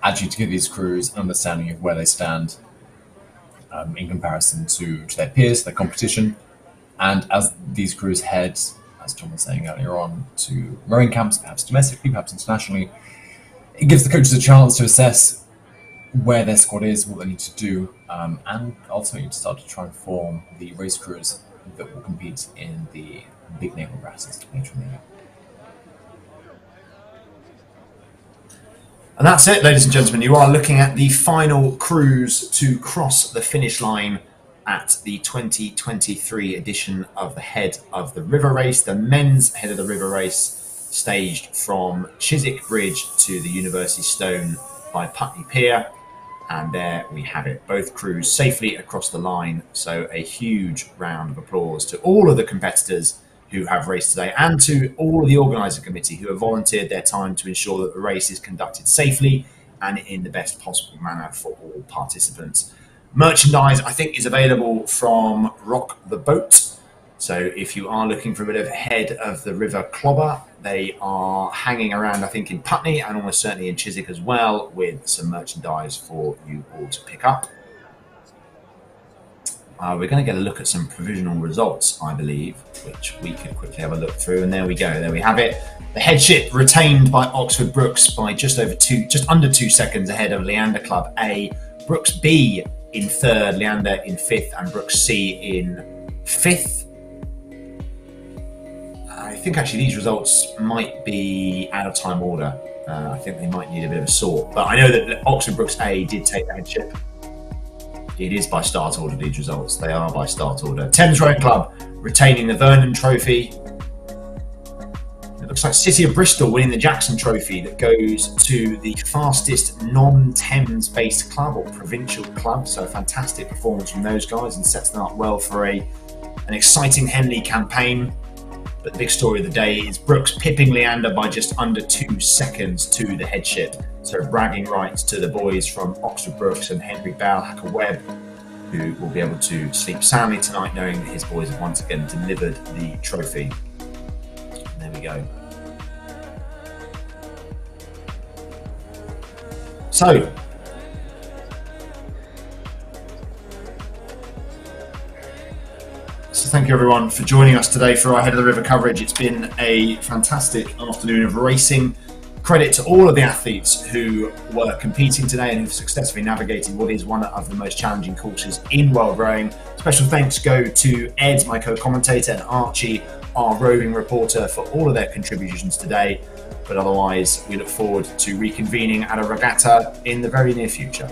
actually to give these crews an understanding of where they stand in comparison to their peers, their competition, and as these crews head, as Tom was saying earlier on, to rowing camps, perhaps domestically, perhaps internationally, it gives the coaches a chance to assess where their squad is, what they need to do, and ultimately to start to try and form the race crews that will compete in the big naval races later in the year. And that's it, ladies and gentlemen. You are looking at the final crews to cross the finish line at the 2023 edition of the Head of the River Race, the men's Head of the River Race, staged from Chiswick Bridge to the University Stone by Putney Pier. And there we have it, both crews safely across the line. So a huge round of applause to all of the competitors who have raced today, and to all of the organising committee who have volunteered their time to ensure that the race is conducted safely and in the best possible manner for all participants. Merchandise, I think, is available from Rock the Boat. So if you are looking for a bit of head of the river clobber, they are hanging around, I think, in Putney and almost certainly in Chiswick as well, with some merchandise for you all to pick up. We're going to get a look at some provisional results, I believe, which we could quickly have a look through. And there we go. There we have it. The headship retained by Oxford Brookes by just under 2 seconds ahead of Leander Club A, Brookes B in third, Leander in fifth, and Brookes C in fifth. I think actually these results might be out of time order. I think they might need a bit of a sort. But I know that Oxford Brookes A did take the headship. It is by start order, these results. They are by start order. Thames Rowing Club retaining the Vernon Trophy. It looks like City of Bristol winning the Jackson Trophy that goes to the fastest non-Thames based club or provincial club. So a fantastic performance from those guys and sets them up well for an exciting Henley campaign. But the big story of the day is Brookes pipping Leander by just under 2 seconds to the headship. So bragging rights to the boys from Oxford Brookes and Henry Bowhacker Webb, who will be able to sleep soundly tonight knowing that his boys have once again delivered the trophy. And there we go. So, thank you everyone for joining us today for our Head of the River coverage. It's been a fantastic afternoon of racing. Credit to all of the athletes who were competing today and who've successfully navigated what is one of the most challenging courses in world rowing. Special thanks go to Ed, my co-commentator, and Archie, our roving reporter, for all of their contributions today. But otherwise, we look forward to reconvening at a regatta in the very near future.